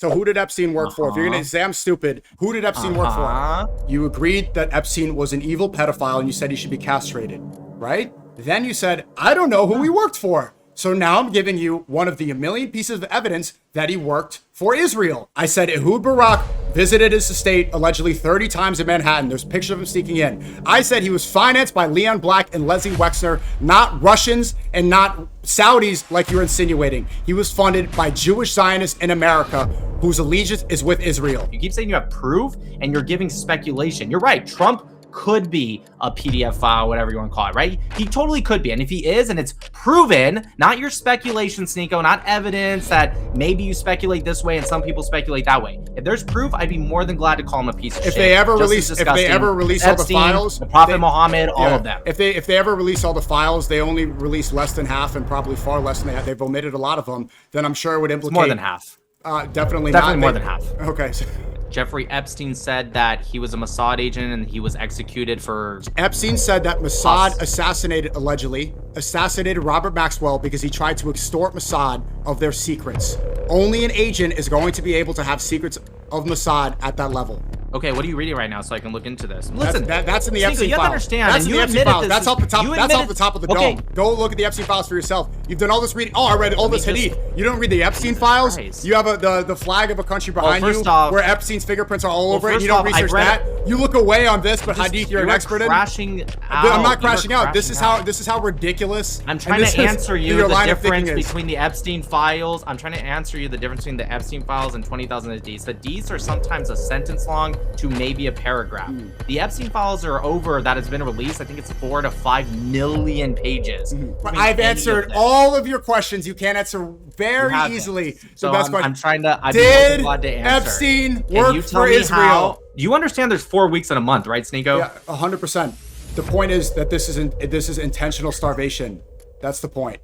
So who did Epstein work for? If you're going to say I'm stupid, who did Epstein work for? You agreed that Epstein was an evil pedophile and you said he should be castrated, right? Then you said, I don't know who he worked for. So now I'm giving you one of the a million pieces of evidence that he worked for Israel. I said Ehud Barak visited his estate allegedly 30 times in Manhattan. There's pictures of him sneaking in. I said he was financed by Leon Black and Leslie Wexner, not Russians and not Saudis like you're insinuating. He was funded by Jewish Zionists in America whose allegiance is with Israel. You keep saying you have proof and you're giving speculation. You're right. Trump could be a PDF file, whatever you want to call it, right? He totally could be. And if he is, and it's proven, not your speculation, SNEAKO, not evidence that maybe you speculate this way and some people speculate that way. If there's proof, I'd be more than glad to call him a piece of shit. If they ever release all the files, the Prophet Muhammad, all of them. If they ever release all the files, they only release less than half and probably far less than that. They've omitted a lot of them. Then I'm sure it would implicate more than half. Definitely more than half. Okay. Jeffrey Epstein said that he was a Mossad agent and he was executed for... Epstein said that Mossad assassinated Robert Maxwell because he tried to extort Mossad of their secrets. Only an agent is going to be able to have secrets of Mossad at that level. Okay, what are you reading right now so I can look into this? Listen, that's in the Epstein you have file. to understand. That's in the Epstein file. That's off the top. That's off the top of the okay. dome. Go look at the Epstein files for yourself. You've done all this reading. Oh, I read all this hadith. You don't read the Epstein files. Christ. You have the flag of a country behind you where Epstein's fingerprints are all over it. And you don't research that. You look away on this, but hadith you're an expert in. Crashing out. I'm not crashing out. This is how ridiculous. I'm trying to answer you the difference between the Epstein files. I'm trying to answer you the difference between the Epstein files and 20,000 hadiths. The hadiths are sometimes a sentence long to maybe a paragraph. The Epstein files are over that has been released. I think it's 4 to 5 million pages. But I've answered all of your questions. You can't answer very easily. So best question. I'm trying to. Did glad to answer. Epstein work for Israel? You understand there's 4 weeks in a month, right, SNEAKO? Yeah, 100%. The point is that this is intentional starvation. That's the point.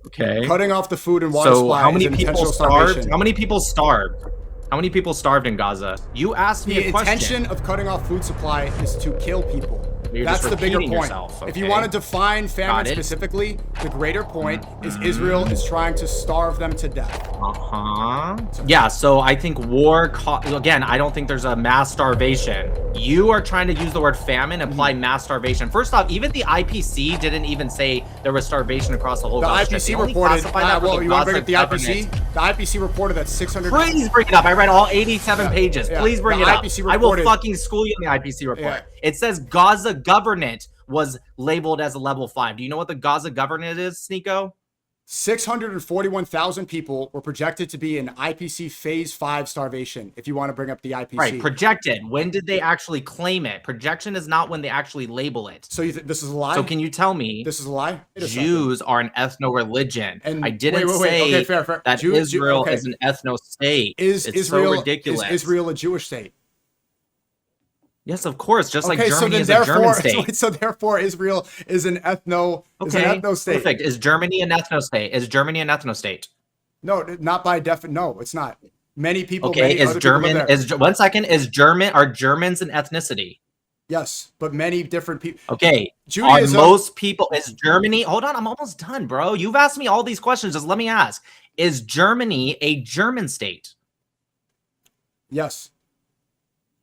Okay. Cutting off the food and water supply. How many is people intentional starved? starvation. How many people starved? How many people starved in Gaza? You asked me a question. The intention of cutting off food supply is to kill people. That's the bigger point. Yourself, okay. If you want to define famine specifically, the greater point is Israel is trying to starve them to death. Yeah, so I think war, again, I don't think there's a mass starvation. You are trying to use the word famine, apply mass starvation. First off, even the IPC didn't even say there was starvation across the whole Gaza. The IPC reported, well, you want to bring up the IPC? The IPC reported that 600... Please bring it up. I read all 87 pages. Please bring it up. I will fucking school you on the IPC report. Yeah. It says Gaza Governorate was labeled as a level 5. Do you know what the Gaza Governorate is, SNEAKO? 641,000 people were projected to be in IPC Phase 5 starvation, if you want to bring up the IPC. Right, projected. When did they actually claim it? Projection is not when they actually label it. So this is a lie? So can you tell me... This is a lie? Jews are an ethno-religion. And I didn't say okay, fair. that Israel is an ethno-state. It's Israel, so ridiculous. Is Israel a Jewish state? Yes, of course. Just like Germany is a German state. So therefore, Israel is an ethno-state. Perfect. Is Germany an ethno-state? Is Germany an ethno-state? No, not by definition. No, it's not. Many people. Okay. Is German? Is German? Are Germans an ethnicity? Yes, but many different people. Okay. Judaism. Are most people? Is Germany? Hold on, I'm almost done, bro. You've asked me all these questions. Just let me ask: is Germany a German state? Yes.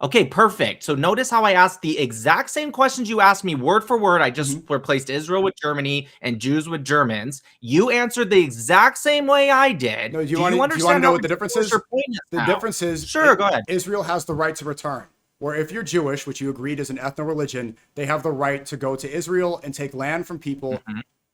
Okay, perfect. So notice how I asked the exact same questions you asked me word for word. I just replaced Israel with Germany and Jews with Germans. You answered the exact same way I did. No, do you want to know what the difference is? The difference is, sure, go ahead. Israel has the right to return. Where if you're Jewish, which you agreed is an ethno-religion, they have the right to go to Israel and take land from people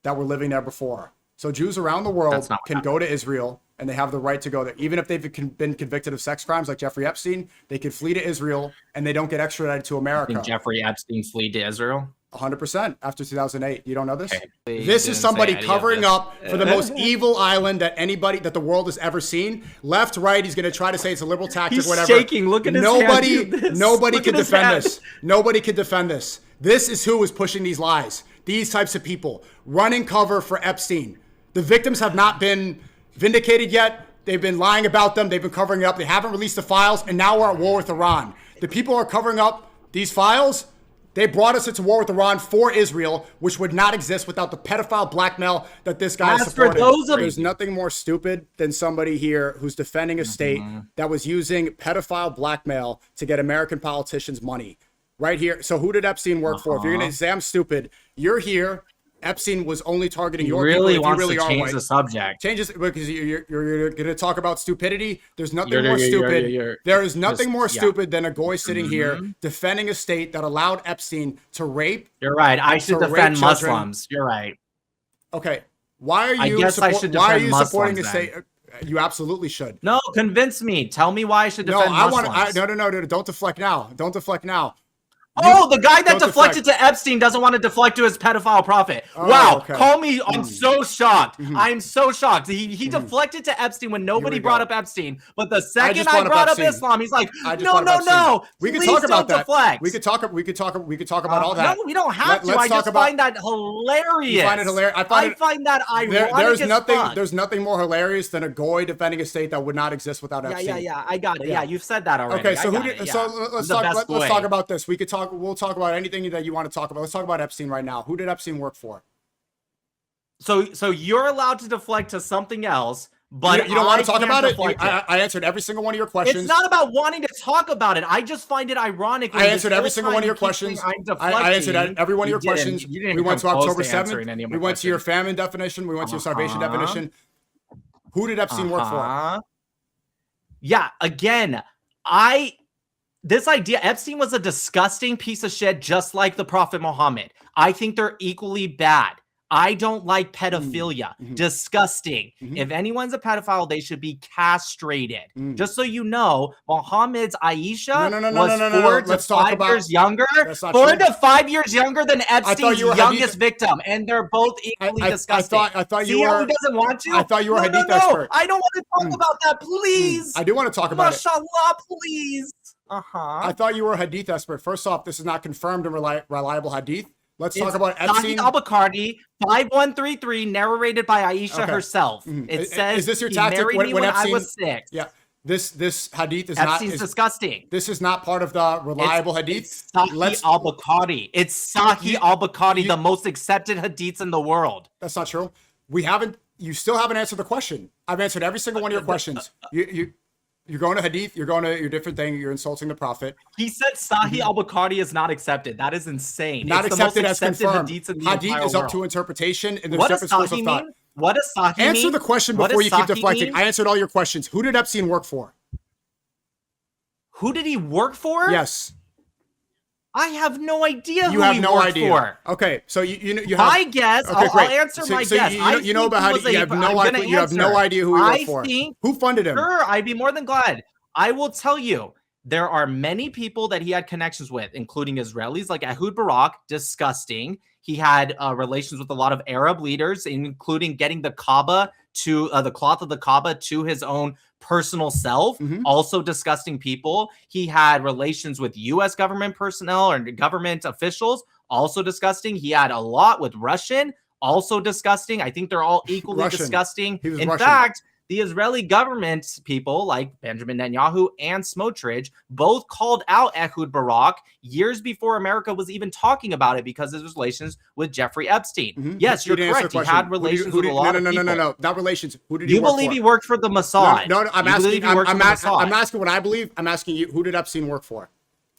that were living there before. So Jews around the world can go to Israel and they have the right to go there. Even if they've been convicted of sex crimes like Jeffrey Epstein, they could flee to Israel and they don't get extradited to America. Did Jeffrey Epstein flee to Israel? 100% after 2008. You don't know this? Okay. This is somebody covering up for the most evil island that the world has ever seen. Left, right, he's going to try to say it's a liberal tactic, He's whatever. Shaking. Look at his hand. Nobody can defend this. Nobody can defend this. This is who is pushing these lies. These types of people running cover for Epstein. The victims have not been vindicated yet. They've been lying about them. They've been covering it up. They haven't released the files, and now we're at war with Iran. The people who are covering up these files, They brought us into war with Iran for Israel, which would not exist without the pedophile blackmail that this guy supported. There's nothing more stupid than somebody here who's defending a state that was using pedophile blackmail to get American politicians money. Right here. So who did Epstein work for? If you're going to say I'm stupid, you're here. People was only targeting your people. If you really are change the subject. Change this because you're going to talk about stupidity. There's nothing more stupid. There is nothing more stupid than a goy sitting here defending a state that allowed Epstein to rape. You're right. I should defend Muslims. You're right. Okay. Why are you? Supporting a state? You absolutely should. No, convince me. Tell me why I should defend Muslims. No. Don't deflect now. Don't deflect now. Oh, the guy that deflected to Epstein doesn't want to deflect to his pedophile prophet. Wow. Okay. Call me. I'm so shocked. I'm so shocked. He deflected to Epstein when nobody brought up Epstein. But the second I brought up Islam, he's like, no. We could talk about that. Deflect. We could talk about all that. No, we don't have to. I just find that hilarious. You find it hilarious? I find that ironic. There's nothing more hilarious than a goy defending a state that would not exist without Epstein. Yeah. I got it. Yeah, you've said that already. Okay, so let's talk about this. We'll talk about anything that you want to talk about. Let's talk about Epstein right now. Who did Epstein work for? So you're allowed to deflect to something else, but you don't want to talk about it? I answered every single one of your questions. It's not about wanting to talk about it. I just find it ironic. I answered every single one of your questions. I answered every one of your questions. We went to October 7th. We went to your famine definition. We went to your starvation definition. Who did Epstein work for? Yeah, again, this idea, Epstein was a disgusting piece of shit, just like the Prophet Muhammad. I think they're equally bad. I don't like pedophilia. Disgusting. If anyone's a pedophile, they should be castrated. Just so you know, Muhammad's Aisha was 4 to 5 years younger. 4 to 5 years younger than Epstein's youngest victim, and they're both equally disgusting. I thought you were. Who doesn't want to? I thought you were a hadith expert. I don't want to talk about that, please. I do want to talk about it. Mashallah, please. I thought you were a hadith expert. First off, this is not confirmed and reliable hadith. Let's talk about Epstein. Sahih al-Bukhari, 5133, narrated by Aisha herself. It says, "Is this your tactic when Epstein?" I was 6. Yeah, this hadith is Epstein's disgusting. This is not part of the reliable hadith. It's Sahih al-Bukhari. It's Sahih al-Bukhari, the most accepted hadiths in the world. That's not true. You still haven't answered the question. I've answered every single one of your questions. You're going to hadith, you're going to your different thing, you're insulting the prophet. He said Sahih al-Bukhari is not accepted. That is insane. Not accepted as confirmed. Hadith is up to interpretation, and there's different schools of thought. What does Sahih mean? Answer the question before you keep deflecting. I answered all your questions. Who did Epstein work for? Who did he work for? Yes. I have no idea who he worked for. Okay, so you have my guess. Okay, I'll answer my guess. You know about how you have no idea. You have no idea who he worked for. Who funded him? Sure, I'd be more than glad. I will tell you, there are many people that he had connections with, including Israelis like Ehud Barak. Disgusting. He had relations with a lot of Arab leaders, including getting the Kaaba to the cloth of the Kaaba to his own personal self. Also disgusting people. He had relations with U.S. government personnel or government officials. Also disgusting. He had a lot with Russian. Also disgusting. I think they're all equally disgusting. In fact, the Israeli government people like Benjamin Netanyahu and Smotrich both called out Ehud Barak years before America was even talking about it because of his relations with Jeffrey Epstein. Yes, you're correct. He had relations with a lot of people. No, not relations. Who did he work for? You believe he worked for the Mossad? No, I'm asking what I believe. I'm asking you, who did Epstein work for?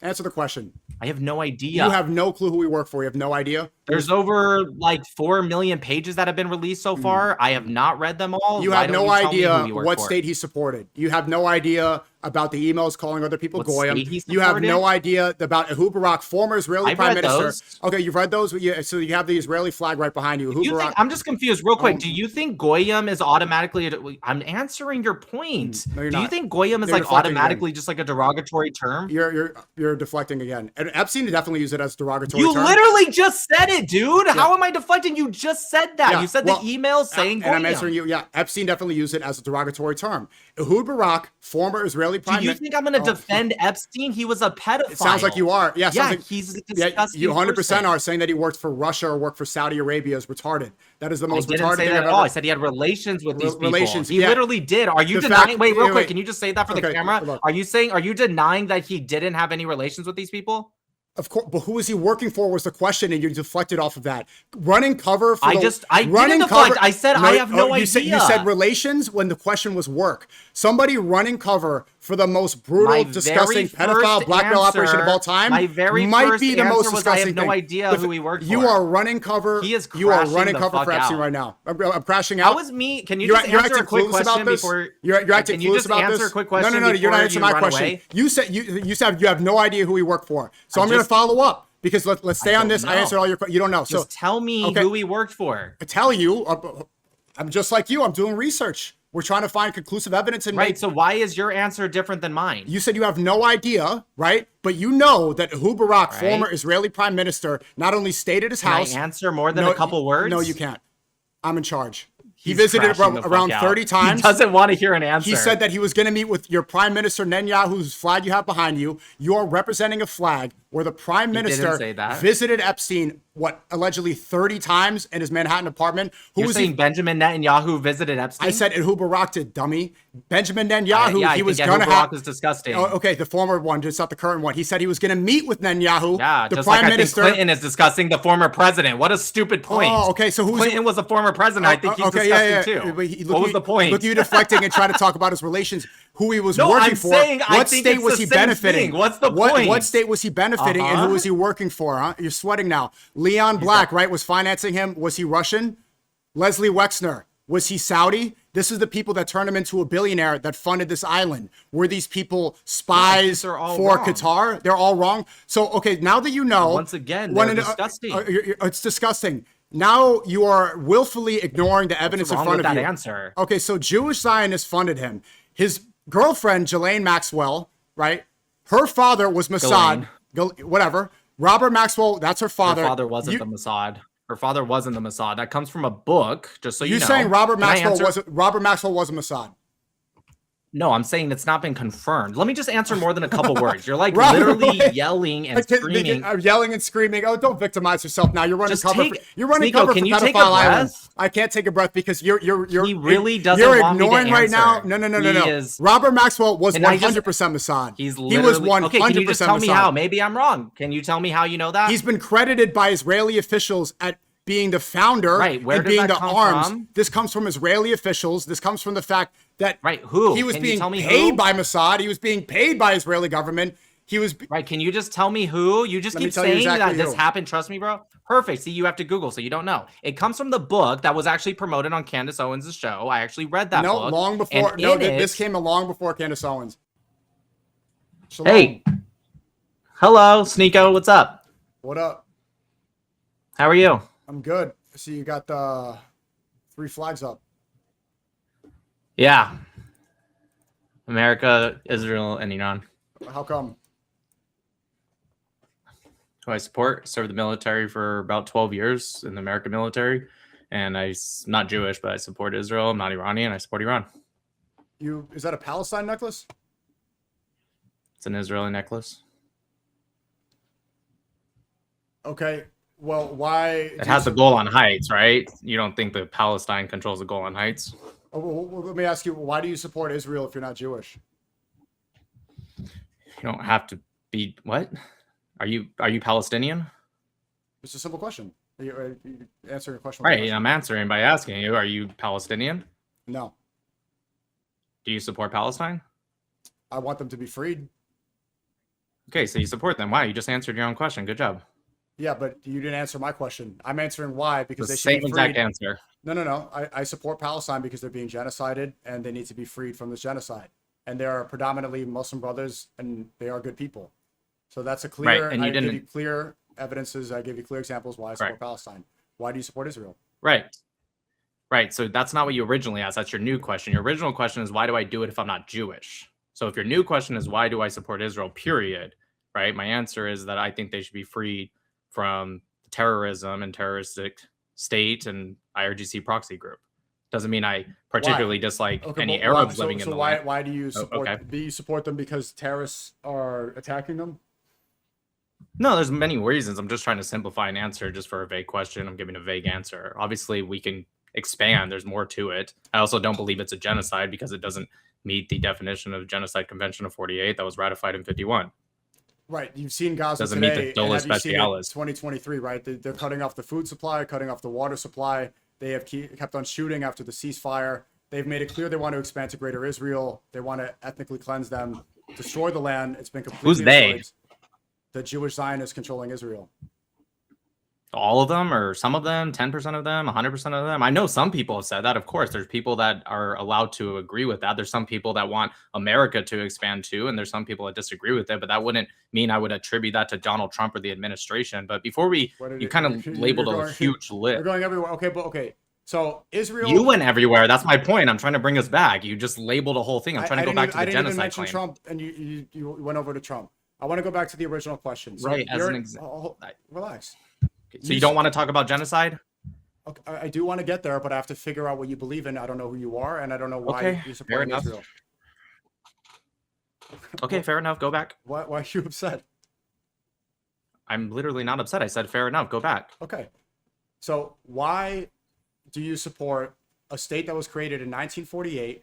Answer the question. I have no idea. You have no clue who he worked for. You have no idea. There's over like 4 million pages that have been released so far. I have not read them all. You have no idea what state he supported. You have no idea about the emails calling other people goyim. You have no idea about Ehud Barak, former Israeli prime minister. Okay, you've read those. So you have the Israeli flag right behind you. I'm just confused real quick. Do you think goyim is automatically I'm answering your point. No, you're not. Do you think goyim is like automatically just like a derogatory term? You're deflecting again. And Epstein definitely used it as a derogatory term. You literally just said it, dude. Yeah. How am I deflecting? You just said that. Yeah. You said the email saying and I'm answering you. Yeah, Epstein definitely used it as a derogatory term. Ehud Barak, former Israeli prime minister. Do you think I'm going to defend Epstein? He was a pedophile. It sounds like you are. Yeah, like, he's a disgusting you 100% are saying that he worked for Russia or worked for Saudi Arabia is retarded. That is the most retarded thing I've ever. I said he had relations with these people. He literally did. Are you denying? Wait, real quick. Can you just say that for the camera? Are you denying that he didn't have any relations with these people? Of course, but who was he working for was the question, and you deflected off of that. Running cover for I didn't deflect. I said I have no idea. You said relations when the question was work. Somebody running cover for the most brutal, disgusting pedophile blackmail operation of all time might be the most disgusting thing. I have no idea who he worked for. You are running cover. He is you are running cover for Epstein right now. I'm crashing out. How is me? Can you just answer a quick question before? You're acting clueless about this. Can you just answer a quick question? No, you're not answering my question. You said you have no idea who he worked for. So I'm going to follow up. Because let's stay on this. I answered all your questions. You don't know. Just tell me who he worked for. I tell you. I'm just like you. I'm doing research. We're trying to find conclusive evidence. So why is your answer different than mine? You said you have no idea, right? But you know that Ehud Barak, former Israeli prime minister, not only stayed at his house. Can I answer more than a couple words? No, you can't. I'm in charge. He visited around 30 times. He doesn't want to hear an answer. He said that he was going to meet with your prime minister, Netanyahu, whose flag you have behind you. You are representing a flag where the prime minister visited Epstein, allegedly 30 times in his Manhattan apartment. You're saying Benjamin Netanyahu visited Epstein? I said Ehud Barak did, dummy. Benjamin Netanyahu, he was going to have... is disgusting. Oh, okay, the former one, just not the current one. He said he was going to meet with Netanyahu, the just prime like minister. I think Clinton is discussing the former president. What a stupid point. Oh, okay, so Clinton was a former president. I think he's disgusting too. What was the point? Look, you deflecting and trying to talk about his relations, who he was working for. What state was he benefiting? What's the point? What state was he benefiting and who was he working for? Huh? You're sweating now. Leon Black, right, was financing him. Was he Russian? Leslie Wexner, was he Saudi? This is the people that turned him into a billionaire that funded this island. Were these people spies for Qatar? They're all wrong. So, okay, now that you know. Once again, they're disgusting. It's disgusting. Now you are willfully ignoring the evidence in front of you. Answer? Okay, so Jewish Zionists funded him. His girlfriend, Ghislaine Maxwell, right? Her father was Mossad. Whatever. Robert Maxwell, that's her father. Her father wasn't the Mossad. Her father wasn't the Mossad. That comes from a book, just so you know. You're saying Robert Maxwell wasn't Mossad? No, I'm saying it's not been confirmed. Let me just answer more than a couple words. You're like literally yelling and screaming. I'm yelling and screaming. Oh, don't victimize yourself now. You're running cover. You're running cover for can you take a pedophile breath? island. I can't take a breath because you're he really doesn't you're want ignoring me to right answer. now. No. Robert Maxwell was 100% Mossad. He was 100% okay, can you just tell me Mossad. how? Maybe I'm wrong. Can you tell me how you know that? He's been credited by Israeli officials at being the founder and being the arms. From? This comes from Israeli officials. This comes from the fact that he was being paid by Mossad. He was being paid by Israeli government. He was Can you just tell me who? You just keep saying that this happened. Trust me, bro. Perfect. See, you have to Google, so you don't know. It comes from the book that was actually promoted on Candace Owens' show. I actually read that book. Long before. No, this came along before Candace Owens. Shalom. Hey. Hello, SNEAKO. What's up? What up? How are you? I'm good. I see you got the 3 flags up. Yeah. America, Israel, and Iran. How come? Who I support. Served the military for about 12 years in the American military. And I'm not Jewish, but I support Israel. I'm not Iranian. I support Iran. Is that a Palestine necklace? It's an Israeli necklace. Okay. Well, why? It has the Golan Heights, right? You don't think that Palestine controls the Golan Heights? Well, let me ask you, why do you support Israel if you're not Jewish? You don't have to be. What? Are you Palestinian? It's a simple question. You answering a question. Right, I'm answering by asking you, are you Palestinian? No. Do you support Palestine? I want them to be freed. Okay, so you support them. Wow, you just answered your own question. Good job. Yeah, but you didn't answer my question. I'm answering why, because they should be freed. Same exact answer. No. I support Palestine because they're being genocided and they need to be freed from this genocide. And they are predominantly Muslim brothers and they are good people. So that's a clear, right, and you give you clear evidences. I give you clear examples why I support Palestine. Why do you support Israel? Right. So that's not what you originally asked. That's your new question. Your original question is, why do I do it if I'm not Jewish? So if your new question is, why do I support Israel, period, right? My answer is that I think they should be freed from terrorism and terroristic state and IRGC proxy group. Doesn't mean I particularly dislike any Arabs living in the land. Why do you support do you support them because terrorists are attacking them? No, there's many reasons. I'm just trying to simplify an answer just for a vague question. I'm giving a vague answer. Obviously, we can expand. There's more to it. I also don't believe it's a genocide because it doesn't meet the definition of Genocide Convention of 48 that was ratified in 51. Right. You've seen Gaza Doesn't meet today, the and dolus have you seen it specialis. 2023, right? They're cutting off the food supply, cutting off the water supply. They have kept on shooting after the ceasefire. They've made it clear they want to expand to Greater Israel. They want to ethnically cleanse them, destroy the land. It's been completely Who's they? destroyed. The Jewish Zionists controlling Israel. All of them, or some of them, 10% of them, 100% of them? I know some people have said that. Of course, there's people that are allowed to agree with that. There's some people that want America to expand too, and there's some people that disagree with it. But that wouldn't mean I would attribute that to Donald Trump or the administration. But before you kind of labeled a huge list. You're going everywhere. Okay. So Israel. You went everywhere. That's my point. I'm trying to bring us back. You just labeled a whole thing. I'm trying to go back to the genocide claim. I didn't even mention Trump, and you went over to Trump. I want to go back to the original question. So right. As an example. Relax. So you don't want to talk about genocide? Okay, I do want to get there, but I have to figure out what you believe in. I don't know who you are, and I don't know why you support Israel. Okay, fair enough. Go back. Why are you upset? I'm literally not upset. I said fair enough. Go back. Okay. So why do you support a state that was created in 1948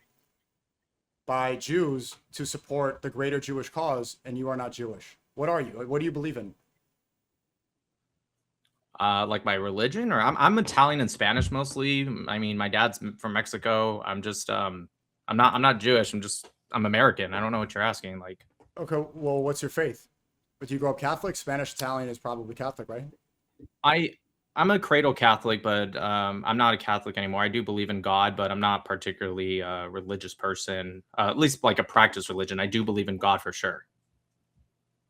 by Jews to support the greater Jewish cause, and you are not Jewish? What are you? What do you believe in? Like my religion, or I'm Italian and Spanish mostly. I mean, my dad's from Mexico. I'm just I'm not Jewish. I'm American. I don't know what you're asking. Like, okay, well, what's your faith? But you grow up Catholic. Spanish Italian is probably Catholic, right? I'm a cradle Catholic, but I'm not a Catholic anymore. I do believe in God, but I'm not particularly a religious person. At least like a practice religion. I do believe in God for sure.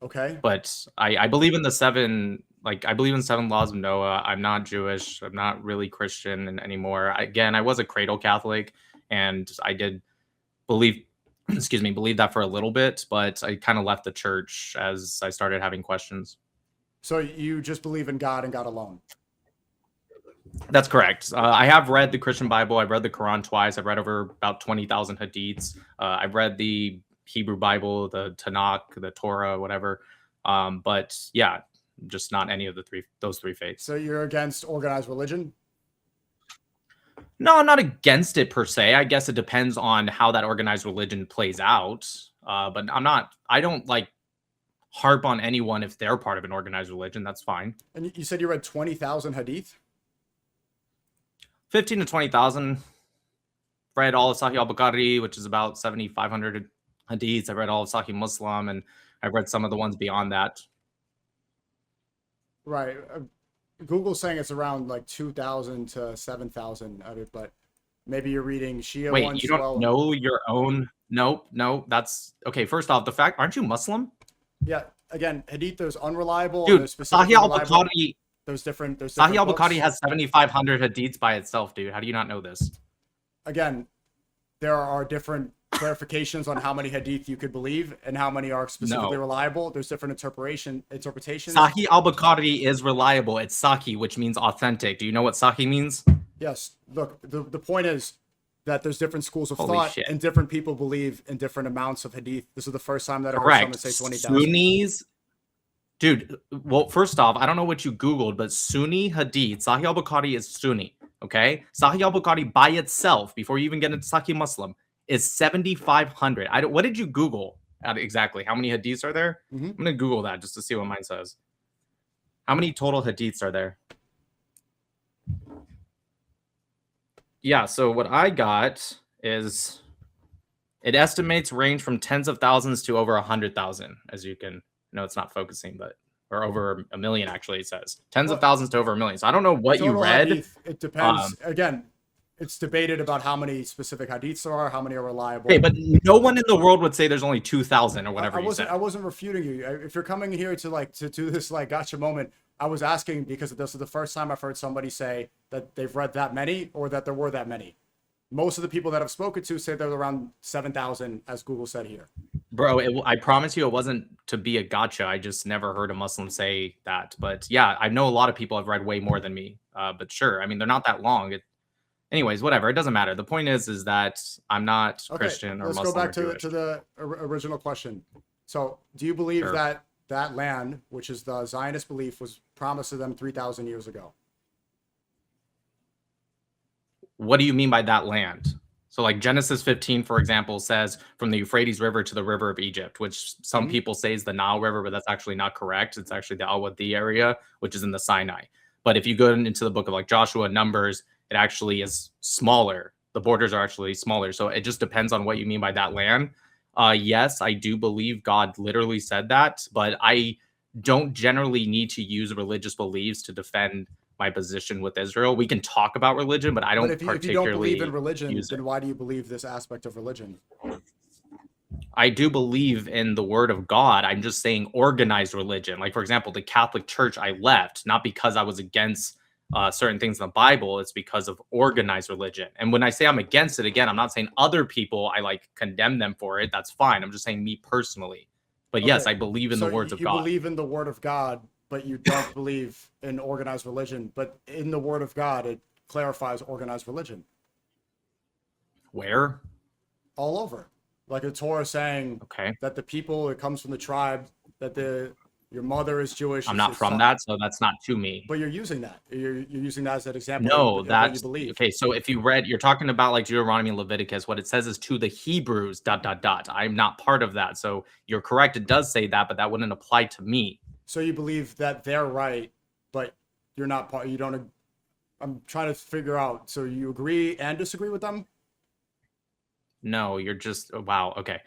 Okay. But I believe in the seven. Like, I believe in 7 laws of Noah. I'm not Jewish. I'm not really Christian anymore. Again, I was a cradle Catholic, and I did believe that for a little bit, but I kind of left the church as I started having questions. So you just believe in God and God alone? That's correct. I have read the Christian Bible. I've read the Quran twice. I've read over about 20,000 hadiths. I've read the Hebrew Bible, the Tanakh, the Torah, whatever. But yeah, just not any of those three faiths. So you're against organized religion? No, I'm not against it per se. I guess it depends on how that organized religion plays out. But I don't like harp on anyone if they're part of an organized religion. That's fine. And you said you read 20,000 hadith? 15 to 20,000. Read all of Sahih al-Bukhari, which is about 7,500 hadiths. I read all of Sahih Muslim, and I've read some of the ones beyond that. Right. Google's saying it's around like 2,000 to 7,000 of it, but maybe you're reading Shia. Wait, you don't know your own? No, that's okay. First off, aren't you Muslim? Yeah. Again, hadith, there's unreliable. Dude, there's Sahih al-Bukhari. There's different. Sahih al-Bukhari has 7,500 hadiths by itself, dude. How do you not know this? Again, there are different clarifications on how many hadith you could believe and how many are specifically reliable. There's different interpretations. Sahih al-Bukhari is reliable. It's Sahih, which means authentic. Do you know what Sahih means? Yes. Look, the point is that there's different schools of thought, and different people believe in different amounts of hadith. This is the first time that I heard someone say 20,000. Sunnis, dude. Well, first off, I don't know what you Googled, but Sunni hadith, Sahih al-Bukhari is Sunni. Okay, Sahih al-Bukhari by itself, before you even get into Sahih Muslim, is 7,500. What did you Google exactly? How many hadiths are there? I'm gonna Google that just to see what mine says. How many total hadiths are there? Yeah, so what I got is it estimates range from tens of thousands to over 100,000. As you can know, it's not focusing, but or over a million actually. It says tens of thousands to over a million. So I don't know what you read. Hadith, it depends. Again, it's debated about how many specific hadiths there are, how many are reliable. Okay, but no one in the world would say there's only 2,000 or whatever. I wasn't refuting you. If you're coming here to do this like gotcha moment, I was asking because this is the first time I've heard somebody say that they've read that many or that there were that many. Most of the people that I've spoken to say they're around 7,000, as Google said here. Bro, I promise you it wasn't to be a gotcha. I just never heard a Muslim say that. But yeah, I know a lot of people have read way more than me. But sure, I mean, they're not that long. Anyways, whatever. It doesn't matter. The point is that I'm not Christian or Muslim. Let's go back to the original question. So do you believe that land, which is the Zionist belief, was promised to them 3,000 years ago? What do you mean by that land? So like Genesis 15, for example, says from the Euphrates River to the river of Egypt, which some people say is the Nile River, but that's actually not correct. It's actually the Al-Wadi area, which is in the Sinai. But if you go into the book of like Joshua, Numbers, it actually is smaller. The borders are actually smaller. So it just depends on what you mean by that land. Yes, I do believe God literally said that, but I don't generally need to use religious beliefs to defend my position with Israel. We can talk about religion, but I don't if particularly you don't believe in religion, use then it. why do you believe this aspect of religion? I do believe in the word of God. I'm just saying organized religion. Like, for example, the Catholic Church I left, not because I was against certain things in the Bible. It's because of organized religion. And when I say I'm against it, again, I'm not saying other people, I like condemn them for it. That's fine. I'm just saying me personally. But yes, I believe in the words of God. You believe in the word of God, but you don't believe in organized religion. But in the word of God, it clarifies organized religion. Where? All over. Like the Torah saying that the people, it comes from the tribe, that your mother is Jewish. I'm not from that, so that's not to me. But you're using that. You're using that as an example. No, that's what you believe. Okay. So if you read, you're talking about like Deuteronomy and Leviticus. What it says is to the Hebrews. ... I'm not part of that. So you're correct. It does say that, but that wouldn't apply to me. So you believe that they're right, but you're not part. You don't. I'm trying to figure out. So you agree and disagree with them? No, you're just wow. Okay.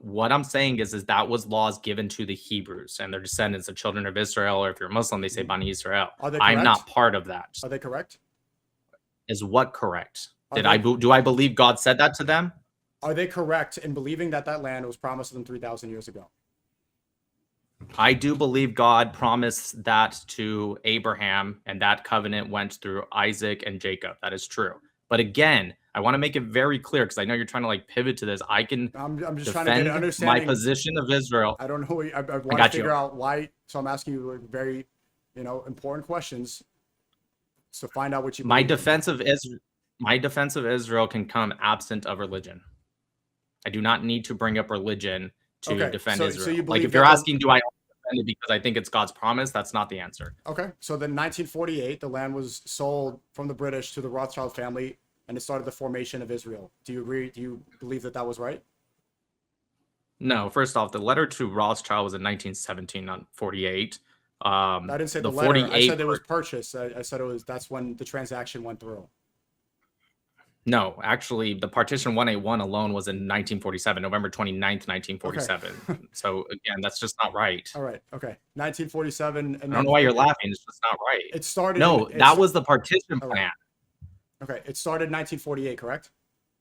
What I'm saying is that was laws given to the Hebrews and their descendants, the children of Israel, or if you're Muslim, they say Bani Israel. I'm not part of that. Are they correct? Is what correct? Do I believe God said that to them? Are they correct in believing that that land was promised to them 3,000 years ago? I do believe God promised that to Abraham, and that covenant went through Isaac and Jacob. That is true. But again, I want to make it very clear because I know you're trying to like pivot to this. I'm just trying to get an understanding. My position of Israel. I don't know. I want to figure out why. So I'm asking you very, important questions to find out what you. My defense of Israel can come absent of religion. I do not need to bring up religion to defend Israel. So like if you're asking, do I defend it because I think it's God's promise? That's not the answer. Okay. So then 1948, the land was sold from the British to the Rothschild family, and it started the formation of Israel. Do you agree? Do you believe that was right? No. First off, the letter to Rothschild was in 1917, not 48. I didn't say the letter. I said it was purchased. I said that's when the transaction went through. No, actually, the partition 1A1 alone was in 1947, November 29th, 1947. Okay. So again, that's just not right. All right. Okay. 1947. And I don't know why you're laughing. It's just not right. It started. No, that was the partition plan. Right. Okay. It started in 1948, correct?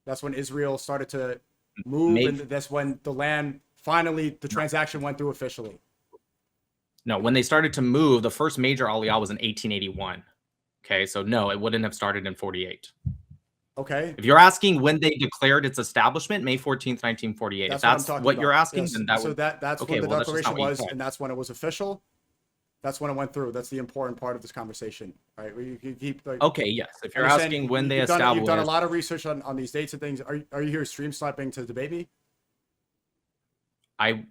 That's when Israel started to move, and that's when the land finally, the transaction went through officially. No, when they started to move, the first major aliyah was in 1881. Okay, so no, it wouldn't have started in 48. Okay. If you're asking when they declared its establishment, May 14th, 1948. That's if that's what you're asking, yes. Then that's when the declaration was, and that's when it was official. That's when it went through. That's the important part of this conversation, right? You keep okay, yes. If you're asking when they established, you've done a lot of research on these dates and things. Are you here stream sniping to debate me? I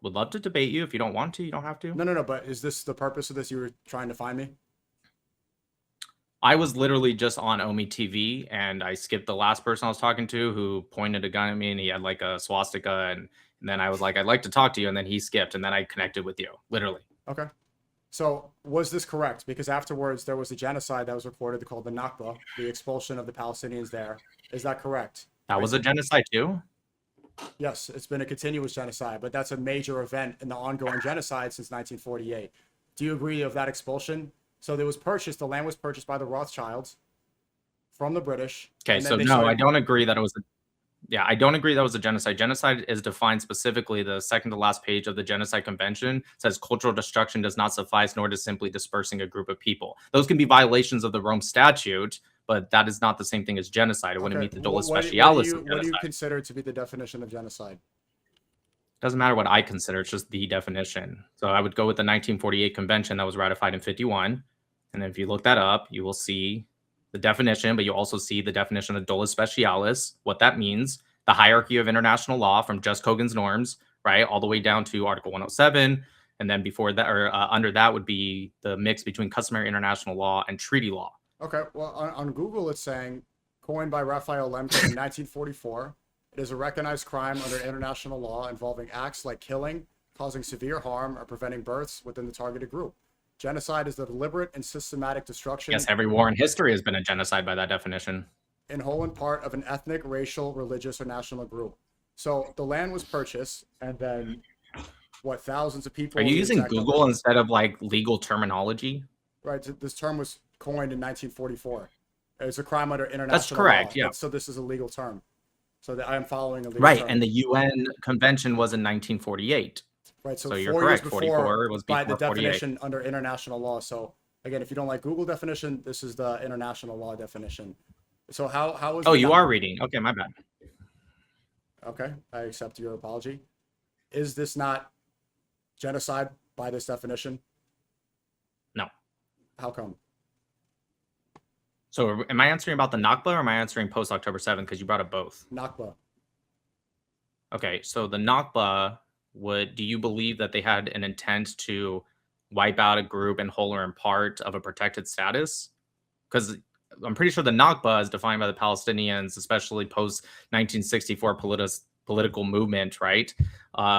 would love to debate you. If you don't want to, you don't have to. No. But is this the purpose of this? You were trying to find me? I was literally just on Omegle TV, and I skipped the last person I was talking to who pointed a gun at me, and he had like a swastika, and then I was like, I'd like to talk to you, and then he skipped, and then I connected with you, literally. Okay. So was this correct? Because afterwards there was a genocide that was reported called the Nakba, the expulsion of the Palestinians there. Is that correct? That was a genocide too? Yes, it's been a continuous genocide, but that's a major event in the ongoing genocide since 1948. Do you agree of that expulsion? So there was the land was purchased by the Rothschilds from the British. Okay, so no, I don't agree that it was I don't agree that was a genocide. Genocide is defined specifically, the second to last page of the Genocide Convention says cultural destruction does not suffice, nor does simply dispersing a group of people. Those can be violations of the Rome Statute, but that is not the same thing as genocide. It wouldn't meet the Dolus Specialis of genocide. What do you consider to be the definition of genocide? Doesn't matter what I consider, it's just the definition. So I would go with the 1948 convention that was ratified in 51. And if you look that up, you will see the definition, but you also see the definition of Dolus Specialis, what that means, the hierarchy of international law from just Kogan's norms, right, all the way down to Article 107. And then before that, or under that would be the mix between customary international law and treaty law. Okay, well, on Google, it's saying, coined by Raphael Lemkin in 1944. It is a recognized crime under international law involving acts like killing, causing severe harm, or preventing births within the targeted group. Genocide is the deliberate and systematic destruction. Yes, every war in history has been a genocide by that definition. In whole and part of an ethnic, racial, religious, or national group. So the land was purchased, and then what? Thousands of people. Are you using Google instead of like legal terminology? Right. This term was coined in 1944. It's a crime under international law. That's correct. Yeah. So this is a legal term. So that I am following a legal right, term. And the UN convention was in 1948. Right. So you're 4 correct. years before, 44 was by the 48. definition under international law. So again, if you don't like Google definition, this is the international law definition. So how is? Oh, you are reading. Okay, my bad. Okay, I accept your apology. Is this not genocide by this definition? No. How come? So am I answering about the Nakba or am I answering post October 7th? Because you brought up both. Nakba. Okay, so the Nakba, do you believe that they had an intent to wipe out a group in whole or in part of a protected status? Because I'm pretty sure the Nakba is defined by the Palestinians, especially post 1964 political movement, right?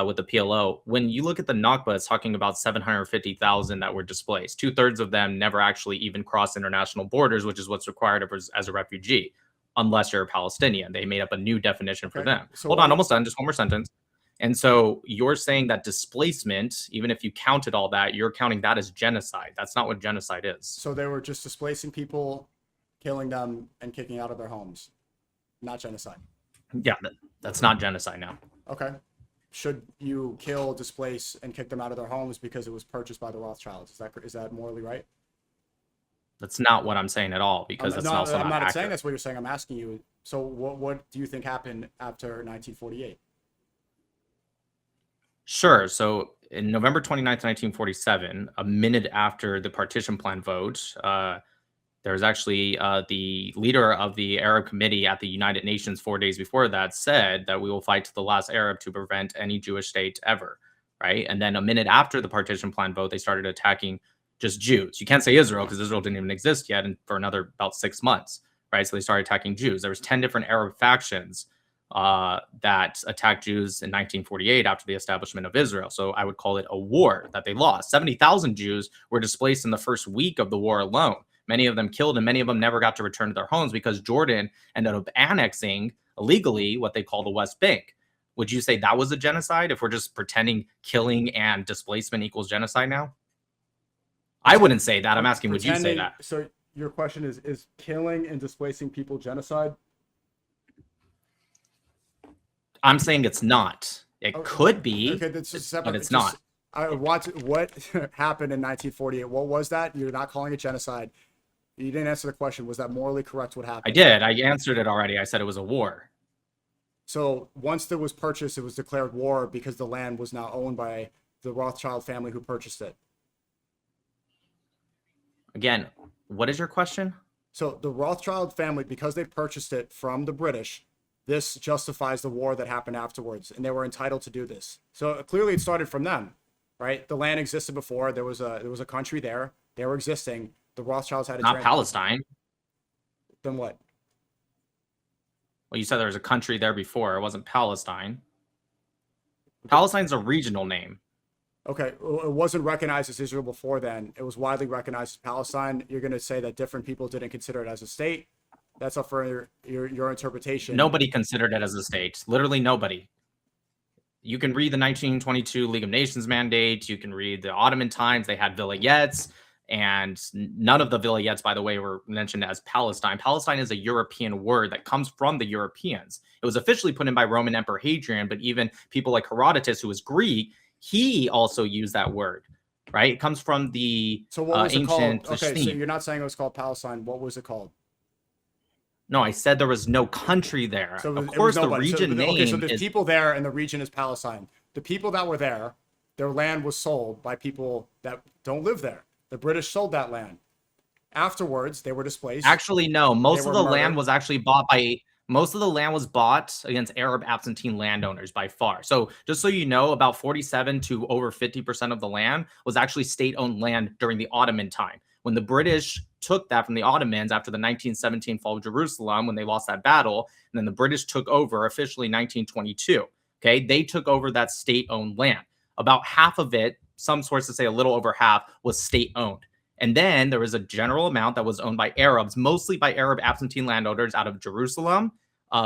With the PLO. When you look at the Nakba, it's talking about 750,000 that were displaced. 2/3 of them never actually even crossed international borders, which is what's required as a refugee, unless you're a Palestinian. They made up a new definition for them. So hold on, almost done. Just one more sentence. And so you're saying that displacement, even if you counted all that, you're counting that as genocide. That's not what genocide is. So they were just displacing people, killing them, and kicking out of their homes. Not genocide. Yeah, that's not genocide now. Okay. Should you kill, displace, and kick them out of their homes because it was purchased by the Rothschilds? Is that morally right? That's not what I'm saying at all, because that's also not I'm not accurate. saying that's what you're saying. I'm asking you. So what do you think happened after 1948? Sure. So in November 29th, 1947, a minute after the partition plan vote, there was actually the leader of the Arab Committee at the United Nations 4 days before that said that we will fight to the last Arab to prevent any Jewish state ever, right? And then a minute after the partition plan vote, they started attacking just Jews. You can't say Israel because Israel didn't even exist yet, and for another about 6 months, right? So they started attacking Jews. There was 10 different Arab factions that attacked Jews in 1948 after the establishment of Israel. So I would call it a war that they lost. 70,000 Jews were displaced in the first week of the war alone. Many of them killed, and many of them never got to return to their homes because Jordan ended up annexing illegally what they call the West Bank. Would you say that was a genocide if we're just pretending killing and displacement equals genocide now? I wouldn't say that. I'm asking, would you say that? So your question is killing and displacing people genocide? I'm saying it's not. It could be, okay, that's just separate. But it's not. What happened in 1948? What was that? You're not calling it genocide. You didn't answer the question. Was that morally correct what happened? I did. I answered it already. I said it was a war. So once there was purchase, it was declared war because the land was now owned by the Rothschild family who purchased it. Again, what is your question? So the Rothschild family, because they purchased it from the British, this justifies the war that happened afterwards, and they were entitled to do this. So clearly it started from them, right? The land existed before. There was a country there. They were existing. The Rothschilds had not Palestine. Then what? Well, you said there was a country there before. It wasn't Palestine. Palestine's a regional name. Okay, it wasn't recognized as Israel before then. It was widely recognized as Palestine. You're going to say that different people didn't consider it as a state. That's up for your interpretation. Nobody considered it as a state. Literally nobody. You can read the 1922 League of Nations mandate. You can read the Ottoman times. They had vilayets, and none of the vilayets, by the way, were mentioned as Palestine. Palestine is a European word that comes from the Europeans. It was officially put in by Roman Emperor Hadrian, but even people like Herodotus, who was Greek, he also used that word, right? It comes from the so what was ancient. It called? Okay, so you're not saying it was called Palestine. What was it called? No, I said there was no country there. So of course, the region name okay, so there's people there, and the region is Palestine. The people that were there, their land was sold by people that don't live there. The British sold that land. Afterwards, they were displaced. Actually, no. Most of the land was actually bought by. Most of the land was bought against Arab absentee landowners by far. So just so you know, about 47 to over 50% of the land was actually state-owned land during the Ottoman time. When the British took that from the Ottomans after the 1917 fall of Jerusalem, when they lost that battle, and then the British took over officially in 1922. Okay, they took over that state-owned land. About half of it, some sources say a little over half, was state-owned. And then there was a general amount that was owned by Arabs, mostly by Arab absentee landowners out of Jerusalem,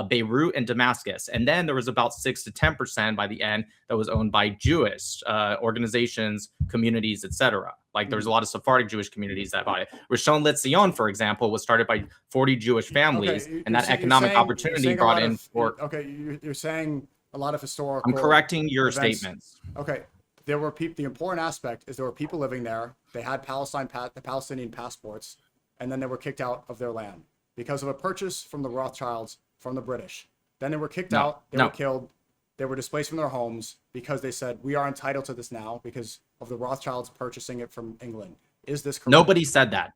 Beirut, and Damascus. And then there was about 6 to 10% by the end that was owned by Jewish organizations, communities, etc. Like there was a lot of Sephardic Jewish communities that bought it. Rishon LeZion, for example, was started by 40 Jewish families, and that economic opportunity brought in for. Okay, you're saying a lot of historical. I'm correcting your statements. Okay. There were people. The important aspect is there were people living there. They had the Palestinian passports, and then they were kicked out of their land because of a purchase from the Rothschilds from the British. Then they were kicked out. They were killed. They were displaced from their homes because they said we are entitled to this now because of the Rothschilds purchasing it from England. Is this correct? Nobody said that.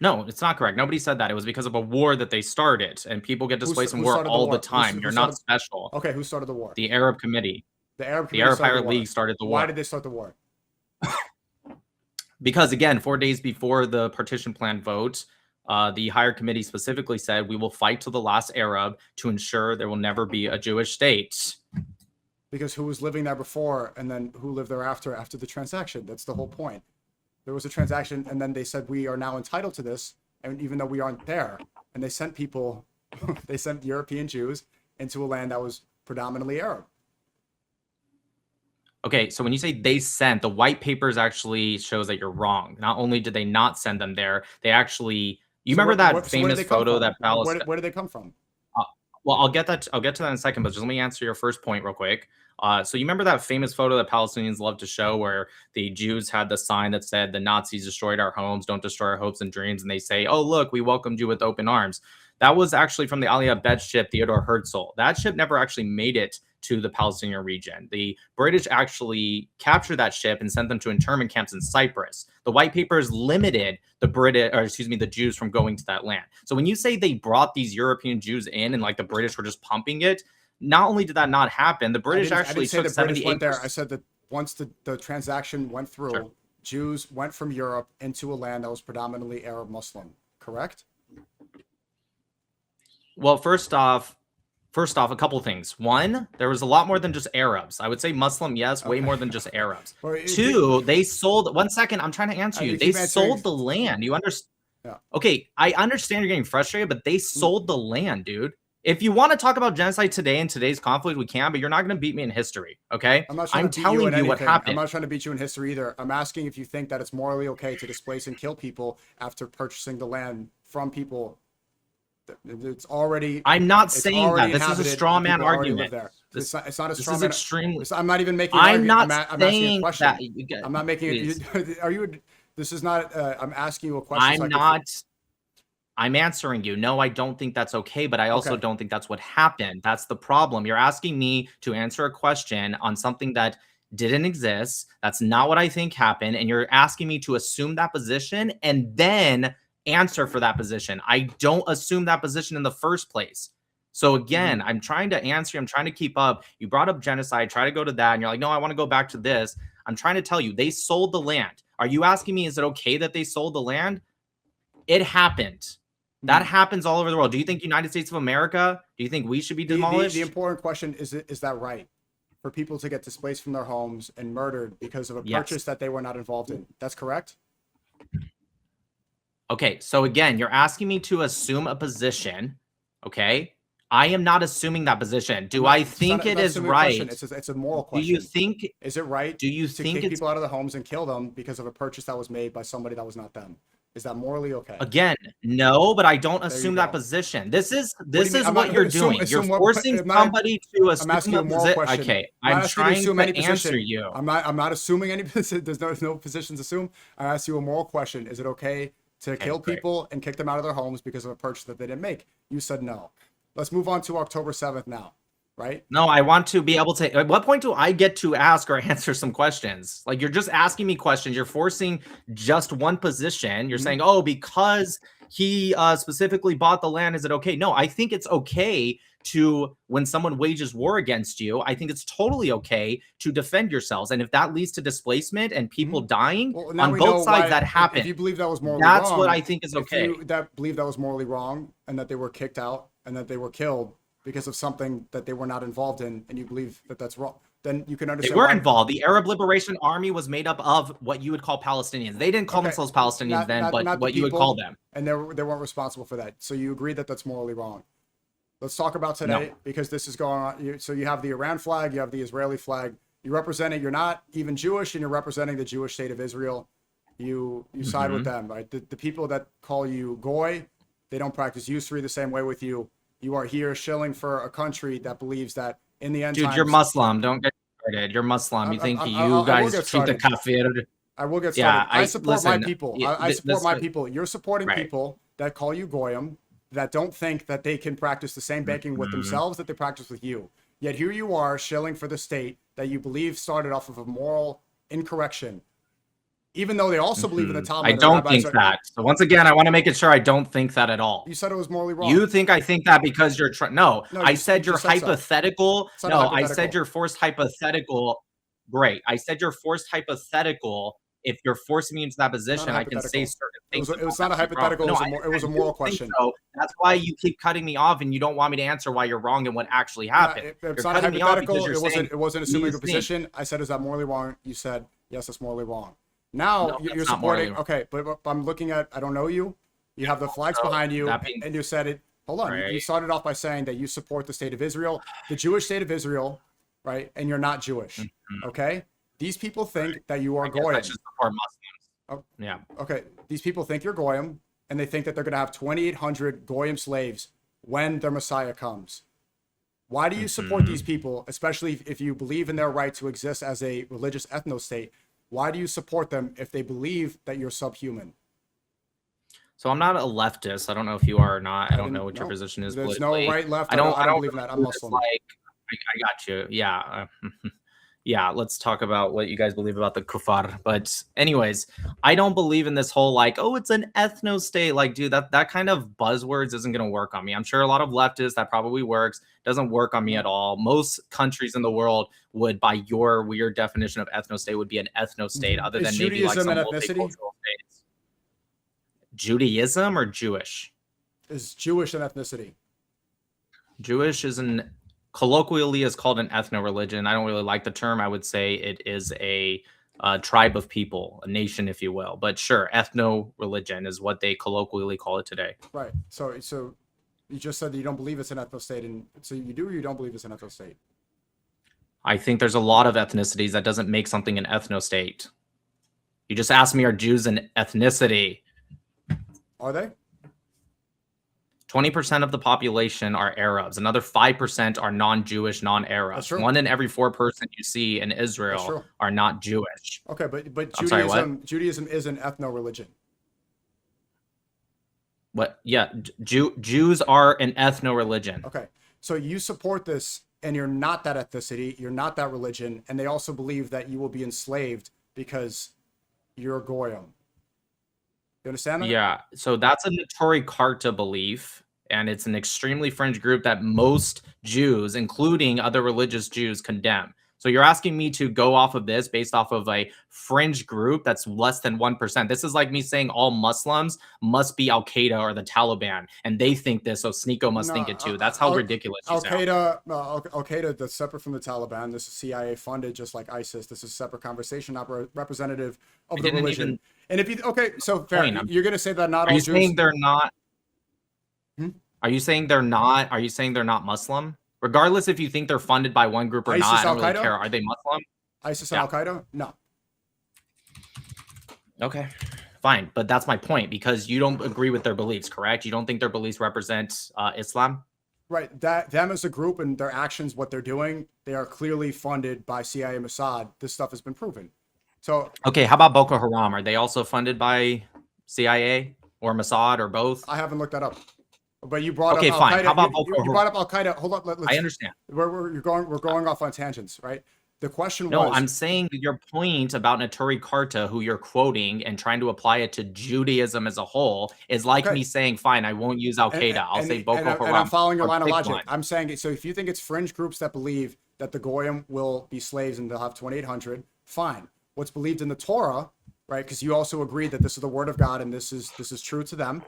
No, it's not correct. Nobody said that. It was because of a war that they started, and people get displaced from war all the time. You're not special. Okay, who started the war? The Arab Committee. The Arab Pirate League started the war. Why did they start the war? Because, again, 4 days before the partition plan vote, the Higher Committee specifically said, we will fight to the last Arab to ensure there will never be a Jewish state. Because who was living there before and then who lived there after the transaction? That's the whole point. There was a transaction, and then they said, we are now entitled to this, and even though we aren't there. And they sent people, they sent European Jews into a land that was predominantly Arab. Okay, so when you say they sent, the white papers actually shows that you're wrong. Not only did they not send them there, they actually. You remember that famous photo that Palestine? Where did they come from? Well, I'll get to that in a second, but just let me answer your first point real quick. So you remember that famous photo that Palestinians love to show where the Jews had the sign that said the Nazis destroyed our homes, don't destroy our hopes and dreams, and they say, oh look, we welcomed you with open arms. That was actually from the Aliyah Bet ship Theodore Herzl. That ship never actually made it to the Palestinian region. The British actually captured that ship and sent them to internment camps in Cyprus. The white papers limited the Jews from going to that land. So when you say they brought these European Jews in and like the British were just pumping it, not only did that not happen, the British actually took 78%. There. I said that once the transaction went through, sure, Jews went from Europe into a land that was predominantly Arab Muslim, correct? Well, first off, a couple things. One, there was a lot more than just Arabs. I would say Muslim, yes, way more than just Arabs. Two, they sold. 1 second, I'm trying to answer you. They sold the land. You understand? Yeah. Okay, I understand you're getting frustrated, but they sold the land, dude. If you want to talk about genocide today and today's conflict, we can, but you're not going to beat me in history, okay? I'm telling you what happened. I'm not trying to beat you in history either. I'm asking if you think that it's morally okay to displace and kill people after purchasing the land from people. It's already. I'm not saying that. This is a straw man argument. It's not a straw man. This is extremely. I'm not even making. I'm not saying that. I'm not making it. Are you? This is not. I'm asking you a question. I'm not. I'm answering you. No, I don't think that's okay, but I also don't think that's what happened. That's the problem. You're asking me to answer a question on something that didn't exist. That's not what I think happened, and you're asking me to assume that position and then answer for that position. I don't assume that position in the first place. So again, I'm trying to answer you. I'm trying to keep up. You brought up genocide, try to go to that, and you're like, no, I want to go back to this. I'm trying to tell you, they sold the land. Are you asking me, is it okay that they sold the land? It happened. That happens all over the world. Do you think United States of America, do you think we should be demolished? The important question is that right? For people to get displaced from their homes and murdered because of a purchase that they were not involved in. That's correct? Okay, so again, you're asking me to assume a position, okay? I am not assuming that position. Do I think it is right? It's a moral question. Do you think... Is it right to kick people out of their homes and kill them because of a purchase that was made by somebody that was not them? Is that morally okay? Again, no, but I don't assume that position. This is what you're doing. You're forcing somebody to assume. I'm asking you a moral question. Okay, I'm trying to answer you. I'm not assuming any position. There's no positions assumed. I ask you a moral question. Is it okay to kill people and kick them out of their homes because of a purchase that they didn't make? You said no. Let's move on to October 7th now. right? No, I want to be able to. At what point do I get to ask or answer some questions? Like, you're just asking me questions. You're forcing just one position. You're saying, oh, because he specifically bought the land, is it okay? No, I think it's okay to, when someone wages war against you, I think it's totally okay to defend yourselves. And if that leads to displacement and people dying on both sides, that happened. If you believe that was morally that's wrong, what I think is okay. If you believe that was morally wrong and that they were kicked out and that they were killed because of something that they were not involved in, and you believe that that's wrong, then you can understand. They were involved. The Arab Liberation Army was made up of what you would call Palestinians. They didn't call themselves Palestinians but what you would call them. And they weren't responsible for that. So you agree that that's morally wrong. Let's talk about today, because this is going on. So you have the Iran flag, you have the Israeli flag. You represent it. You're not even Jewish, and you're representing the Jewish state of Israel. You side with them, right? The people that call you goy, they don't practice usury the same way with you. You are here shilling for a country that believes that in the end times, you're Muslim. Don't get started. You're Muslim. You think you guys treat the kafir. I will get started. Yeah, I support my people. I support my people. You're supporting people that call you goyim, that don't think that they can practice the same banking with themselves that they practice with you. Yet here you are shilling for the state that you believe started off of a moral incorrection. Even though they also believe in the Talmud. I don't think that. So once again, I want to make it sure I don't think that at all. You said it was morally wrong. You think I think that because you're trying. No, I said you're hypothetical. No, I said you're forced hypothetical. Great. I said you're forced hypothetical. If you're forcing me into that position, I can say certain things. It was not a hypothetical. It was a moral question. So. That's why you keep cutting me off, and you don't want me to answer why you're wrong and what actually happened. It's not a hypothetical. It wasn't assuming a position. I said, is that morally wrong? You said, yes, it's morally wrong. Now you're supporting. Okay, but I'm looking at. I don't know you. You have the flags behind you, and you said it. Hold on. Right. You started off by saying that you support the state of Israel, the Jewish state of Israel, right? And you're not Jewish. Okay. These people think that you are goyim. Oh, yeah. Okay. These people think you're goyim, and they think that they're going to have 2,800 goyim slaves when their Messiah comes. Why do you support these people, especially if you believe in their right to exist as a religious ethnostate? Why do you support them if they believe that you're subhuman? So I'm not a leftist. I don't know if you are or not. I don't know what your position is. There's no right, left. I don't believe in that. I'm Muslim. I got you. Yeah. Yeah, let's talk about what you guys believe about the kuffar. But anyways, I don't believe in this whole it's an ethnostate. Like, dude, that kind of buzzwords isn't going to work on me. I'm sure a lot of leftists, that probably works. Doesn't work on me at all. Most countries in the world would, by your weird definition of ethnostate, would be an ethnostate, other than maybe like some multicultural states. Judaism or Jewish? Is Jewish an ethnicity? Jewish is colloquially is called an ethno-religion. I don't really like the term. I would say it is a tribe of people, a nation, if you will. But sure, ethno-religion is what they colloquially call it today. Right. So you just said that you don't believe it's an ethnostate, and so you do or you don't believe it's an ethnostate? I think there's a lot of ethnicities that doesn't make something an ethnostate. You just asked me, are Jews an ethnicity? Are they? 20% of the population are Arabs. Another 5% are non-Jewish, non-Arabs. 1 in every 4 person you see in Israel are not Jewish. Okay, but Judaism is an ethno-religion. What? Yeah, Jews are an ethno-religion. Okay, so you support this, and you're not that ethnicity, you're not that religion, and they also believe that you will be enslaved because you're goyim. You understand that? Yeah, so that's a Neturei Karta belief, and it's an extremely fringe group that most Jews, including other religious Jews, condemn. So you're asking me to go off of this based off of a fringe group that's less than 1%. This is like me saying all Muslims must be Al-Qaeda or the Taliban, and they think this, so SNEAKO must think it too. That's how ridiculous you sound. Al-Qaeda, that's separate from the Taliban. This is CIA funded, just like ISIS. This is a separate conversation, not representative of the religion. And if you so fair, you're going to say that not all Jews. Are you saying they're not? Are you saying they're not? Are you saying they're not Muslim? Regardless if you think they're funded by one group or ISIS, not, I don't really care. Are they Muslim? ISIS and Al-Qaeda? No. Okay, fine. But that's my point, because you don't agree with their beliefs, correct? You don't think their beliefs represent Islam? Right. Them as a group and their actions, what they're doing, they are clearly funded by CIA and Mossad. This stuff has been proven. So okay, how about Boko Haram? Are they also funded by CIA or Mossad or both? I haven't looked that up. But you brought okay, up fine. Al-Qaeda. How about you brought up Al-Qaeda. Hold on. I understand. We're going off on tangents, right? The question No, was... I'm saying your point about Naturi Karta, who you're quoting and trying to apply it to Judaism as a whole, is like me saying, fine, I won't use Al-Qaeda. I'll say Boko Haram. And I'm following your line of logic. I'm saying, so if you think it's fringe groups that believe that the Goyim will be slaves and they'll have 2,800, fine. What's believed in the Torah, right? Because you also agree that this is the word of God and this is true to them.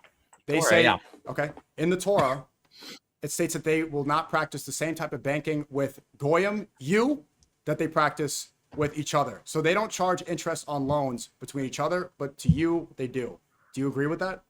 They say, okay, in the Torah, it states that they will not practice the same type of banking with Goyim, that they practice with each other. So they don't charge interest on loans between each other, but to you, they do. Do you agree with that?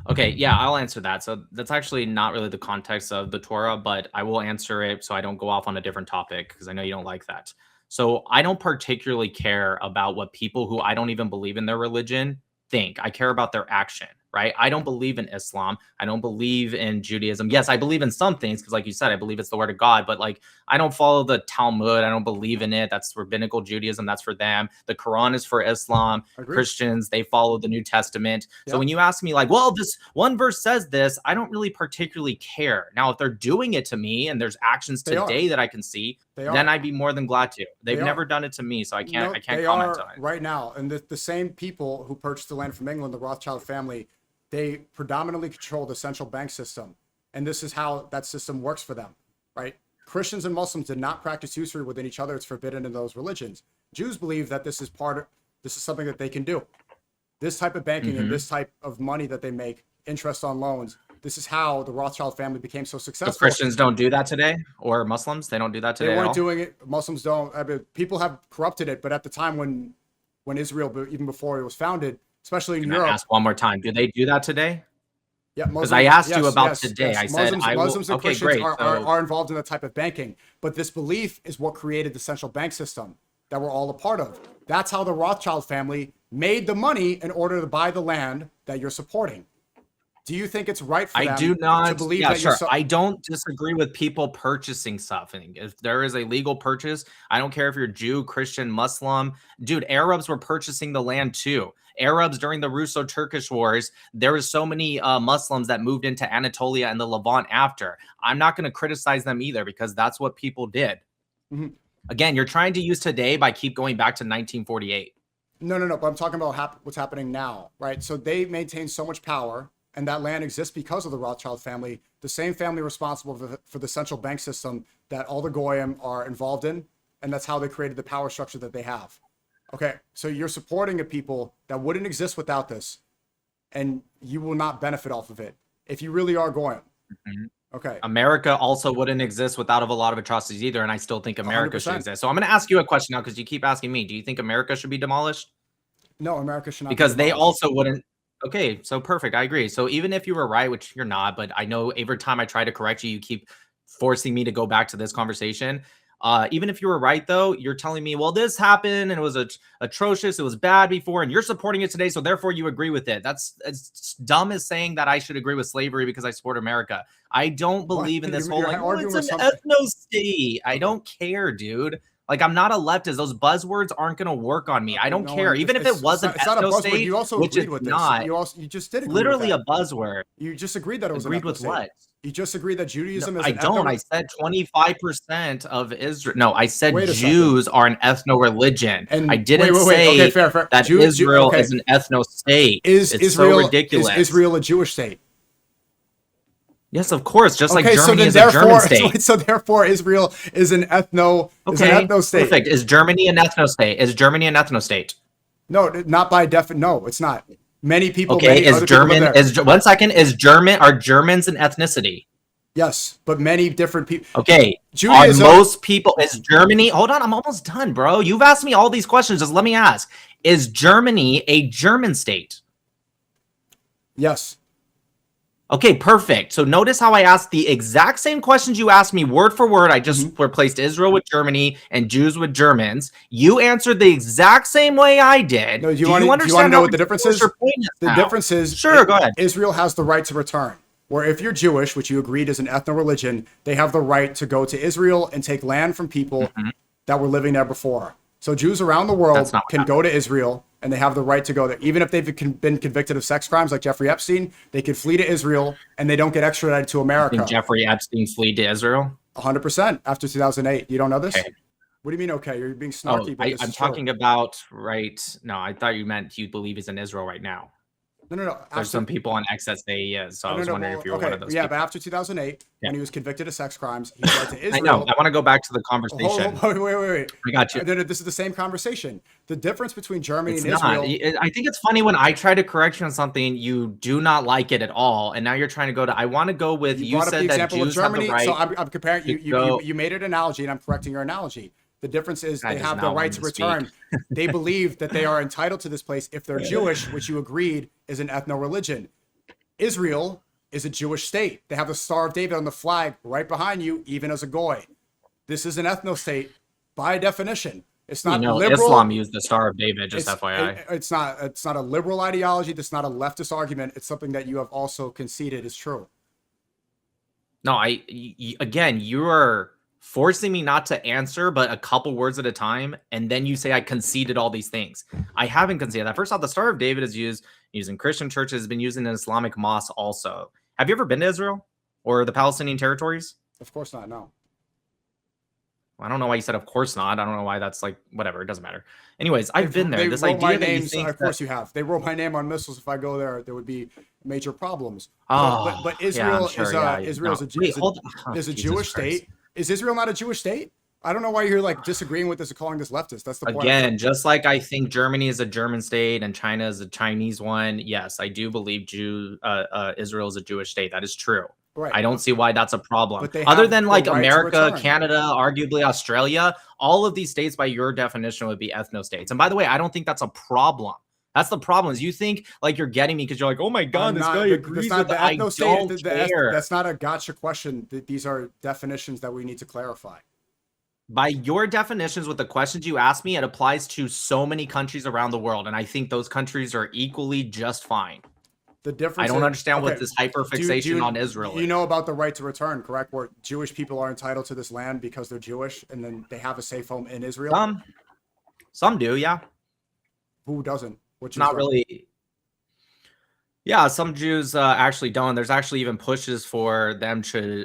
Okay, yeah, I'll answer that. So that's actually not really the context of the Torah, but I will answer it so I don't go off on a different topic because I know you don't like that. So I don't particularly care about what people who I don't even believe in their religion think. I care about their action, right? I don't believe in Islam. I don't believe in Judaism. Yes, I believe in some things because, like you said, I believe it's the word of God, but like I don't follow the Talmud. I don't believe in it. That's rabbinical Judaism. That's for them. The Quran is for Islam. Christians, they follow the New Testament. Yep. So when you ask me like, well, this one verse says this, I don't really particularly care. Now, if they're doing it to me and there's actions today that I can see, then I'd be more than glad to. They've never done it to me, so I can't comment on it. Right now, and the same people who purchased the land from England, the Rothschild family, they predominantly control the central bank system. And this is how that system works for them, right? Christians and Muslims did not practice usury within each other. It's forbidden in those religions. Jews believe that this is something that they can do. This type of banking and this type of money that they make, interest on loans, this is how the Rothschild family became so successful. So Christians don't do that today, or Muslims, they don't do that today. They weren't doing it. Muslims don't. I mean, people have corrupted it, but at the time when Israel, even before it was founded, especially in Europe. Ask one more time. Do they do that today? Yeah, because I asked you about today. Yes. I said Muslims and Christians are involved in that type of banking, but this belief is what created the central bank system that we're all a part of. That's how the Rothschild family made the money in order to buy the land that you're supporting. Do you think it's right for them to believe that you're I don't disagree with people purchasing stuff. And if there is a legal purchase, I don't care if you're Jew, Christian, Muslim. Dude, Arabs were purchasing the land too. Arabs during the Russo-Turkish wars, there was so many Muslims that moved into Anatolia and the Levant after. I'm not going to criticize them either because that's what people did. Again, you're trying to use today by keep going back to 1948. No. But I'm talking about what's happening now, right? So they maintain so much power, and that land exists because of the Rothschild family, the same family responsible for the central bank system that all the Goyim are involved in, and that's how they created the power structure that they have. Okay, so you're supporting a people that wouldn't exist without this, and you will not benefit off of it if you really are Goyim. Okay. America also wouldn't exist without a lot of atrocities either, and I still think America 100%. Should exist. So I'm going to ask you a question now because you keep asking me. Do you think America should be demolished? No, America should not. Because they also wouldn't. Okay, so perfect. I agree. So even if you were right, which you're not, but I know every time I try to correct you, you keep forcing me to go back to this conversation. Even if you were right, though, you're telling me, well, this happened and it was atrocious. It was bad before, and you're supporting it today. So therefore you agree with it. That's as dumb as saying that I should agree with slavery because I support America. I don't believe in this whole, like, it's an ethnostate. I don't care, dude. Like, I'm not a leftist. Those buzzwords aren't going to work on me. I don't care. Even if it wasn't ethnostate, you also agreed with not. You just did agree literally with a buzzword. You just agreed that it was agreed with what? You just agreed that Judaism is. I don't. I said 25% of Israel. No, I said Jews are an ethno-religion. And I didn't say that Israel is an ethno-state. It's so ridiculous. Is Israel a Jewish state? Yes, of course. Just like Germany is a German state. So therefore, Israel is an ethno-state. Perfect. Is Germany an ethno-state? Is Germany an ethno-state? No, not by definition. No, it's not. Many people. Okay, is German? Is German? Are Germans an ethnicity? Yes, but many different people. Okay, Judaism, are most people? Is Germany? Hold on, I'm almost done, bro. You've asked me all these questions. Just let me ask: is Germany a German state? Yes. Okay, perfect. So notice how I asked the exact same questions you asked me word for word. I just replaced Israel with Germany and Jews with Germans. You answered the exact same way I did. No, do you want to know what the difference is? The difference is, sure, go ahead. Israel has the right to return. Where if you're Jewish, which you agreed is an ethno-religion, they have the right to go to Israel and take land from people that were living there before. So Jews around the world can go to Israel and they have the right to go there. Even if they've been convicted of sex crimes like Jeffrey Epstein, they could flee to Israel and they don't get extradited to America. Did Jeffrey Epstein flee to Israel? 100% after 2008. You don't know this? Okay. What do you mean, okay? You're being snarky. Oh, I'm talking about, right. No, I thought you meant you believe he's in Israel right now. No. There's some people on X that say he is. So I was wondering if you were one of those people. But after 2008, when he was convicted of sex crimes, he fled to Israel. I know. I want to go back to the conversation. Wait. I got you. This is the same conversation. The difference between Germany and Israel. I think it's funny when I try to correct you on something, you do not like it at all, and now you're trying to go to. I want to go with you said that Jews have the right. So I'm comparing. You made an analogy, and I'm correcting your analogy. The difference is they have the right to return. They believe that they are entitled to this place if they're Jewish, which you agreed is an ethno-religion. Israel is a Jewish state. They have the Star of David on the flag right behind you, even as a goy. This is an ethno-state by definition. It's not liberal. Islam used the Star of David, just FYI. It's not a liberal ideology. That's not a leftist argument. It's something that you have also conceded is true. No, again, you are forcing me not to answer, but a couple words at a time, and then you say I conceded all these things. I haven't conceded that. First off, the Star of David is used in Christian churches, has been used in Islamic mosques also. Have you ever been to Israel or the Palestinian territories? Of course not, no. I don't know why you said of course not. I don't know why that's like, whatever, it doesn't matter. Anyways, I've been there. This idea that you think of course you have. They wrote my name on missiles. If I go there would be major problems. Oh, but Israel is a Jewish state. Is Israel not a Jewish state? I don't know why you're like disagreeing with this and calling this leftist. That's the point. Again, just like I think Germany is a German state and China is a Chinese one. Yes, I do believe Israel is a Jewish state. That is true. Right. I don't see why that's a problem. Other than like America, Canada, arguably Australia, all of these states by your definition would be ethnostates. And by the way, I don't think that's a problem. That's the problem is you think like you're getting me because you're like, oh my God, this guy agrees with the ethnostate. That's not a gotcha question. These are definitions that we need to clarify. By your definitions with the questions you asked me, it applies to so many countries around the world. And I think those countries are equally just fine. The difference. I don't understand what this hyperfixation on Israel is. You know about the right to return, correct? Where Jewish people are entitled to this land because they're Jewish and then they have a safe home in Israel? Some do, yeah. Who doesn't? Not really. Yeah, some Jews actually don't. There's actually even pushes for them to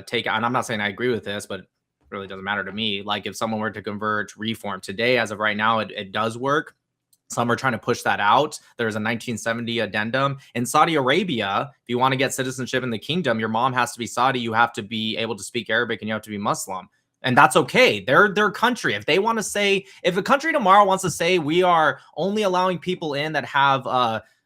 take, and I'm not saying I agree with this, but it really doesn't matter to me. Like if someone were to convert, reform today, as of right now, it does work. Some are trying to push that out. There's a 1970 addendum. In Saudi Arabia, if you want to get citizenship in the kingdom, your mom has to be Saudi. You have to be able to speak Arabic and you have to be Muslim. And that's okay. They're their country. If they want to say, if a country tomorrow wants to say we are only allowing people in that have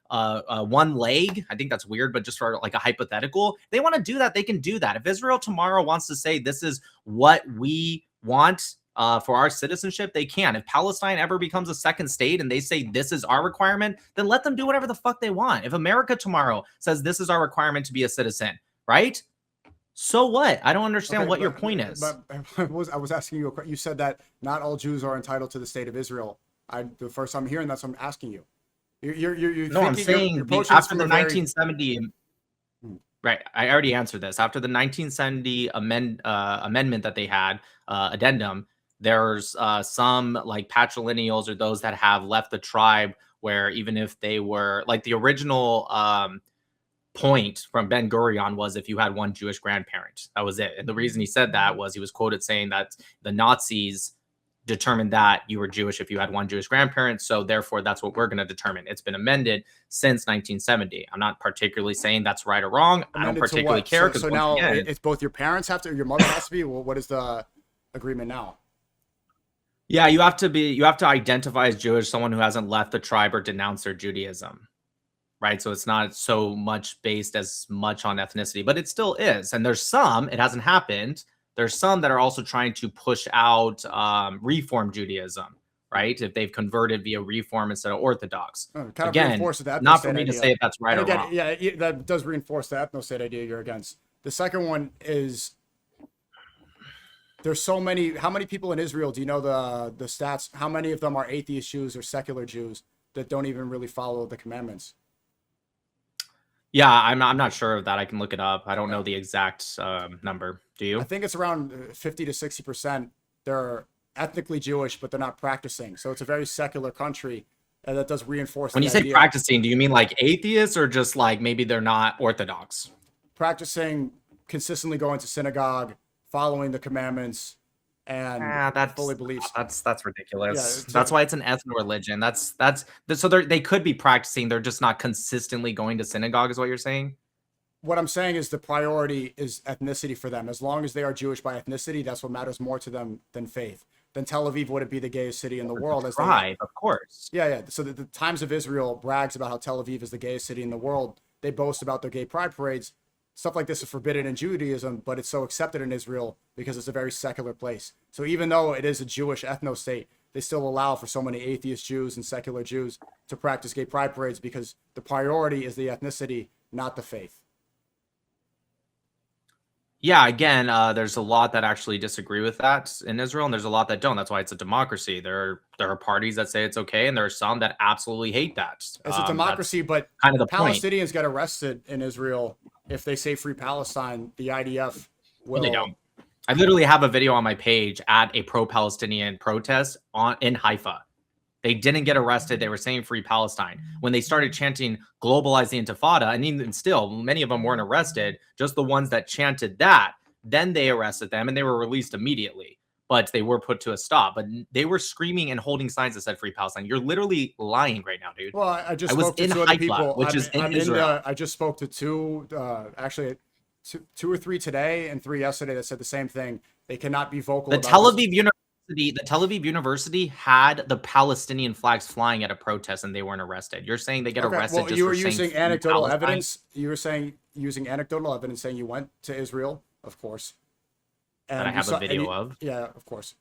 one leg, I think that's weird, but just for like a hypothetical, if they want to do that, they can do that. If Israel tomorrow wants to say this is what we want for our citizenship, they can. If Palestine ever becomes a second state and they say this is our requirement, then let them do whatever the fuck they want. If America tomorrow says this is our requirement to be a citizen, right? So what? I don't understand what your point is. But I was asking you. You said that not all Jews are entitled to the state of Israel. The first time I'm hearing that's what I'm asking you. I'm saying after the 1970. Right. I already answered this. After the 1970 amendment that they had, addendum, there's some like patrilineals or those that have left the tribe where even if they were like the original point from Ben Gurion was if you had one Jewish grandparent, that was it. And the reason he said that was he was quoted saying that the Nazis determined that you were Jewish if you had one Jewish grandparent. So therefore, that's what we're going to determine. It's been amended since 1970. I'm not particularly saying that's right or wrong. I don't particularly care. So now it's both your parents have to, your mother has to be. Well, what is the agreement now? Yeah, you have to identify as Jewish, someone who hasn't left the tribe or denounced their Judaism. Right. So it's not so much based as much on ethnicity, but it still is. And there's some, it hasn't happened. There's some that are also trying to push out Reform Judaism, right? If they've converted via Reform instead of Orthodox. Again, not for me to say if that's right or wrong. Yeah, that does reinforce the ethnostate idea you're against. The second one is there's so many. How many people in Israel, do you know the stats? How many of them are atheist Jews or secular Jews that don't even really follow the commandments? Yeah, I'm not sure of that. I can look it up. I don't know the exact number. Do you? I think it's around 50 to 60%. They're ethnically Jewish, but they're not practicing. So it's a very secular country. And that does reinforce when you say practicing, do you mean like atheists or just like maybe they're not orthodox? Practicing, consistently going to synagogue, following the commandments, and that fully believes. That's ridiculous. Yeah, that's why it's an ethno religion. So they could be practicing, they're just not consistently going to synagogue, is what you're saying? What I'm saying is the priority is ethnicity for them. As long as they are Jewish by ethnicity, that's what matters more to them than faith. Then Tel Aviv wouldn't be the gayest city in the world. As right, of course. Yeah. So the Times of Israel brags about how Tel Aviv is the gayest city in the world. They boast about their gay pride parades. Stuff like this is forbidden in Judaism, but it's so accepted in Israel because it's a very secular place. So even though it is a Jewish ethnostate, they still allow for so many atheist Jews and secular Jews to practice gay pride parades because the priority is the ethnicity, not the faith. Yeah, again, there's a lot that actually disagree with that in Israel, and there's a lot that don't. That's why it's a democracy. There are parties that say it's okay, and there are some that absolutely hate that. It's a democracy, but kind of the Palestinians point. get arrested in Israel if they say free Palestine. The IDF will. They don't. I literally have a video on my page at a pro-Palestinian protest in Haifa. They didn't get arrested. They were saying free Palestine. When they started chanting globalize the Intifada, and even still, many of them weren't arrested, just the ones that chanted that, then they arrested them and they were released immediately. But they were put to a stop. But they were screaming and holding signs that said free Palestine. You're literally lying right now, dude. Well, I spoke to two other people. Which is in Israel. I just spoke to two or three today and 3 yesterday that said the same thing. They cannot be vocal. The Tel Aviv University had the Palestinian flags flying at a protest and they weren't arrested. You're saying they get arrested just you were for using saying anecdotal evidence. You were saying using anecdotal evidence, saying you went to Israel, of course. And that I have a video of. Yeah, of course.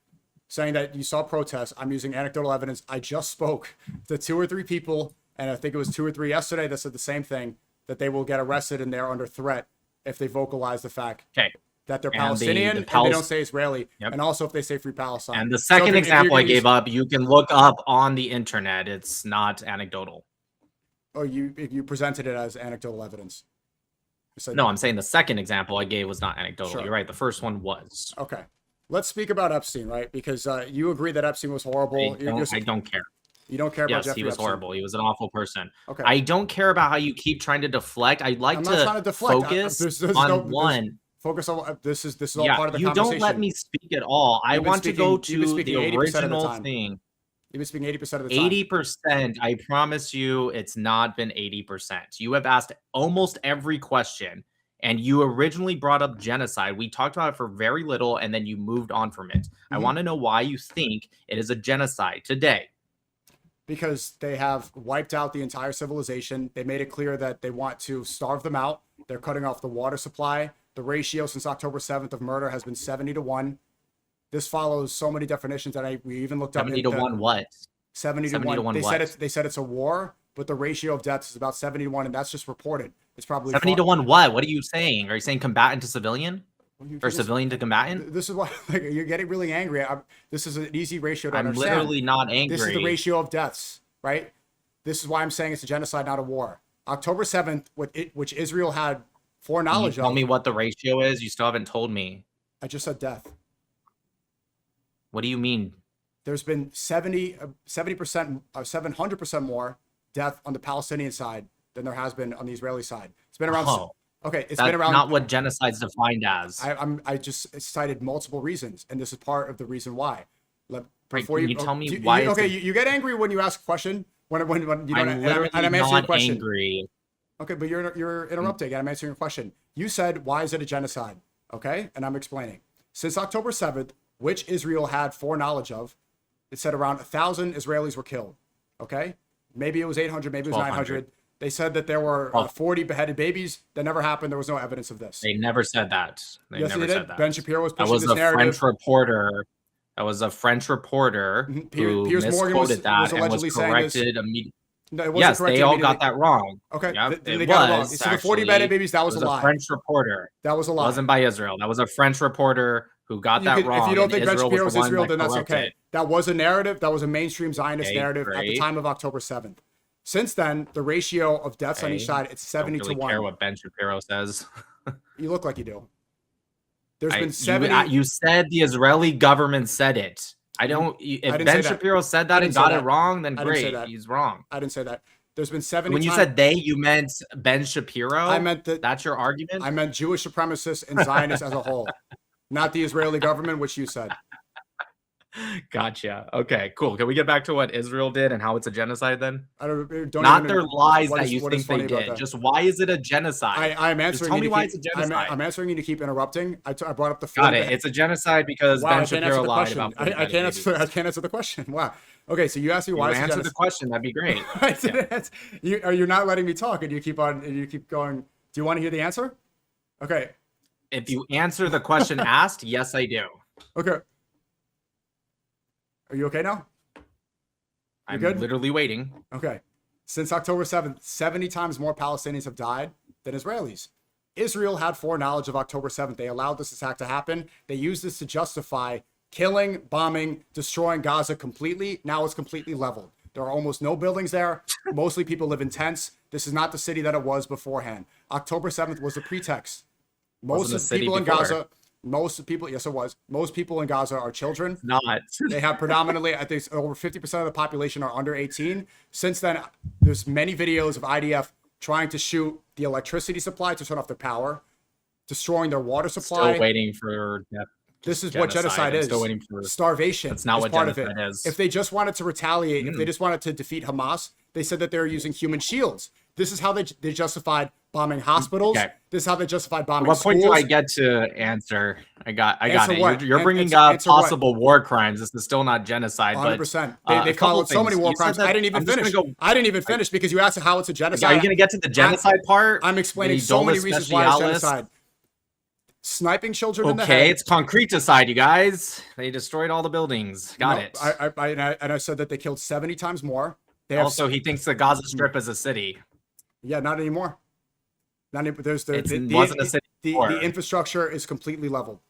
Saying that you saw protests. I'm using anecdotal evidence. I just spoke to 2 or 3 people, and I think it was 2 or 3 yesterday that said the same thing, that they will get arrested and they're under threat if they vocalize the fact that they're Palestinian and they don't say Israeli. Yep. And also if they say free Palestine. And the second example I gave up, you can look up on the internet. It's not anecdotal. Oh, you presented it as anecdotal evidence. No, I'm saying the second example I gave was not anecdotal. Sure. You're right. The first one was. Okay. Let's speak about Epstein, right? Because you agree that Epstein was horrible. I don't care. You don't care about Jeffrey Epstein? Yes, he was horrible. He was an awful person. Okay. I don't care about how you keep trying to deflect. I'd like to focus on one. Focus on this is all part of the conversation. You don't let me speak at all. I want to go to the original thing. You've been speaking 80% of the time. 80%. I promise you, it's not been 80%. You have asked almost every question, and you originally brought up genocide. We talked about it for very little, and then you moved on from it. I want to know why you think it is a genocide today. Because they have wiped out the entire civilization. They made it clear that they want to starve them out. They're cutting off the water supply. The ratio since October 7th of murder has been 70-1. This follows so many definitions that we even looked up. 70-1 what? 70-1. They said it's a war, but the ratio of deaths is about 70-1, and that's just reported. It's probably 70-1 what? What are you saying? Are you saying combatant to civilian? Or civilian to combatant? This is why you're getting really angry. This is an easy ratio to understand. I'm literally not angry. This is the ratio of deaths, right? This is why I'm saying it's a genocide, not a war. October 7th, which Israel had foreknowledge of. Tell me what the ratio is. You still haven't told me. I just said death. What do you mean? There's been 70%, 700% more death on the Palestinian side than there has been on the Israeli side. It's been around. Okay, it's been around. Not what genocide's defined as. I just cited multiple reasons, and this is part of the reason why. Before you tell me why. You get angry when you ask a question. When you don't. I'm answering your question. Angry. Okay, but you're interrupting. I'm answering your question. You said, why is it a genocide? Okay, and I'm explaining. Since October 7th, which Israel had foreknowledge of, it said around 1,000 Israelis were killed. Okay, maybe it was 800, maybe it was 900. They said that there were 40 beheaded babies. That never happened. There was no evidence of this. They never said that. Yes, they did. Ben Shapiro was pushing this narrative. French reporter. That was a French reporter who misquoted that and was corrected immediately. No, yes, they all got that wrong. Okay, yep, they got it wrong. So the 40 beheaded babies, that was a lie. A French reporter. That was a lie. It wasn't by Israel. That was a French reporter who got that wrong. If you don't think Ben Shapiro was Israel, then that's okay. That was a narrative. That was a mainstream Zionist narrative at the time of October 7th. Since then, the ratio of deaths on each side, it's 70-1. I don't care what Ben Shapiro says. You look like you do. There's been 70. You said the Israeli government said it. I don't. If didn't Ben say that. Shapiro said I that and didn't say got that. it wrong, then I didn't say great. that. He's wrong. I didn't say that. There's been 70 When you times. said they, you meant Ben Shapiro? I meant that. That's your argument? I meant Jewish supremacists and Zionists as a whole, not the Israeli government, which you said. Gotcha. Okay, cool. Can we get back to what Israel did and how it's a genocide then? Don't Not even, their lies what that is- you what think is funny they about did. that? Just why is it a genocide? I'm Just answering tell you me to why keep, it's a genocide. I'm answering you to keep interrupting. I brought up the Got it. It's a genocide because wow, Ben I can't Shapiro answer the lied question. about I can't answer the question. Wow. Okay, so you asked me why you it's a answer the genocide. question. That'd be great. You're not letting me talk, and you keep going. Do you want to hear the answer? Okay. If you answer the question asked, yes, I do. Okay. Are you okay now? I'm good? literally waiting. Okay. Since October 7th, 70 times more Palestinians have died than Israelis. Israel had foreknowledge of October 7th. They allowed this attack to happen. They used this to justify killing, bombing, destroying Gaza completely. Now it's completely leveled. There are almost no buildings there. Mostly people live in tents. This is not the city that it was beforehand. October 7th was a pretext. Most of the people in Gaza, yes, it was. Most people in Gaza are children. Not. They have predominantly, I think over 50% of the population are under 18. Since then, there's many videos of IDF trying to shoot the electricity supply to turn off their power, destroying their water supply. Still waiting for death. This is what genocide is. Still waiting for starvation. That's not what part genocide of it. is. If they just wanted to retaliate, if they just wanted to defeat Hamas, they said that they were using human shields. This is how they justified bombing hospitals. Okay. This is how they justified bombing What schools. point do I get to answer? I got it. What? You're bringing Answer up what? possible war crimes. This is still not genocide. 100%. But, They a couple followed so many things. war You said crimes. that- I didn't even I'm just finish. gonna go- I didn't even finish because you asked how it's a genocide. Are you going to get to the genocide part? I'm explaining The so many Doma reasons why it's Specialis? genocide. Sniping children in the Okay, head. it's concreticide, you guys. They destroyed all the buildings. Got it. I said that they killed 70 times more. They have, Also, he thinks the Gaza Strip is a city. yeah, not anymore. There's wasn't a city before. the infrastructure is completely leveled.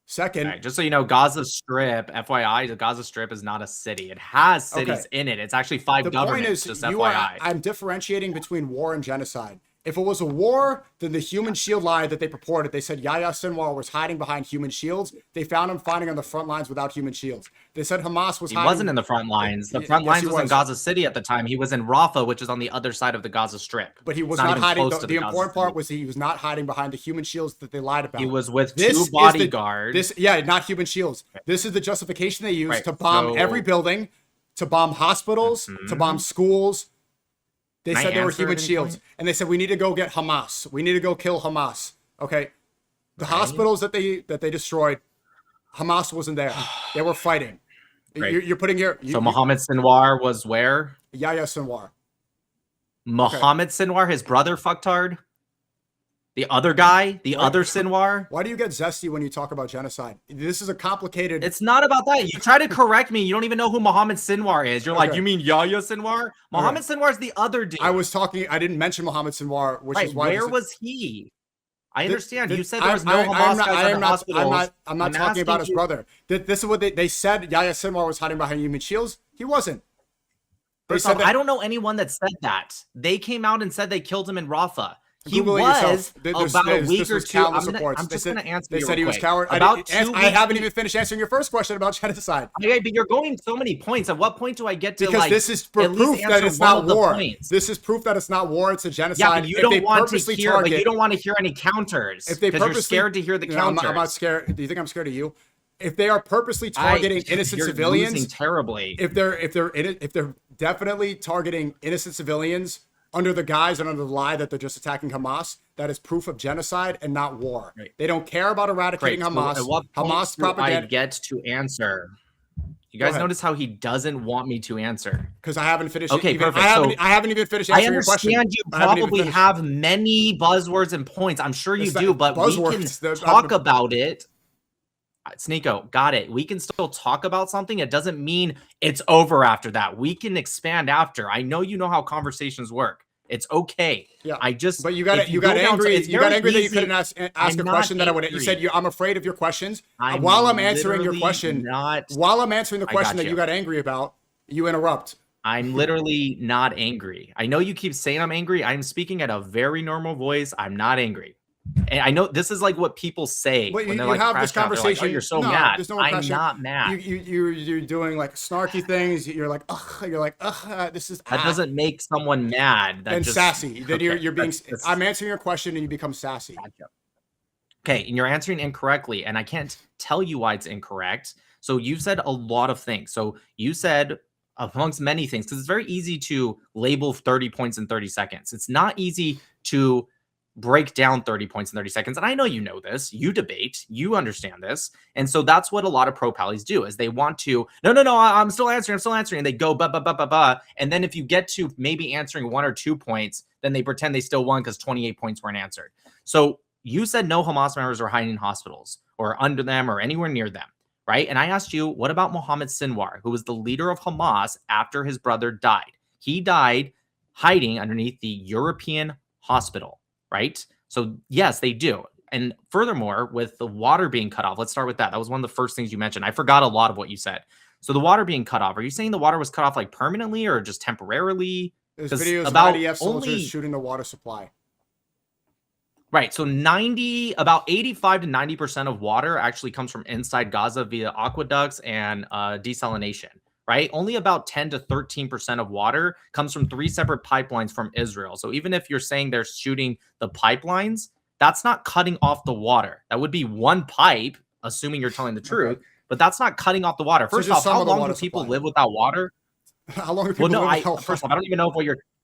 Second, Okay, just so you know, Gaza Strip, FYI, the Gaza Strip is not a city. It has cities in it. It's actually 5 the governments, point is, just FYI. I'm differentiating between war and genocide. If it was a war, then the human shield lie that they purported, they said Yahya Sinwar was hiding behind human shields. They found him fighting on the front lines without human shields. They said Hamas was He hiding. wasn't in the front lines. The front Yes, lines he was in was. Gaza City at the time. He was in Rafah, which is on the other side of the Gaza Strip. But he was It's not even hiding. close to The Gaza important part City. was he was not hiding behind the human shields that they lied about. He was with This two is bodyguards. not human shields. This is the justification they used Right, to bomb so- every building, to bomb hospitals, to bomb schools. They Can I said they were answer human at any shields. point? And they said, we need to go get Hamas. We need to go kill Hamas. Okay. The hospitals that they destroyed, Hamas wasn't there. They were fighting. Right. You're putting your... So Mohammed Sinwar was where? Yahya Sinwar. Mohammed Sinwar, his brother fucktard? The other guy? The other Sinwar? Why do you get zesty when you talk about genocide? This is a complicated... It's not about that. You try to correct me. You don't even know who Mohammed Sinwar is. You're like, Okay. you mean Yahya Sinwar? Mohammed Sinwar is the other dude. I didn't mention Mohammed Sinwar, which Right, is why... where was he? I understand. You said there was no I'm Hamas not- guys in the hospitals. I'm not talking about his asking you- brother. This is what they said. Yahya Sinwar was hiding behind human shields. He wasn't. They First said off, that- I don't know anyone that said that. They came out and said they killed him in Rafah. He Google it was yourself. There's- about a there's- week this or was two. countless I'm reports. just going to answer They you said he real was quick. coward. About I haven't even finished answering your first question about genocide. Okay, but you're going so many points. At what point do I get to Because like? this is at least proof that answer it's one not of the war. points? This is proof that it's not war. It's a genocide. Yeah, but you If don't they want to purposely hear. But you don't want to hear any counters. If they because you're purposely scared to hear the No, counters. I'm not scared. Do you think I'm scared of you? If they are purposely targeting innocent you're civilians, losing terribly. if they're definitely targeting innocent civilians under the guise and under the lie that they're just attacking Hamas, that is proof of genocide and not war. Right. They don't care about eradicating Great. Hamas. So at what point Hamas do I propaganda. get to answer? You guys ahead. notice how he doesn't want me to answer? Because I haven't finished. Okay, even, perfect. I haven't even finished I answering your question. understand you I haven't even probably finished. have many buzzwords and points. I'm sure you It's not do, but we buzzwords. can They're- talk about it. SNEAKO, got it. We can still talk about something. It doesn't mean it's over after that. We can expand after. I know you know how conversations work. It's okay. Yeah. I just. But you got if you got go down to- angry. it's You got very angry that you easy. couldn't ask a I'm not question that I would. You angry. said I'm afraid of your questions. I'm While I'm answering your literally question, not- while I'm answering the I question got that you. you got angry about, you interrupt. I'm literally not angry. I know you keep saying I'm angry. I'm speaking at a very normal voice. I'm not angry. And I know this is like what people say But when they're you like, have this conversation. Like, oh, you're so no, mad. There's no I'm not mad. You're doing like snarky things. You're like, ugh. You're like, ugh. This is that doesn't make someone mad. That and just, sassy. Then okay, you're being. I'm answering your question and you become sassy. Gotcha. Okay, and you're answering incorrectly, and I can't tell you why it's incorrect. So you've said a lot of things. So you said amongst many things, because it's very easy to label 30 points in 30 seconds. It's not easy to break down 30 points in 30 seconds. And I know you know this. You debate. You understand this. And so that's what a lot of pro-pallies do, is they want to, no, I'm still answering. And they go, ba. And then if you get to maybe answering 1 or 2 points, then they pretend they still won because 28 points weren't answered. So you said no Hamas members are hiding in hospitals or under them or anywhere near them, right? And I asked you, what about Mohammed Sinwar, who was the leader of Hamas after his brother died? He died hiding underneath the European hospital, right? So yes, they do. And furthermore, with the water being cut off, let's start with that. That was one of the first things you mentioned. I forgot a lot of what you said. So the water being cut off, are you saying the water was cut off like permanently or just temporarily? There's videos of IDF soldiers shooting the water supply. Right. So about 85 to 90% of water actually comes from inside Gaza via aqueducts and desalination, right? Only about 10 to 13% of water comes from 3 separate pipelines from Israel. So even if you're saying they're shooting the pipelines, that's not cutting off the water. That would be one pipe, assuming you're telling the truth, but that's not cutting off the water. First off, how long do people live without water? How long do people live without water? First off, I don't even know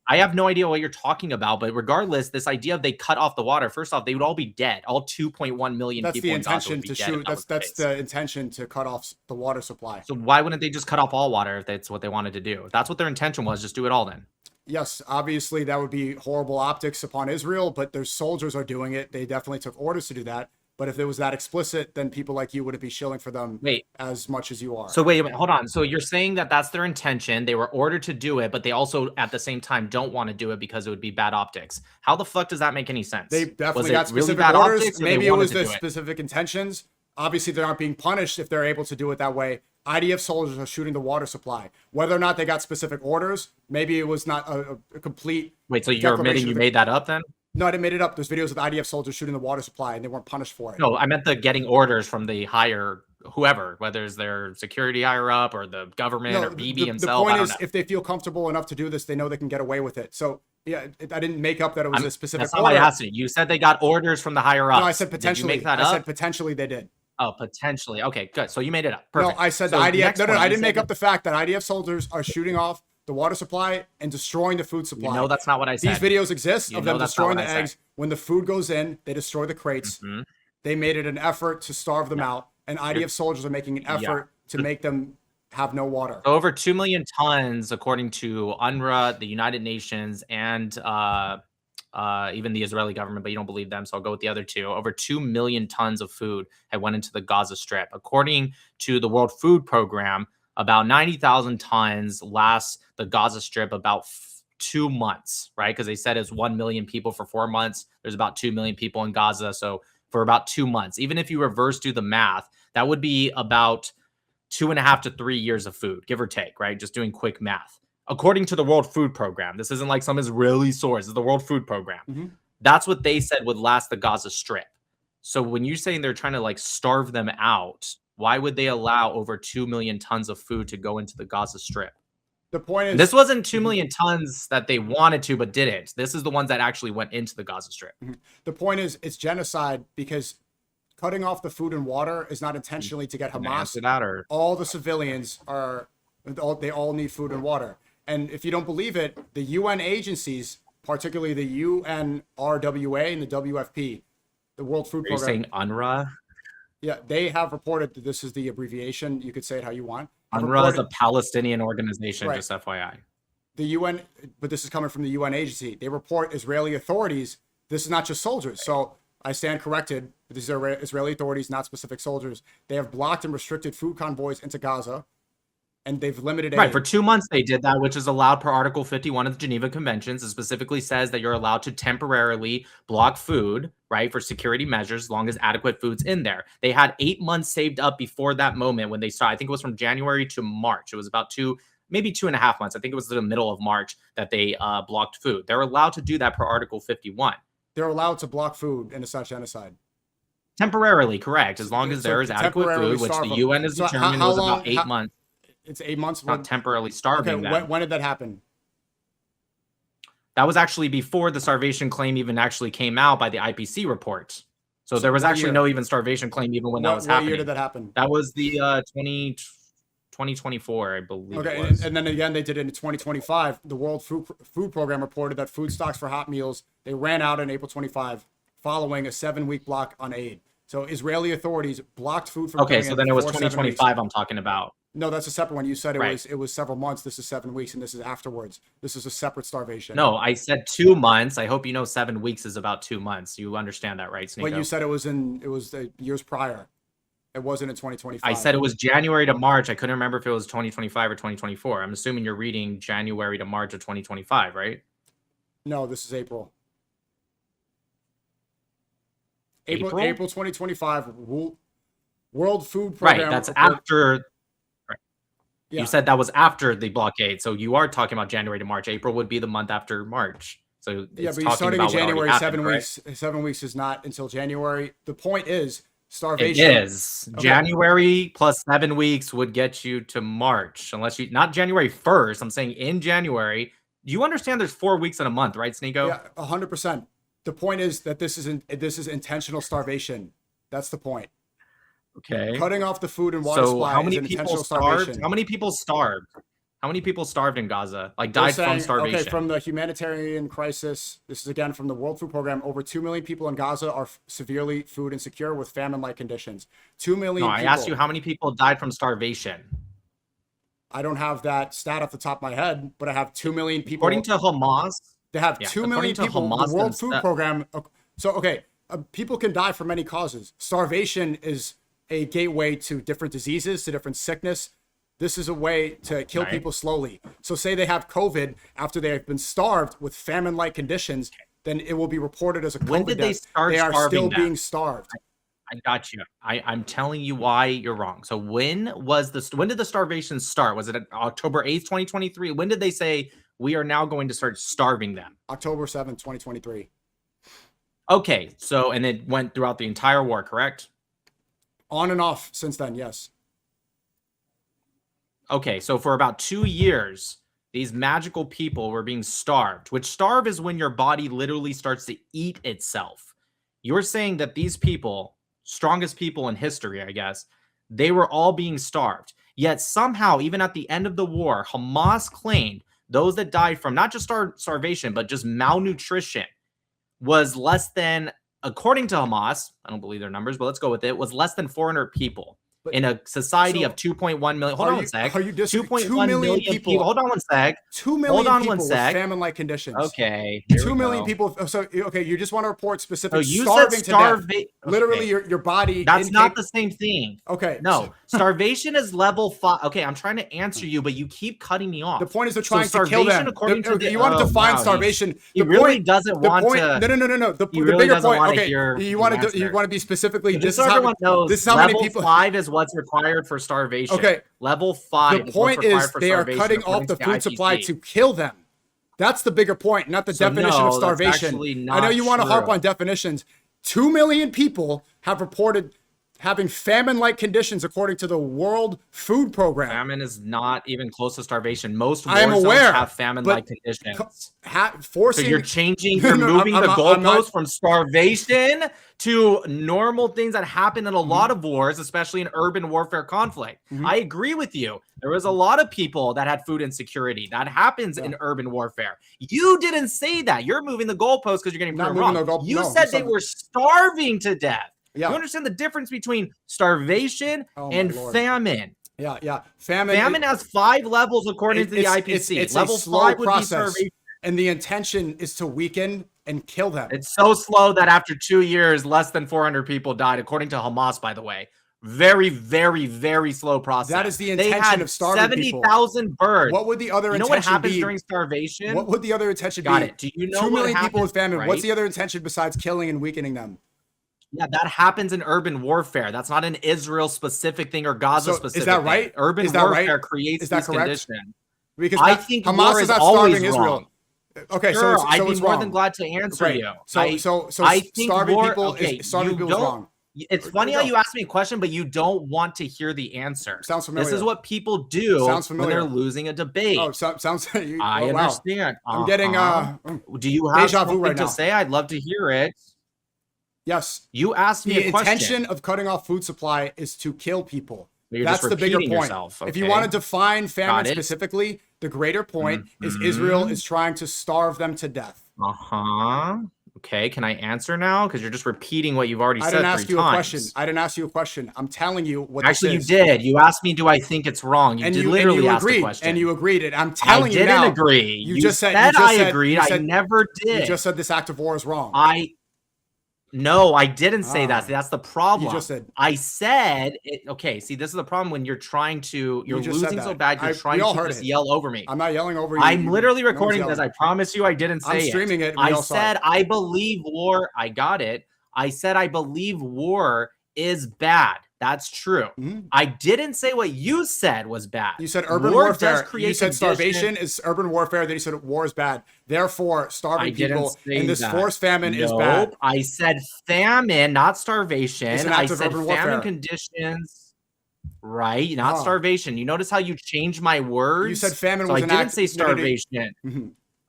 I have no idea what you're talking about, but regardless, this idea of they cut off the water, first off, they would all be dead. All 2.1 million people in Gaza would be dead. That's the intention, to cut off the water supply. So why wouldn't they just cut off all water if that's what they wanted to do? If that's what their intention was, just do it all then. Yes, obviously that would be horrible optics upon Israel, but their soldiers are doing it. They definitely took orders to do that. But if it was that explicit, then people like you wouldn't be shilling for them as much as you are. So wait, hold on. So you're saying that that's their intention. They were ordered to do it, but they also at the same time don't want to do it because it would be bad optics. How the fuck does that make any sense? They definitely got specific orders. Maybe it was the specific intentions. Obviously, they're not being punished if they're able to do it that way. IDF soldiers are shooting the water supply. Whether or not they got specific orders, maybe it was not a complete... Wait, so you're admitting you made that up then? No, I didn't make it up. There's videos of the IDF soldiers shooting the water supply, and they weren't punished for it. No, I meant the getting orders from the higher whoever, whether it's their security higher up or the government or Bibi himself. The point is, if they feel comfortable enough to do this, they know they can get away with it. So, yeah, I didn't make up that it was a specific order. That's not what I asked you. You said they got orders from the higher ups. No, I said potentially. Did you make that up? I said potentially they did. Oh, potentially. Okay, good. So you made it up. Perfect. No, I said the IDF. No, I didn't make up the fact that IDF soldiers are shooting off the water supply and destroying the food supply. No, that's not what I said. These videos exist of them destroying the eggs. When the food goes in, they destroy the crates. Mm-hmm. They made it an effort to starve them out, and IDF soldiers are making an effort to make them have no water. So over 2 million tons, according to UNRWA, the United Nations, and even the Israeli government, but you don't believe them, so I'll go with the other two. Over 2 million tons of food had went into the Gaza Strip. According to the World Food Program, about 90,000 tons lasts the Gaza Strip about 2 months, right? Because they said it's 1 million people for 4 months. There's about 2 million people in Gaza. So for about 2 months, even if you reverse do the math, that would be about 2.5 to 3 years of food, give or take, right? Just doing quick math. According to the World Food Program, this isn't like some Israeli source, this is the World Food Program. Mm-hmm. That's what they said would last the Gaza Strip. So when you're saying they're trying to like starve them out, why would they allow over 2 million tons of food to go into the Gaza Strip? The point is, this wasn't 2 million tons that they wanted to, but didn't. This is the ones that actually went into the Gaza Strip. The point is, it's genocide because cutting off the food and water is not intentionally to get Hamas. All the civilians they all need food and water. And if you don't believe it, the UN agencies, particularly the UNRWA and the WFP, the World Food Program. Are you saying UNRWA? Yeah, they have reported that this is the abbreviation. You could say it how you want. UNRWA is a Palestinian organization, right. Just FYI. The UN, but this is coming from the UN agency. They report Israeli authorities. This is not just soldiers. So I stand corrected. These are Israeli authorities, not specific soldiers. They have blocked and restricted food convoys into Gaza, and they've limited aid. Right, for 2 months they did that, which is allowed per Article 51 of the Geneva Conventions. It specifically says that you're allowed to temporarily block food, right, for security measures, as long as adequate food's in there. They had 8 months saved up before that moment when they started. I think it was from January to March. It was about maybe 2.5 months. I think it was the middle of March that they blocked food. They're allowed to do that per Article 51. They're allowed to block food and assess genocide. Temporarily, correct. As long as there is adequate food, which the UN has determined was about 8 months. It's 8 months. Not temporarily starving them. When did that happen? That was actually before the starvation claim even actually came out by the IPC report. So there was actually no even starvation claim even when that was happening. What year did that happen? That was the 2024, I believe. Okay, and then again, they did it in 2025. The World Food Program reported that food stocks for hot meals, they ran out in April 25, following a 7-week block on aid. So Israeli authorities blocked food from Okay, so then it was 2025 I'm talking about. No, that's a separate one. You said it was several months. This is 7 weeks, and this is afterwards. This is a separate starvation. No, I said 2 months. I hope you know 7 weeks is about 2 months. You understand that, right, SNEAKO? But you said it was the years prior. It wasn't in 2025. I said it was January to March. I couldn't remember if it was 2025 or 2024. I'm assuming you're reading January to March of 2025, right? No, this is April. April 2025. World Food Program. Right, that's after. Yeah. You said that was after the blockade, so you are talking about January to March. April would be the month after March. So yeah, but you're starting in January. 7 weeks. Right? 7 weeks is not until January. The point is starvation. It is January plus 7 weeks would get you to March, unless you not January 1st. I'm saying in January. Do you understand? There's 4 weeks in a month, right, SNEAKO? Yeah, 100%. The point is that this is intentional starvation. That's the point. Okay. Cutting off the food and water supply. How many people starved? How many people starved? How many people starved in Gaza? Like died from starvation? Okay, from the humanitarian crisis. This is again from the World Food Program. Over 2 million people in Gaza are severely food insecure with famine-like conditions. 2 million. No, I asked you how many people died from starvation. I don't have that stat off the top of my head, but I have 2 million people. According to Hamas, they have 2 million people. Hamas, the World Food Program. So people can die for many causes. Starvation is a gateway to different diseases, to different sickness. This is a way to kill people slowly. So say they have COVID after they have been starved with famine-like conditions, then it will be reported as a COVID When did they start They are still them? being starved. I got you. I'm telling you why you're wrong. So when did the starvation start? Was it October 8th, 2023? When did they say we are now going to start starving them? October 7th, 2023. Okay, so and it went throughout the entire war, correct? On and off since then, yes. Okay, so for about 2 years, these magical people were being starved, which starve is when your body literally starts to eat itself. You're saying that these people, strongest people in history, I guess, they were all being starved. Yet somehow, even at the end of the war, Hamas claimed those that died from not just starvation, but just malnutrition was less than, according to Hamas, I don't believe their numbers, but let's go with it, was less than 400 people. In a society of 2.1 million. Hold on one sec. 2.1 million people. Hold on one sec. 2 million people with famine-like conditions. Okay. 2 million people. So, okay, you just want to report specific starving to death. Literally, your body. That's not the same thing. Okay. No. Starvation is level 5. Okay, I'm trying to answer you, but you keep cutting me off. The point is they're trying to kill them. You want to define starvation. He really doesn't want to. No. The bigger point. Okay. You want to be specifically. This is how many people. Level 5 is what's required for starvation. Okay. Level 5. The point is they are cutting off the food supply to kill them. That's the bigger point, not the definition of starvation. I know you want to harp on definitions. 2 million people have reported having famine-like conditions according to the World Food Program. Famine is not even close to starvation. Most war zones have famine-like conditions. So you're changing, you're moving the goalpost from starvation to normal things that happen in a lot of wars, especially in urban warfare conflict. I agree with you. There was a lot of people that had food insecurity. That happens in urban warfare. You didn't say that. You're moving the goalpost because you're getting it wrong. You said they were starving to death. Yeah. You understand the difference between starvation and famine? Yeah. Famine has 5 levels according to the IPC. It's level a slow 5 process, would be and the intention is to weaken and kill them. It's so slow that after 2 years, less than 400 people died, according to Hamas, by the way. Very, very, very slow process. That is the intention of starving people. 70,000 birds. What would the other intention be? You know what happens during starvation? What would the other intention be? Got it. Do you know 2 million people with famine. Right? What's the other intention besides killing and weakening them? Yeah, that happens in urban warfare. That's not an Israel-specific thing or Gaza-specific Is that right? Urban warfare creates this condition. Because I think Hamas is not starving Israel. Okay, Sure, so I'd be it's more wrong. than glad to answer Right. you. So I think starving war, people okay, is starving you people is don't. wrong. It's funny how you ask me a question, but you don't want to hear the answer. Sounds familiar. This is what people do Sounds when familiar. they're losing a debate. Oh, sounds. I Wow. understand. I'm getting Do you have deja vu something right to now. say? I'd love to hear it. Yes. You asked me a question. The intention of cutting off food supply is to kill people. You're That's just the bigger repeating point. yourself, If you okay? want to define famine Got it. specifically, the greater point is Israel is trying to starve them to death. Okay, can I answer now? Because you're just repeating what you've already said 3 times. I didn't ask you a question. I didn't ask you a question. I'm telling you what Actually, this is. you did. You asked me, do I think it's wrong? You did literally ask the question. And you agreed it. I'm telling you now. I didn't agree. You just said I agreed. I never did. You just said this act of war is wrong. No, I didn't say that. See, that's the problem. You just said. I said it. Okay, see, this is the problem when you're trying to. You're losing so bad. You're trying to just yell over me. I'm not yelling over you. I'm literally recording this. I promise you, I didn't say it. I'm streaming it. I said I believe war. I got it. I said I believe war is bad. That's true. I didn't say what you said was bad. You said urban warfare. You said starvation is urban warfare. Then you said war is bad. Therefore, starving people in this forced famine is bad. I said famine, not starvation. I said famine conditions. Right, not starvation. You notice how you changed my words? You said famine was an act. I didn't say starvation.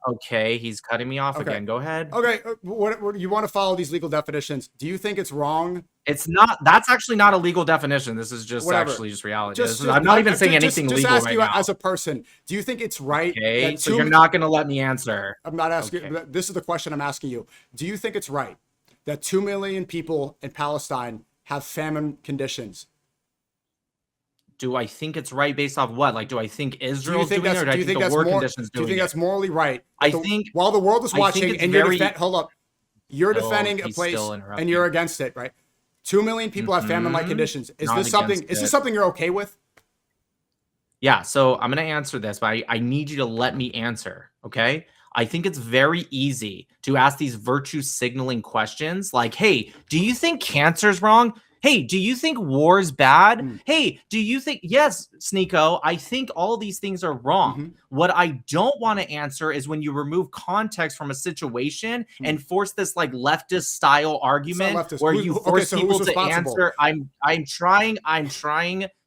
Okay, he's cutting me off again. Go ahead. Okay, what you want to follow these legal definitions? Do you think it's wrong? It's not. That's actually not a legal definition. This is just actually just reality. I'm not even saying anything legal right now. Just ask you as a person. Do you think it's right? Okay, so you're not going to let me answer. I'm not asking. Okay. This is the question I'm asking you. Do you think it's right that 2 million people in Palestine have famine conditions? Do I think it's right based off what? Like, do I think Israel's doing it, or do I think the war conditions doing it? Do you think that's morally right? I think while the world is watching and hold up, you're defending a place and you're against it, right? 2 million people have famine-like conditions. Is this something you're okay with? Yeah. So I'm going to answer this, but I need you to let me answer. Okay. I think it's very easy to ask these virtue signaling questions like, hey, do you think cancer's wrong? Hey, do you think war is bad? Hey, do you think, yes, SNEAKO, I think all these things are wrong. What I don't want to answer is when you remove context from a situation and force this like leftist style argument where you force people to answer. I'm trying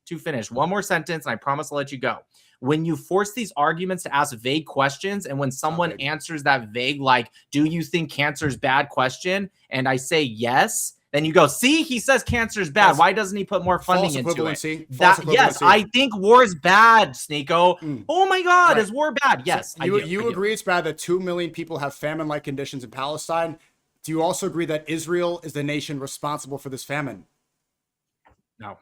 to finish one more sentence and I promise I'll let you go. When you force these arguments to ask vague questions and when someone answers that vague, like, do you think cancer is bad question? And I say yes. Then you go, see, he says cancer is bad. Why doesn't he put more funding into it? Yes, I think war is bad, SNEAKO. Oh my God, is war bad? Yes, so you agree it's bad that 2 million people have famine-like conditions in Palestine. Do you also agree that Israel is the nation responsible for this famine? No.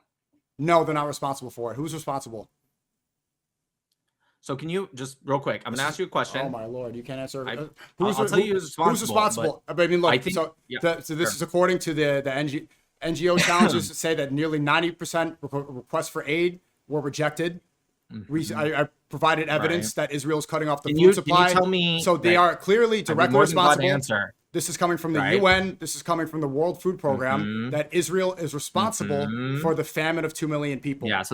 No, they're not responsible for it. Who's responsible? So can you just real quick? I'm going to ask you a question. Oh my Lord, you can't answer. I'll tell you who's responsible. I mean, look. So this is according to the NGO challenges say that nearly 90% requests for aid were rejected. I provided evidence that Israel is cutting off the food supply. Can you tell me? So they are clearly directly responsible. This is coming from the UN. This is coming from the World Food Program. That Israel is responsible for the famine of 2 million people. Yeah.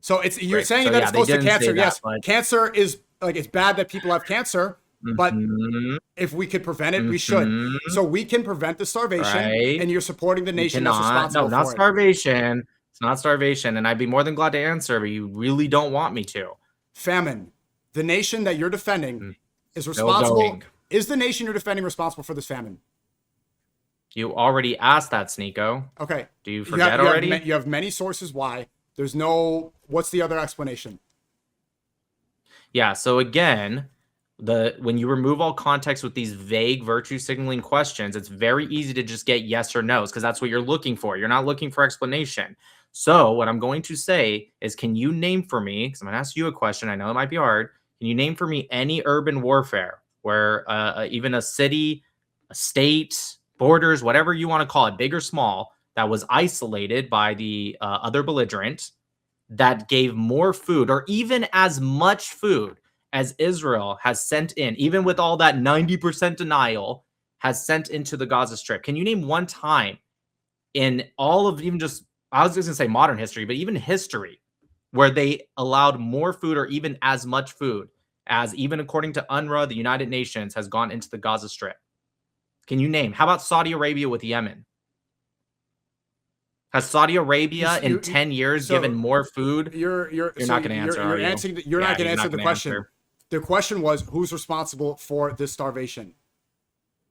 So it's you're saying that it's close to cancer. Yes, cancer is like it's bad that people have cancer, but if we could prevent it, we should. So we can prevent the starvation, and you're supporting the nation that's responsible for it. No, not starvation. It's not starvation, and I'd be more than glad to answer, but you really don't want me to. Famine. The nation that you're defending is responsible. Is the nation you're defending responsible for this famine? You already asked that, SNEAKO. Okay. Do you forget already? You have many sources why. There's no. What's the other explanation? Yeah. So again, when you remove all context with these vague virtue signaling questions, it's very easy to just get yes or no's because that's what you're looking for. You're not looking for explanation. So what I'm going to say is, can you name for me? Because I'm going to ask you a question. I know it might be hard. Can you name for me any urban warfare where even a city, a state, borders, whatever you want to call it, big or small, that was isolated by the other belligerent, that gave more food or even as much food as Israel has sent in, even with all that 90% denial, has sent into the Gaza Strip? Can you name one time in all of even just, I was just going to say modern history, but even history, where they allowed more food or even as much food as even according to UNRWA, the United Nations has gone into the Gaza Strip? Can you name? How about Saudi Arabia with Yemen? Has Saudi Arabia in 10 years given more food? You're not going to answer. You're not going to answer the question. The question was, who's responsible for this starvation?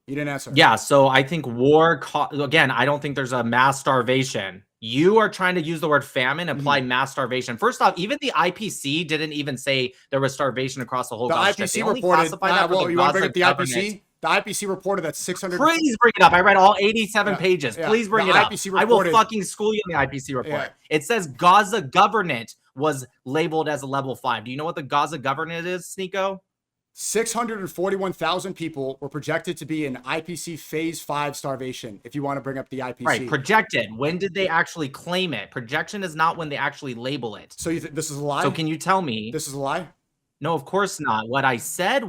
You didn't answer. Yeah, so I think war, again, I don't think there's a mass starvation. You are trying to use the word famine, apply mass starvation. First off, even the IPC didn't even say there was starvation across the whole Gaza Strip. The IPC reported, well, you want to bring up the IPC? The IPC reported that 600... Please bring it up. I read all 87 pages. Please bring it up. I will fucking school you in the IPC report. Yeah. It says Gaza Government was labeled as a level 5. Do you know what the Gaza Government is, SNEAKO? 641,000 people were projected to be in IPC Phase 5 starvation, if you want to bring up the IPC. Right, projected. When did they actually claim it? Projection is not when they actually label it. So you this is a lie? So can you tell me? This is a lie? No, of course not. What I said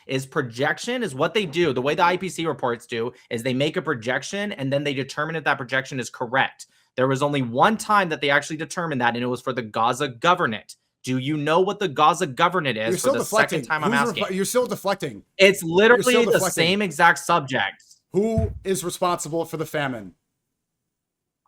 is projection is what they do. The way the IPC reports do is they make a projection and then they determine if that projection is correct. There was only one time that they actually determined that, and it was for the Gaza Government. Do you know what the Gaza Government is? For the second time I'm asking. You're still deflecting. It's literally the same exact subject. Who is responsible for the famine?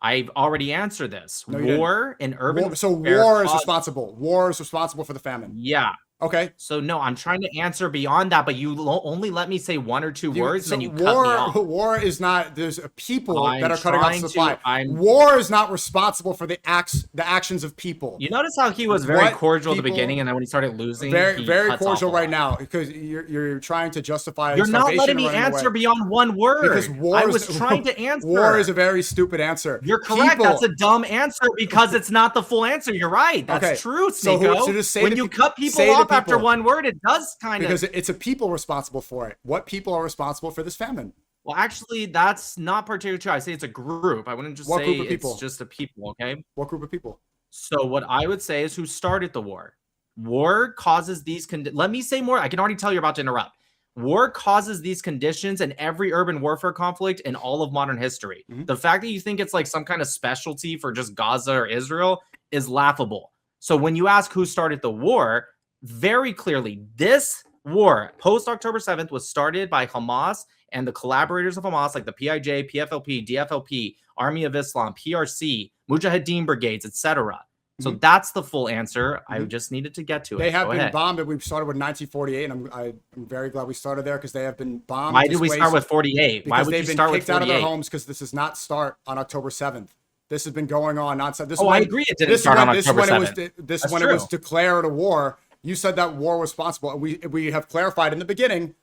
I've already answered this. No, war in urban. So war is responsible. War is responsible for the famine. Yeah. Okay. So no, I'm trying to answer beyond that, but you only let me say one or two words, and then you cut me off. War is not. There's people that are cutting off supply. War is not responsible for the actions of people. You notice how he was very cordial at the beginning, and then when he started losing, very cordial right now because you're trying to justify. You're not letting me answer beyond one word. Because I was trying to answer. War is a very stupid answer. You're correct. That's a dumb answer because it's not the full answer. You're right. That's true, SNEAKO. So just say when you cut people off after one word, it does kind of, because it's a people responsible for it. What people are responsible for this famine? Well, actually, that's not particularly true. I say it's a group. I wouldn't just say it's just a people. Okay. What group of people? So what I would say is who started the war. War causes these let me say more. I can already tell you're about to interrupt. War causes these conditions in every urban warfare conflict in all of modern history. The fact that you think it's like some kind of specialty for just Gaza or Israel is laughable. So when you ask who started the war, very clearly, this war post-October 7th was started by Hamas and the collaborators of Hamas, like the PIJ, PFLP, DFLP, Army of Islam, PRC, Mujahideen brigades, etc. So that's the full answer. I just needed to get to it. They have been bombed. We started with 1948, and I'm very glad we started there because they have been bombed. Why did we start with 48? Why would you start with 48? They've been kicked out of their homes because this does not start on October 7th. This has been going on nonstop. I agree. It didn't start on October 7th. This is when it was declared a war. You said that war was responsible. We have clarified in the beginning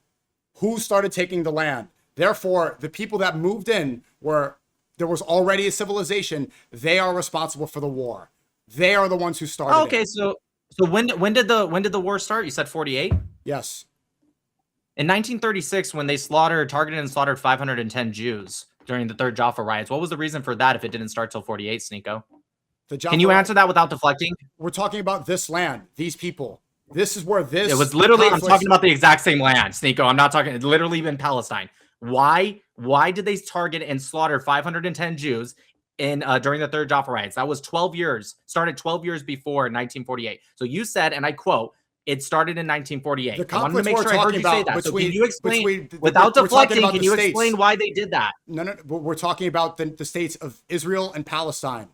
who started taking the land. Therefore, the people that moved in there was already a civilization. They are responsible for the war. They are the ones who started. Okay, so when did the war start? You said 48? Yes. In 1936, when they targeted and slaughtered 510 Jews during the Third Jaffa riots, what was the reason for that if it didn't start till 48, SNEAKO? Can you answer that without deflecting? We're talking about this land, these people. This is where this. It was literally. I'm talking about the exact same land, SNEAKO. I'm not talking. It's literally in Palestine. Why did they target and slaughter 510 Jews during the Third Jaffa riots? That was 12 years. Started 12 years before 1948. So you said, and I quote, it started in 1948. The conflict we're talking about between, can you explain without deflecting? Can you explain why they did that? No. We're talking about the states of Israel and Palestine.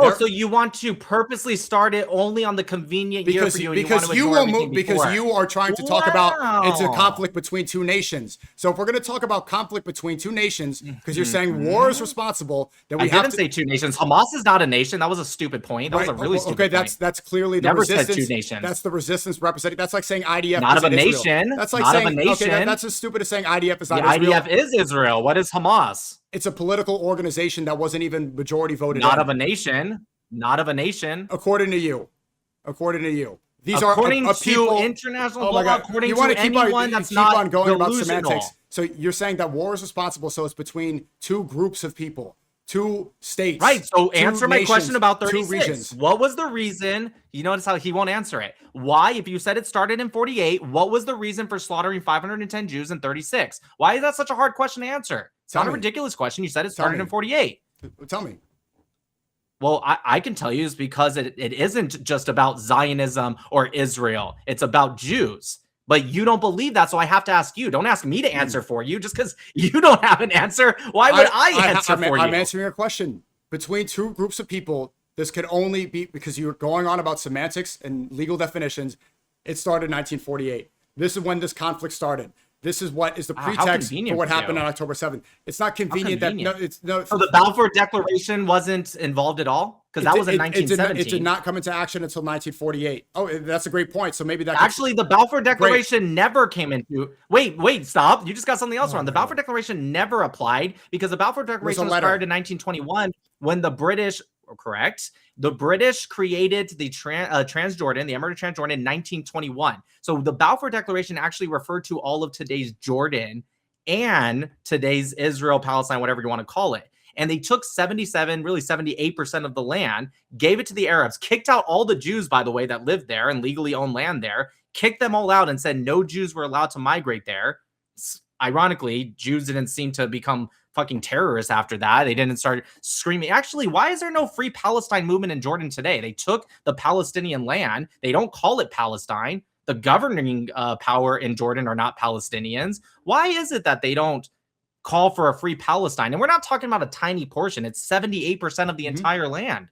Oh, so you want to purposely start it only on the convenient year for you, and because you are trying to talk about it's a conflict between two nations. So if we're going to talk about conflict between two nations, because you're saying war is responsible, then I didn't say two nations. Hamas is not a nation. That was a stupid point. That was a really stupid point. That's clearly the resistance. Never said two nations. That's the resistance representing. That's like saying IDF not of a nation. That's like saying okay, that's as stupid as saying IDF is not Israel. IDF is Israel. What is Hamas? It's a political organization that wasn't even majority voted. Not of a nation. Not of a nation. According to you. These according are to international law, according to anyone that's not going delusional. About semantics. So you're saying that war is responsible, so it's between two groups of people, two states. Right. So answer my question about 36. What was the reason? You notice how he won't answer it. Why, if you said it started in 48, what was the reason for slaughtering 510 Jews in 36? Why is that such a hard question to answer? It's not a ridiculous question. You said it started in 48. Tell me. Well, I can tell you is because it isn't just about Zionism or Israel. It's about Jews. But you don't believe that, so I have to ask you. Don't ask me to answer for you just because you don't have an answer. Why would I answer for you? I'm answering your question. Between two groups of people, this could only be because you're going on about semantics and legal definitions. It started in 1948. This is when this conflict started. This is what is the pretext for what happened on October 7th. It's not convenient that So the Balfour Declaration wasn't involved at all? Because that was in 1917. It did not come into action until 1948. Oh, that's a great point. So maybe that actually the Balfour Declaration never came into. Wait, stop! You just got something else wrong. The Balfour Declaration never applied because the Balfour Declaration was prior to 1921 when the British. Correct. The British created the Transjordan, the Emirate of Transjordan in 1921. So the Balfour Declaration actually referred to all of today's Jordan and today's Israel, Palestine, whatever you want to call it. And they took 77, really 78% of the land, gave it to the Arabs, kicked out all the Jews, by the way, that lived there and legally owned land there, kicked them all out and said no Jews were allowed to migrate there. Ironically, Jews didn't seem to become fucking terrorists after that. They didn't start screaming. Actually, why is there no free Palestine movement in Jordan today? They took the Palestinian land. They don't call it Palestine. The governing power in Jordan are not Palestinians. Why is it that they don't call for a free Palestine? And we're not talking about a tiny portion. It's 78% of the entire land.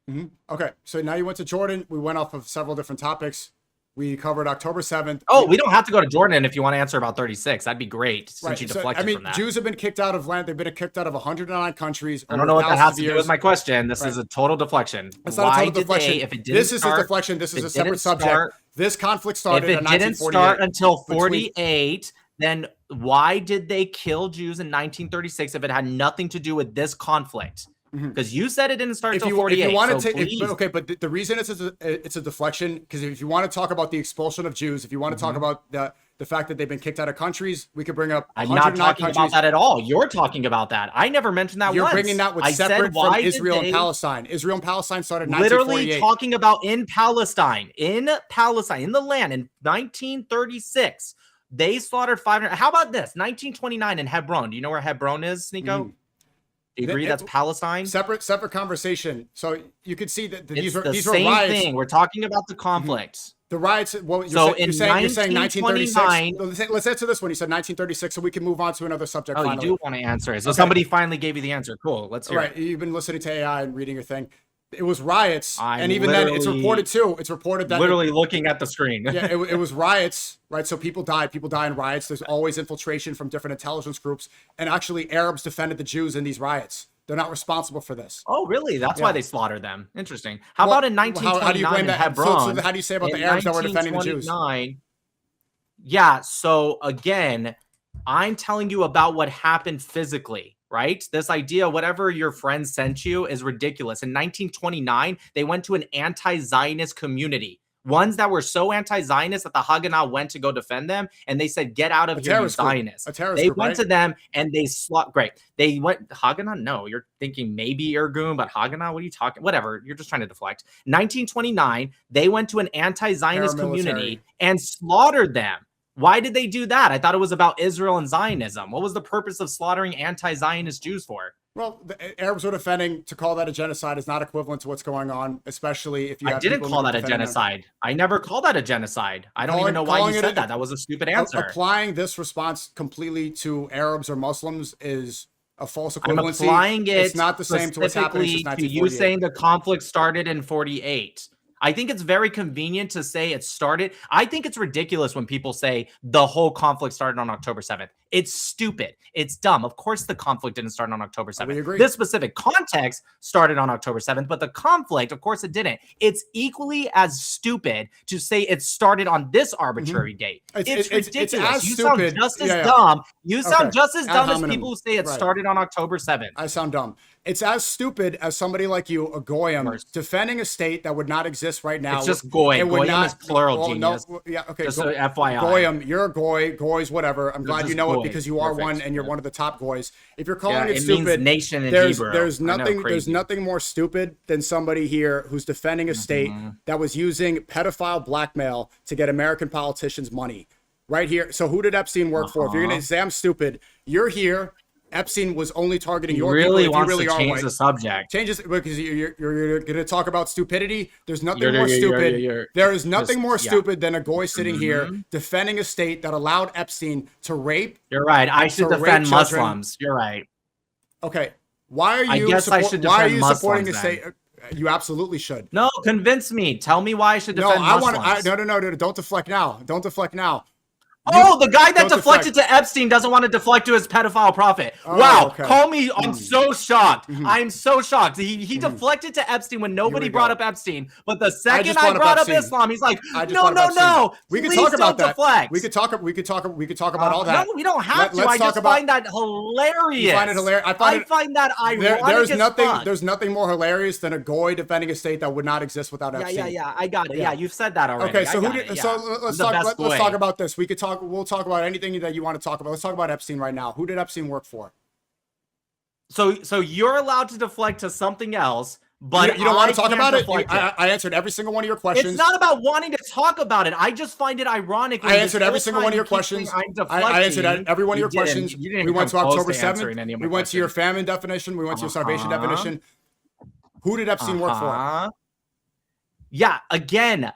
Okay, so now you went to Jordan. We went off of several different topics. We covered October 7th. Oh, we don't have to go to Jordan if you want to answer about 36. That'd be great since you deflected from that. Jews have been kicked out of land. They've been kicked out of 109 countries. I don't know what that has to do with my question. This is a total deflection. It's not a total deflection. This is a deflection. This is a separate subject. This conflict started in 1948. If it didn't start until 48, then why did they kill Jews in 1936 if it had nothing to do with this conflict? Because you said it didn't start until 48. If you want to okay, but the reason it's a deflection, because if you want to talk about the expulsion of Jews, if you want to talk about the fact that they've been kicked out of countries, we could bring up. I'm not talking about that at all. You're talking about that. I never mentioned that. You're bringing that with separate from Israel and Palestine. Israel and Palestine started in 1948. Literally talking about in Palestine, in the land in 1936. They slaughtered 500. How about this? 1929 in Hebron. Do you know where Hebron is, SNEAKO? Do you agree that's Palestine? Separate conversation. So you could see that these were riots. Thing. We're talking about the conflict. The riots. Well, you're saying 1936. Let's answer this one. You said 1936, so we can move on to another subject. Oh, you do want to answer it. So somebody finally gave you the answer. Cool. Let's hear it. You've been listening to AI and reading your thing. It was riots, and even then, it's reported too. It's reported that literally looking at the screen. Yeah, it was riots, right? So people died. People die in riots. There's always infiltration from different intelligence groups, and actually, Arabs defended the Jews in these riots. They're not responsible for this. Oh, really? That's why they slaughtered them. Interesting. How about in 1929 how do you blame that? Hebron? So how do you say about the Arabs that were defending the Jews? Yeah. So again, I'm telling you about what happened physically. Right? This idea, whatever your friends sent you, is ridiculous. In 1929, they went to an anti-Zionist community. Ones that were so anti-Zionist that the Haganah went to go defend them, and they said, "Get out of here, you Zionists." They went to them and they Great. They went Haganah. No, you're thinking maybe Irgun, but Haganah. What are you talking? Whatever. You're just trying to deflect. 1929, they went to an anti-Zionist community and slaughtered them. Why did they do that? I thought it was about Israel and Zionism. What was the purpose of slaughtering anti-Zionist Jews for? Well, the Arabs were defending. To call that a genocide is not equivalent to what's going on, especially if you. I didn't call that a genocide. I never called that a genocide. I don't even know why you said that. That was a stupid answer. Applying this response completely to Arabs or Muslims is a false equivalency. I'm applying it. It's not the same to what's happening since 1948. You saying the conflict started in 48. I think it's very convenient to say it started. I think it's ridiculous when people say the whole conflict started on October 7th. It's stupid. It's dumb. Of course, the conflict didn't start on October 7th. We agree. This specific context started on October 7th, but the conflict, of course, it didn't. It's equally as stupid to say it started on this arbitrary date. It's ridiculous. It's you sound just as dumb. You sound just as dumb as people who say it started on October 7th. I sound dumb. It's as stupid as somebody like you, a goyim, defending a state that would not exist right now. It's just goy. Goyim is plural, genius. No, yeah, okay. Just FYI. Goyim, you're a goy. Goys, whatever. I'm glad you know it because you are one and you're one of the top goys. If you're calling it stupid, means nation in Hebrew. There's nothing more stupid than somebody here who's defending a state that was using pedophile blackmail to get American politicians money. Right here. So who did Epstein work for? If you're going to say I'm stupid, you're here Epstein was only targeting your really people. Wants to change the subject. Changes because you're going to talk about stupidity. There's nothing more stupid. There is nothing more stupid than a goy sitting here defending a state that allowed Epstein to rape. You're right. I should defend Muslims. You're right. Okay. Why are you? Why are you supporting a state? You absolutely should. No, convince me. Tell me why I should defend Muslims. No. Don't deflect now. Don't deflect now. Oh, the guy that deflected to Epstein doesn't want to deflect to his pedophile prophet. Wow. Okay. Call me. I'm so shocked. I'm so shocked. He deflected to Epstein when nobody brought up Epstein. But the second I brought up Islam, he's like, no. We could talk about that. Deflect. We could talk about all that. No, we don't have to. I just find that hilarious. You find it hilarious? I find that ironic. There's nothing more hilarious than a goy defending a state that would not exist without Epstein. Yeah. I got it. Yeah, you've said that already. Okay, so let's talk about this. We'll talk about anything that you want to talk about. Let's talk about Epstein right now. Who did Epstein work for? So you're allowed to deflect to something else, but you don't want to talk about it? I answered every single one of your questions. It's not about wanting to talk about it. I just find it ironic. I answered every single one of your questions. I answered every one of your questions. We went to October 7th. We went to your famine definition. We went to your starvation definition. Who did Epstein work for? Yeah, again,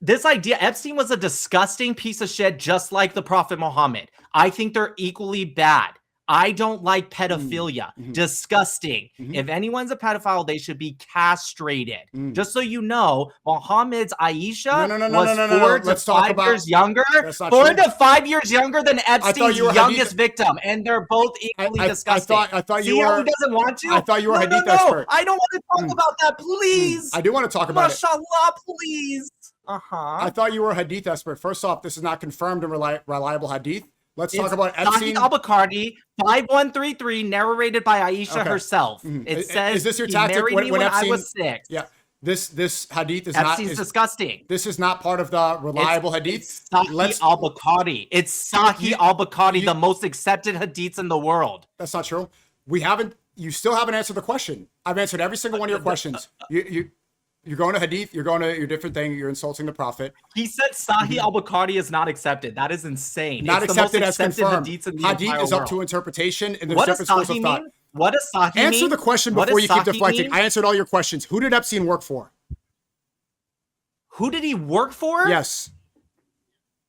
this idea, Epstein was a disgusting piece of shit, just like the Prophet Muhammad. I think they're equally bad. I don't like pedophilia. Disgusting. If anyone's a pedophile, they should be castrated. Just so you know, Muhammad's Aisha was 4 to 5 years younger. 4 to 5 years younger than Epstein's youngest victim, and they're both equally disgusting. I thought you See were. How he doesn't want to? I thought you were a hadith expert. I don't want to talk about that, please. I do want to talk about it. Mashallah, please. I thought you were a hadith expert. First off, this is not confirmed and reliable hadith. Let's talk about Epstein. Sahih al-Bukhari, 5133, narrated by Aisha herself. It says, "Is this your tactic when Epstein, I was 6?" Yeah. This hadith is Epstein's disgusting. This is not part of the reliable hadith. It's Sahih al-Bukhari. It's Sahih al-Bukhari, the most accepted hadiths in the world. That's not true. You still haven't answered the question. I've answered every single one of your questions. You're going to hadith, you're going to your different thing, you're insulting the prophet. He said Sahih al-Bukhari is not accepted. That is insane. Not accepted as confirmed. Hadith is up to interpretation, and there's different schools of thought. What does Sahih mean? Answer the question before you keep deflecting. I answered all your questions. Who did Epstein work for? Who did he work for? Yes.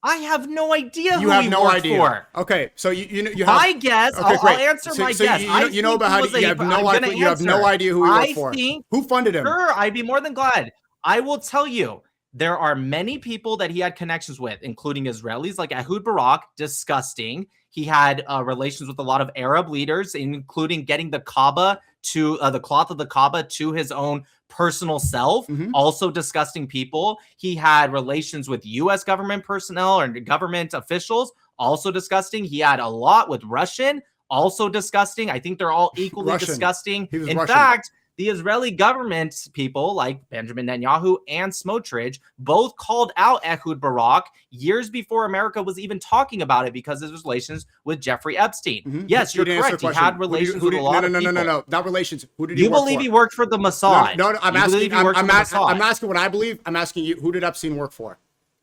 I have no idea you who have he no worked idea. For. Okay, so you have. I guess okay, I'll answer my guess. You know about how you have no idea. You have no idea who he worked for. Who funded him? Sure, I'd be more than glad. I will tell you, there are many people that he had connections with, including Israelis like Ehud Barak, disgusting. He had relations with a lot of Arab leaders, including getting the Kaaba to the cloth of the Kaaba to his own personal self. Also disgusting people. He had relations with U.S. government personnel or government officials. Also disgusting. He had a lot with Russian. Also disgusting. I think they're all equally disgusting. In fact, the Israeli government people like Benjamin Netanyahu and Smotrich both called out Ehud Barak years before America was even talking about it because of his relations with Jeffrey Epstein. Yes, you're correct. He had relations with a lot of people. No, not relations. Who did he work for? You believe he worked for the Mossad? No, I'm asking what I believe. I'm asking you, who did Epstein work for?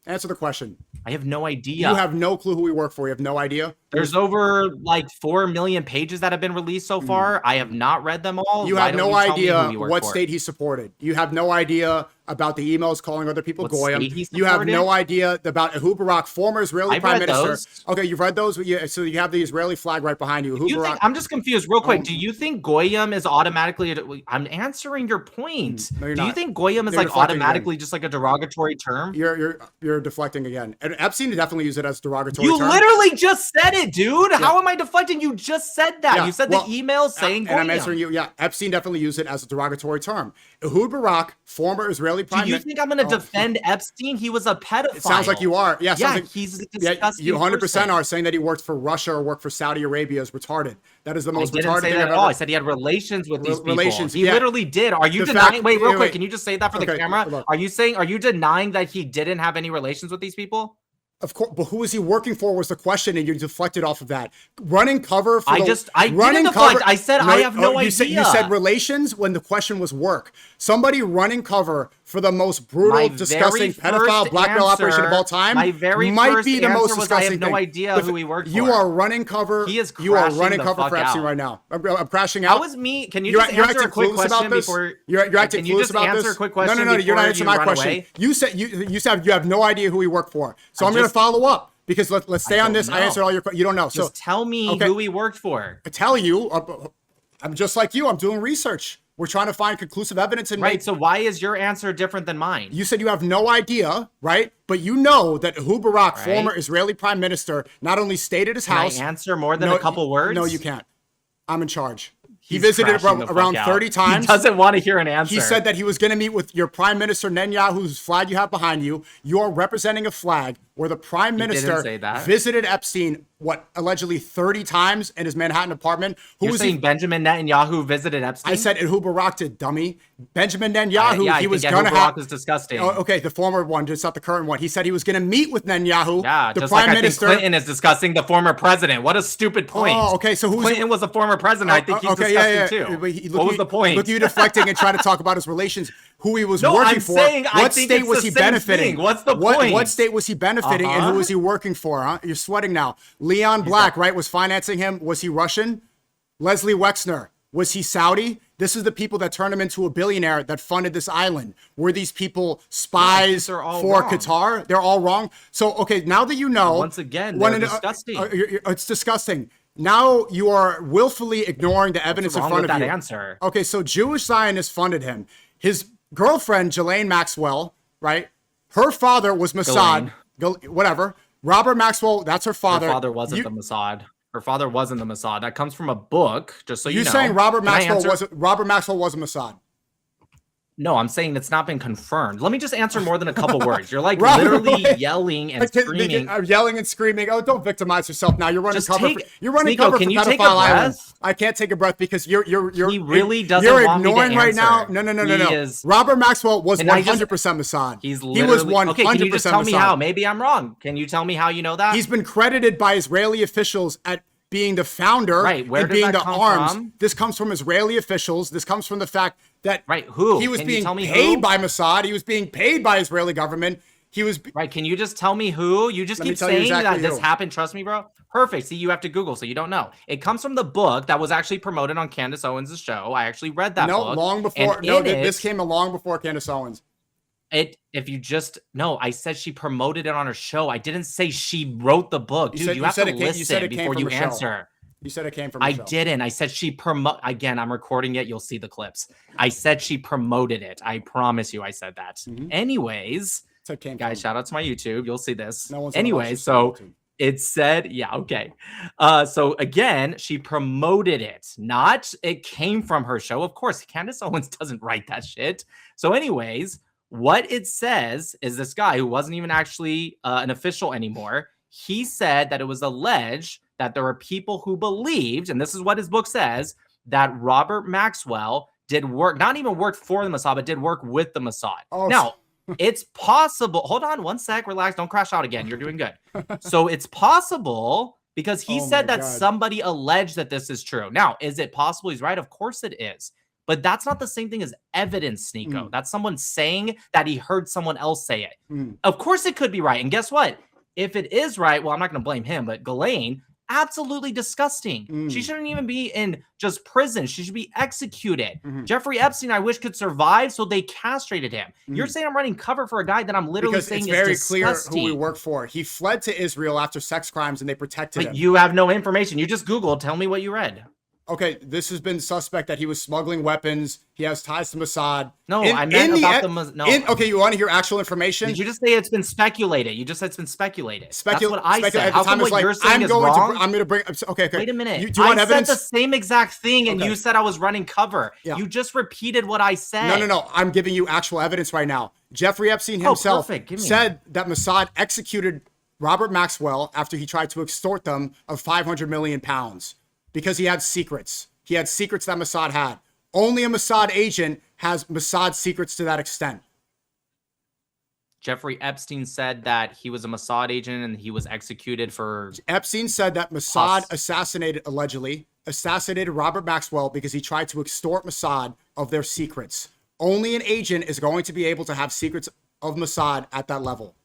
Answer the question. I have no idea. You have no clue who he worked for. You have no idea. There's over like 4 million pages that have been released so far. I have not read them all. You have no idea what state he supported. You have no idea about the emails calling other people goyim. You have no idea about Ehud Barak, former Israeli prime minister. Those. Okay, you've read those. Yeah, so you have the Israeli flag right behind you. I'm just confused real quick. Do you think goyim is automatically? I'm answering your point. No, you're not. Do you think goyim is like automatically just like a derogatory term? You're deflecting again. And Epstein definitely used it as a derogatory term. You literally just said it, dude. Yeah. How am I deflecting? You just said that. Yeah. You said the email saying and I'm answering you. Yeah, Epstein definitely used it as a derogatory term. Ehud Barak, former Israeli prime minister. Do you think I'm going to defend Epstein? He was a pedophile. It sounds like you are. Yeah, like, he's a disgusting you 100% are saying that he worked for Russia or worked for Saudi Arabia is retarded. That is the most retarded thing at all. I said he had relations with these people. He literally did. Are you denying? Wait, real quick. Can you just say that for the camera? Are you denying that he didn't have any relations with these people? Of course, but who was he working for was the question, and you deflected off of that. Running cover for I didn't deflect. I said I have no idea. You said relations when the question was work. Somebody running cover for the most brutal, disgusting pedophile blackmail operation of all time might be the most disgusting thing. I have no idea who he worked for. You are running cover. He is you are running cover for Epstein right now. I'm crashing out. How is me? Can you just answer a quick question before? You're acting clueless about this. No, you're not answering my question. You said you have no idea who he worked for. So I'm going to follow up. Because let's stay on this. I answered all your questions. You don't know. Just tell me who he worked for. I tell you. I'm just like you. I'm doing research. We're trying to find conclusive evidence. So why is your answer different than mine? You said you have no idea, right? But you know that Ehud Barak, former Israeli prime minister, not only stayed at his house. Can I answer more than a couple words? No, you can't. I'm in charge. He visited around 30 times. He doesn't want to hear an answer. He said that he was going to meet with your prime minister, Netanyahu, whose flag you have behind you. You're representing a flag where the prime minister visited Epstein, allegedly 30 times in his Manhattan apartment. You're saying Benjamin Netanyahu visited Epstein? I said Ehud Barak did, dummy. Benjamin Netanyahu, he was going to have... is disgusting. Okay, the former one, just not the current one. He said he was going to meet with Netanyahu, the just prime like minister. I think Clinton is discussing the former president. What a stupid point. Oh, okay, so Clinton was a former president. I think he's disgusting too. What was the point? Look, you deflecting and trying to talk about his relations, who he was working for. What state was he benefiting? What's the point? What state was he benefiting and who was he working for? Huh? You're sweating now. Leon Black, right, was financing him. Was he Russian? Leslie Wexner, was he Saudi? This is the people that turned him into a billionaire that funded this island. Were these people spies for Qatar? They're all wrong. So, okay, now that you know. Once again, they're disgusting. It's disgusting. Now you are willfully ignoring the evidence in front of you. Answer? Okay, so Jewish Zionists funded him. His girlfriend, Ghislaine Maxwell, right? Her father was Mossad. Whatever. Robert Maxwell, that's her father. Her father wasn't the Mossad. Her father wasn't the Mossad. That comes from a book, just so you know. You're saying Robert Maxwell was a Mossad? No, I'm saying it's not been confirmed. Let me just answer more than a couple words. You're like literally yelling and screaming. I'm yelling and screaming. Oh, don't victimize yourself now. You're running cover. You're running SNEAKO, cover for pedophile island. I can't take a breath because you're he really doesn't you're want ignoring me to right answer. now. No. Robert Maxwell was 100% Mossad. He was 100% okay, can you just tell me Mossad. how? Maybe I'm wrong. Can you tell me how you know that? He's been credited by Israeli officials at being the founder and being the arms. From? This comes from Israeli officials. This comes from the fact that who? He was being paid by Mossad. He was being paid by Israeli government. He was Can you just tell me who? You just keep saying that this happened. Trust me, bro. Perfect. See, you have to Google, so you don't know. It comes from the book that was actually promoted on Candace Owens' show. I actually read that book. Long before. This came along before Candace Owens. I said she promoted it on her show. I didn't say she wrote the book. Dude, you have to listen before you answer. You said it came from I didn't. I said she again, I'm recording it. You'll see the clips. I said she promoted it. I promise you I said that. Mm-hmm. Anyways, guys, shout out to my YouTube. You'll see this. Anyways, so it said, so again, she promoted it. Not it came from her show. Of course, Candace Owens doesn't write that shit. So anyways, what it says is this guy who wasn't even actually an official anymore. He said that it was alleged that there were people who believed, and this is what his book says, that Robert Maxwell did work, not even worked for the Mossad, but did work with the Mossad. Now, it's possible. Hold on one sec. Relax. Don't crash out again. You're doing good. So it's possible because he said that somebody alleged that this is true. Now, is it possible he's right? Of course it is. But that's not the same thing as evidence, SNEAKO. That's someone saying that he heard someone else say it. Of course it could be right. And guess what? If it is right, well, I'm not going to blame him, but Ghislaine, absolutely disgusting. She shouldn't even be in just prison. She should be executed. Jeffrey Epstein, I wish, could survive, so they castrated him. You're saying I'm running cover for a guy that I'm literally saying is disgusting. Because it's very clear who we work for. He fled to Israel after sex crimes, and they protected him. You have no information. You just Googled. Tell me what you read. Okay, this has been suspect that he was smuggling weapons. He has ties to Mossad. No, I meant about the okay, you want to hear actual information? Did you just say it's been speculated? You just said it's been speculated. That's what I said. How come what you're saying is wrong? I'm going to bring... Okay. Wait a minute. Do you want evidence? I said the same exact thing, and you said I was running cover. Yeah. You just repeated what I said. No. I'm giving you actual evidence right now. Jeffrey Epstein himself said that Mossad executed Robert Maxwell after he tried to extort them of 500 million pounds because he had secrets. He had secrets that Mossad had. Only a Mossad agent has Mossad secrets to that extent. Jeffrey Epstein said that he was a Mossad agent and he was executed for... Epstein said that Mossad allegedly assassinated Robert Maxwell because he tried to extort Mossad of their secrets. Only an agent is going to be able to have secrets of Mossad at that level.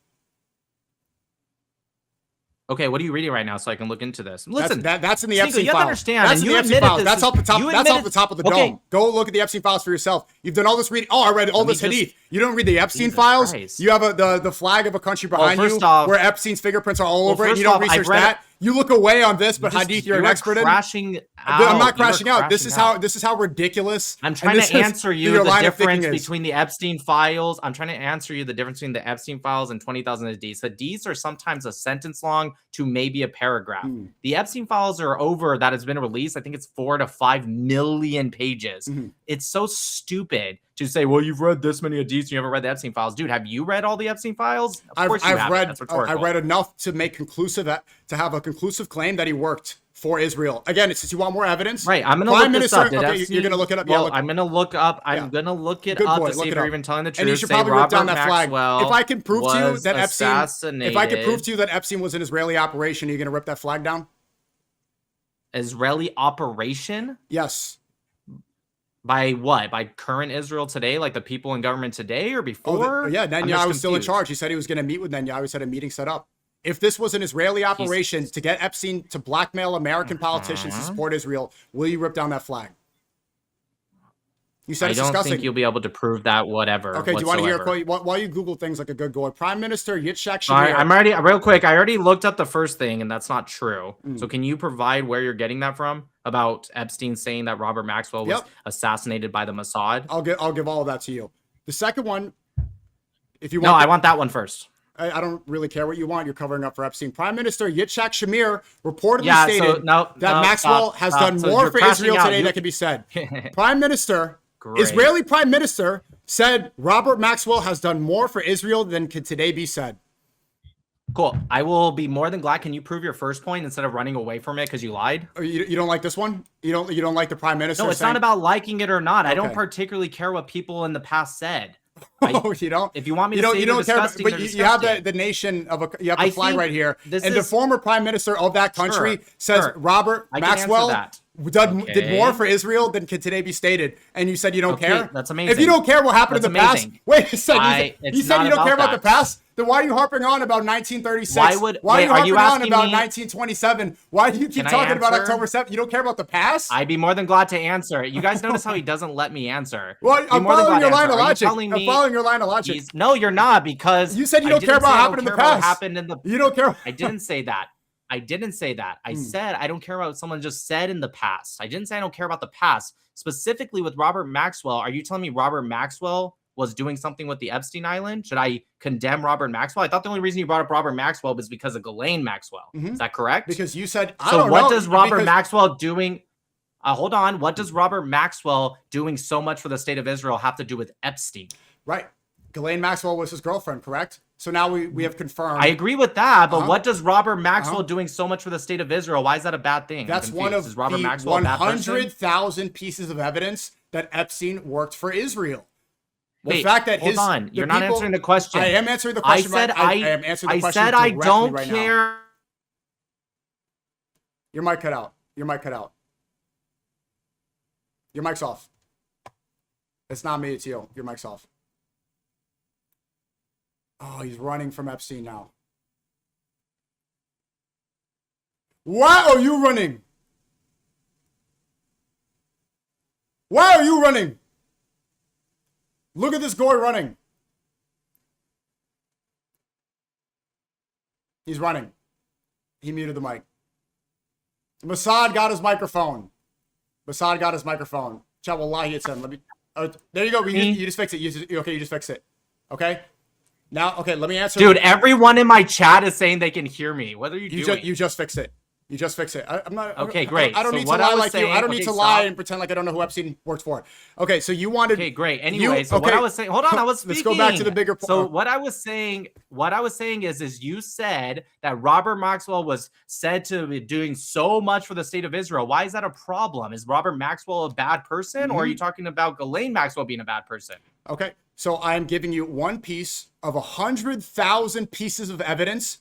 Okay, what are you reading right now so I can look into this? Listen, that's in the Sneako, Epstein you have to files. understand, That's in the Epstein files. That's off the top. That's off the top of the dome. Go look at the Epstein files for yourself. You've done all this reading. Oh, I read all this hadith. You don't read the Epstein files. Christ. You have the flag of a country behind you where Epstein's fingerprints are all over it. And you don't research that. You look away on this, but hadith you're an expert in. I'm not crashing out. This is how ridiculous. I'm trying to answer you the difference between the Epstein files. I'm trying to answer you the difference between the Epstein files and 20,000 hadiths. Hadiths are sometimes a sentence long to maybe a paragraph. The Epstein files are over that has been released. I think it's 4 to 5 million pages. It's so stupid to say, well, you've read this many hadiths and you haven't read the Epstein files. Dude, have you read all the Epstein files? Of course you have. I read enough to make to have a conclusive claim that he worked for Israel. Again, since you want more evidence. Right, I'm going to look this up. Okay, you're going to look it up? Well, I'm going to look up. I'm going to look it up to see if you're even telling the truth. And you should probably rip down that flag. If I can prove to you that Epstein was an Israeli operation, are you going to rip that flag down? Israeli operation? Yes. By what? By current Israel today? Like the people in government today or before? Yeah, Netanyahu was still in charge. He said he was going to meet with Netanyahu. He said a meeting set up. If this was an Israeli operation to get Epstein to blackmail American politicians to support Israel, will you rip down that flag? You said it's disgusting. I don't think you'll be able to prove that whatever. Okay, do you want to hear a quote? While you Google things like a good goy, Prime Minister Yitzhak Shamir. I'm already, real quick, I already looked up the first thing and that's not true. So can you provide where you're getting that from? About Epstein saying that Robert Maxwell was assassinated by the Mossad? I'll give all of that to you. The second one, if you want. No, I want that one first. I don't really care what you want. You're covering up for Epstein. Prime Minister Yitzhak Shamir reportedly stated that Maxwell has done more for Israel today than can be said. Prime Minister, Israeli Prime Minister said Robert Maxwell has done more for Israel than can today be said. Cool. I will be more than glad. Can you prove your first point instead of running away from it because you lied? You don't like this one? You don't like the Prime Minister? No, it's not about liking it or not. Okay. I don't particularly care what people in the past said. You don't. If you want me to say they're disgusting, but you have the nation of you have the flag right here, and the former prime minister of that country says Robert Maxwell did more for Israel than can today be stated, and you said you don't care. That's amazing. If you don't care what happened in the past, wait a second. You said you don't care about the past. Then why are you harping on about 1936? Why are you harping on about 1927? Why do you keep talking about October 7th? You don't care about the past? I'd be more than glad to answer. You guys notice how he doesn't let me answer. Well, I'm following your line of logic. I'm following your line of logic. No, you're not, because you said you don't care about what happened in the past. You don't care. I didn't say that. I said I don't care about what someone just said in the past. I didn't say I don't care about the past. Specifically with Robert Maxwell, are you telling me Robert Maxwell was doing something with the Epstein Island? Should I condemn Robert Maxwell? I thought the only reason you brought up Robert Maxwell was because of Ghislaine Maxwell. Is that correct? Because you said, what does Robert Maxwell doing? Hold on. What does Robert Maxwell doing so much for the state of Israel have to do with Epstein? Right. Ghislaine Maxwell was his girlfriend, correct? So now we have confirmed. I agree with that, but what does Robert Maxwell doing so much for the state of Israel? Why is that a bad thing? That's one of the 100,000 pieces of evidence that Epstein worked for Israel. The fact that hold on, you're not answering the question. I am answering the question. I am answering the question. I said I don't care. Your mic cut out. Your mic cut out. Your mic's off. It's not me, it's you. Your mic's off. Oh, he's running from Epstein now. Why are you running? Why are you running? Look at this guy running. He's running. He muted the mic. Mossad got his microphone. Mossad got his microphone. Chat, wallahi, it's him. Let me. There you go. You just fix it. You just fix it. Okay. Now, okay. Let me answer. Dude, everyone in my chat is saying they can hear me. What are you doing? You just fix it. You just fix it. I'm not. Okay, great. I don't need to lie like you. I don't need to lie and pretend like I don't know who Epstein worked for. Okay, so you wanted. Okay, great. Anyway, what I was saying. Hold on, I was speaking. Let's go back to the bigger point. So what I was saying is you said that Robert Maxwell was said to be doing so much for the state of Israel. Why is that a problem? Is Robert Maxwell a bad person, or are you talking about Ghislaine Maxwell being a bad person? Okay, so I'm giving you one piece of 100,000 pieces of evidence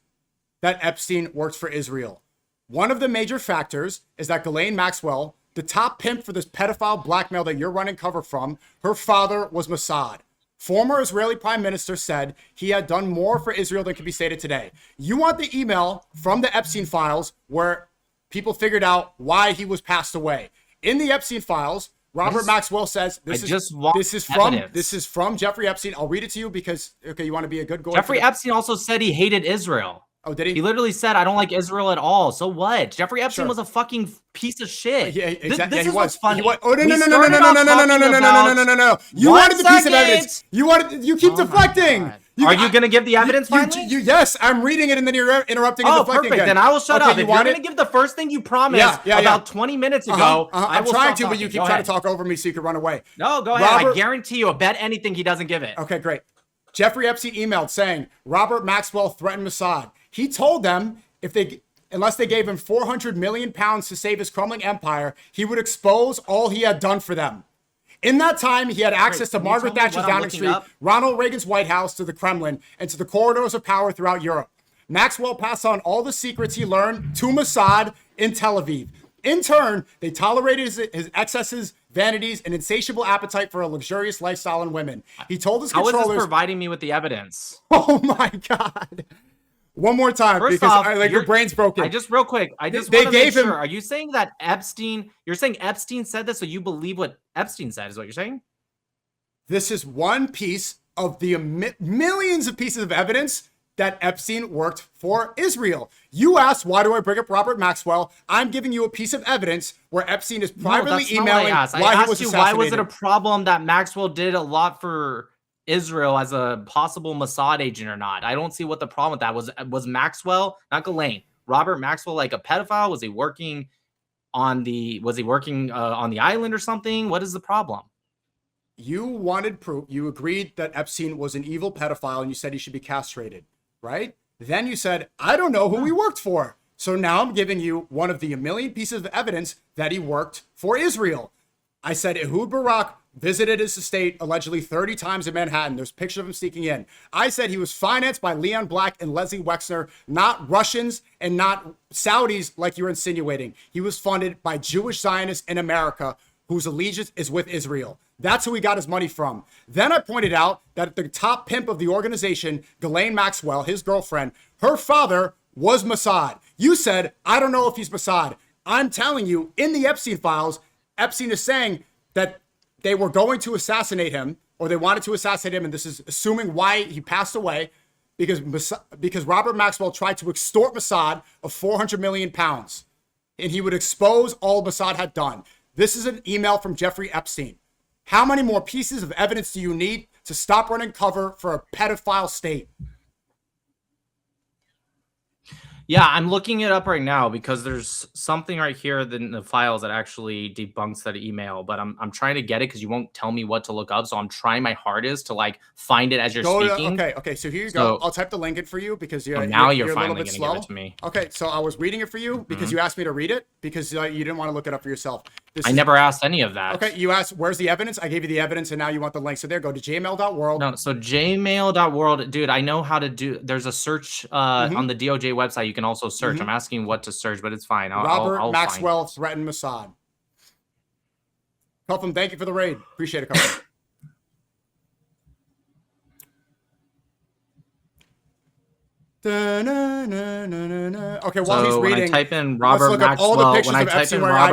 that Epstein worked for Israel. One of the major factors is that Ghislaine Maxwell the top pimp for this pedophile blackmail that you're running cover from, her father was Mossad. Former Israeli prime minister said he had done more for Israel than can be stated today. You want the email from the Epstein files where people figured out why he was passed away. In the Epstein files, Robert Maxwell says this is from Jeffrey Epstein. I'll read it to you because you want to be a good goy. Jeffrey Epstein also said he hated Israel. Oh, did he? He literally said, "I don't like Israel at all." So what? Jeffrey Epstein was a fucking piece of shit. Yeah, exactly. This is what's funny. Oh no! You wanted the piece of evidence. You keep deflecting. Are you going to give the evidence finally? Yes, I'm reading it and then you're interrupting and deflecting perfect. again. Then I will shut up. If you're going to give the first thing you promised about 20 minutes ago, I'm trying to, but you keep trying to talk over me so you can run away. No, go ahead. I guarantee you, bet anything he doesn't give it. Okay, great. Jeffrey Epstein emailed saying Robert Maxwell threatened Mossad. He told them unless they gave him 400 million pounds to save his crumbling empire, he would expose all he had done for them. In that time, he had access to Margaret Thatcher's Downing Street, Ronald Reagan's White House, to the Kremlin, and to the corridors of power throughout Europe. Maxwell passed on all the secrets he learned to Mossad in Tel Aviv. In turn, they tolerated his excesses, vanities, and insatiable appetite for a luxurious lifestyle in women. He told his controllers... How is this providing me with the evidence? Oh my God. One more time, First because off, your brain's broken. I just want to make sure. Are you saying that you're saying Epstein said this, so you believe what Epstein said, is what you're saying? This is one piece of the millions of pieces of evidence that Epstein worked for Israel. You asked, why do I bring up Robert Maxwell? I'm giving you a piece of evidence where Epstein is privately emailing why he was assassinated. Why was it a problem that Maxwell did a lot for Israel as a possible Mossad agent or not? I don't see what the problem with that was. Was Maxwell, not Ghislaine, Robert Maxwell, like a pedophile? Was he working on the island or something? What is the problem? You wanted proof. You agreed that Epstein was an evil pedophile and you said he should be castrated, right? Then you said, I don't know who he worked for. So now I'm giving you one of the a million pieces of evidence that he worked for Israel. I said Ehud Barak visited his estate allegedly 30 times in Manhattan. There's pictures of him sneaking in. I said he was financed by Leon Black and Leslie Wexner, not Russians and not Saudis like you're insinuating. He was funded by Jewish Zionists in America whose allegiance is with Israel. That's who he got his money from. Then I pointed out that the top pimp of the organization, Ghislaine Maxwell, his girlfriend, her father was Mossad. You said, I don't know if he's Mossad. I'm telling you, in the Epstein files, Epstein is saying that they were going to assassinate him, or they wanted to assassinate him, and this is assuming why he passed away, because Robert Maxwell tried to extort Mossad of 400 million pounds, and he would expose all Mossad had done. This is an email from Jeffrey Epstein. How many more pieces of evidence do you need to stop running cover for a pedophile state? Yeah, I'm looking it up right now because there's something right here in the files that actually debunks that email, but I'm trying to get it because you won't tell me what to look up, so I'm trying my hardest to like find it as you're speaking. Okay, so here you go. I'll type the link in for you because you're finally a little bit gonna slow. give it to me. Okay, so I was reading it for you because you asked me to read it because you didn't want to look it up for yourself. I never asked any of that. Okay, you asked, where's the evidence? I gave you the evidence, and now you want the link. So there, go to jmail.world. No, so jmail.world, dude, I know how to do, there's a search on the DOJ website. You can also search. I'm asking what to search, but it's fine. Robert Maxwell threatened Mossad. Cuffham, thank you for the raid. Appreciate it, Cuffham. Okay, while he's reading, when I type in Robert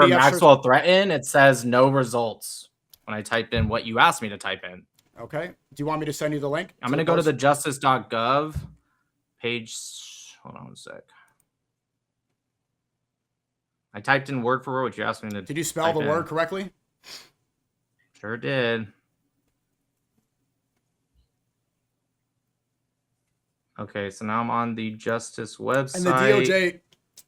Maxwell threatened, it says no results. When I type in what you asked me to type in. Okay. Do you want me to send you the link? I'm going to go to the justice.gov page. Hold on a sec. I typed in word for word what you asked me to. Did you spell the word correctly? Sure did. Okay, so now I'm on the Justice website. And the DOJ,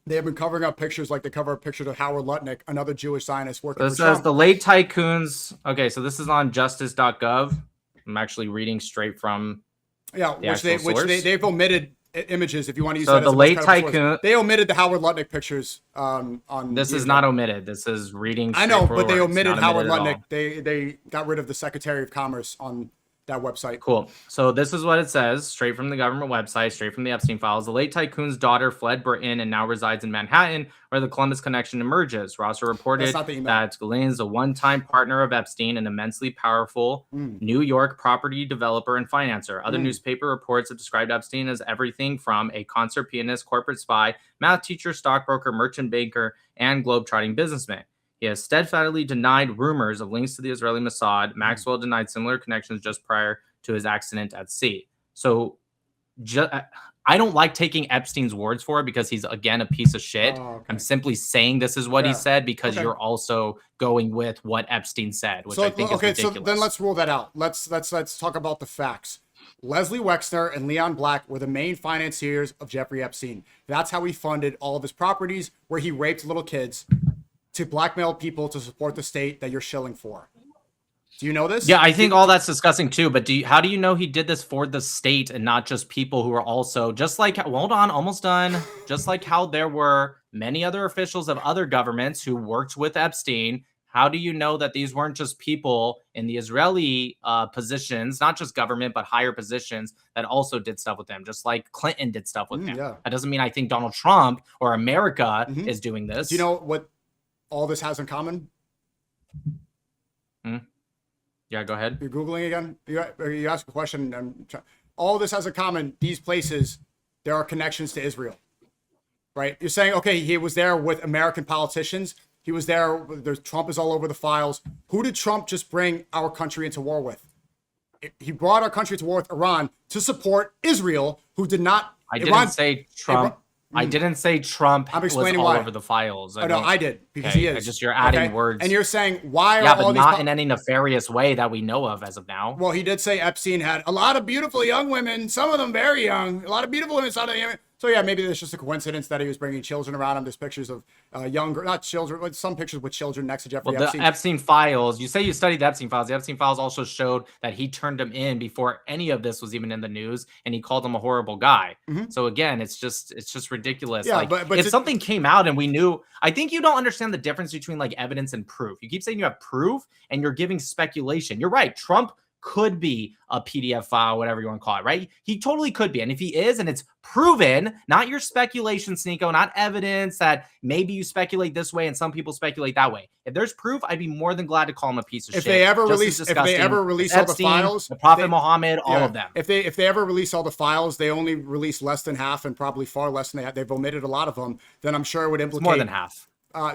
they have been covering up pictures like they cover up pictures of Howard Lutnick, another Jewish Zionist working for Trump. It says the late tycoons. Okay, so this is on justice.gov. I'm actually reading straight from which they've omitted images if you want to use so that the as a late tycoon. They omitted the Howard Lutnick pictures on this is not omitted. This is reading. I know, but they omitted Howard Lutnick. They got rid of the Secretary of Commerce on that website. Cool. So this is what it says, straight from the government website, straight from the Epstein files. The late tycoon's daughter fled Britain and now resides in Manhattan, where the Columbus connection emerges. Rosser reported that Ghislaine is a one-time partner of Epstein, an immensely powerful New York property developer and financer. Other newspaper reports have described Epstein as everything from a concert pianist, corporate spy, math teacher, stockbroker, merchant banker, and globetrotting businessman. He has steadfastly denied rumors of links to the Israeli Mossad. Maxwell denied similar connections just prior to his accident at sea. So I don't like taking Epstein's words for it because he's, again, a piece of shit. Oh, okay. I'm simply saying this is what he said because you're also going with what Epstein said, which I think is ridiculous. So then let's rule that out. Let's talk about the facts. Leslie Wexner and Leon Black were the main financiers of Jeffrey Epstein. That's how he funded all of his properties, where he raped little kids to blackmail people to support the state that you're shilling for. Do you know this? Yeah, I think all that's disgusting too. But how do you know he did this for the state and not just people who are also just like, hold on, almost done. Just like how there were many other officials of other governments who worked with Epstein. How do you know that these weren't just people in the Israeli positions, not just government, but higher positions that also did stuff with them, just like Clinton did stuff with them? Yeah. That doesn't mean I think Donald Trump or America is doing this. Do you know what all this has in common? Yeah, go ahead. You're Googling again? You ask a question. All this has in common. These places, there are connections to Israel, right? You're saying, okay, he was there with American politicians. He was there. Trump is all over the files. Who did Trump just bring our country into war with? He brought our country to war with Iran to support Israel, who did not. I didn't say Trump. I didn't say Trump was all over the files. No, I did, because he is. You're adding words. And you're saying, why are all these... Yeah, but not in any nefarious way that we know of as of now. Well, he did say Epstein had a lot of beautiful young women, some of them very young, a lot of beautiful women, some of them... So yeah, maybe it's just a coincidence that he was bringing children around him. There's pictures of younger, not children, but some pictures with children next to Jeffrey Epstein. The Epstein files, you say you studied the Epstein files. The Epstein files also showed that he turned him in before any of this was even in the news, and he called him a horrible guy. So again, it's just ridiculous. Yeah, like, but if something came out and we knew, I think you don't understand the difference between like evidence and proof. You keep saying you have proof and you're giving speculation. You're right. Trump could be a PDF file, whatever you want to call it, right? He totally could be. And if he is, and it's proven, not your speculation, SNEAKO, not evidence that maybe you speculate this way and some people speculate that way. If there's proof, I'd be more than glad to call him a piece of shit. If they ever release all the files, the Prophet Muhammad, all of them. If they ever release all the files, they only release less than half and probably far less than they've omitted a lot of them, then I'm sure it would implicate... It's more than half.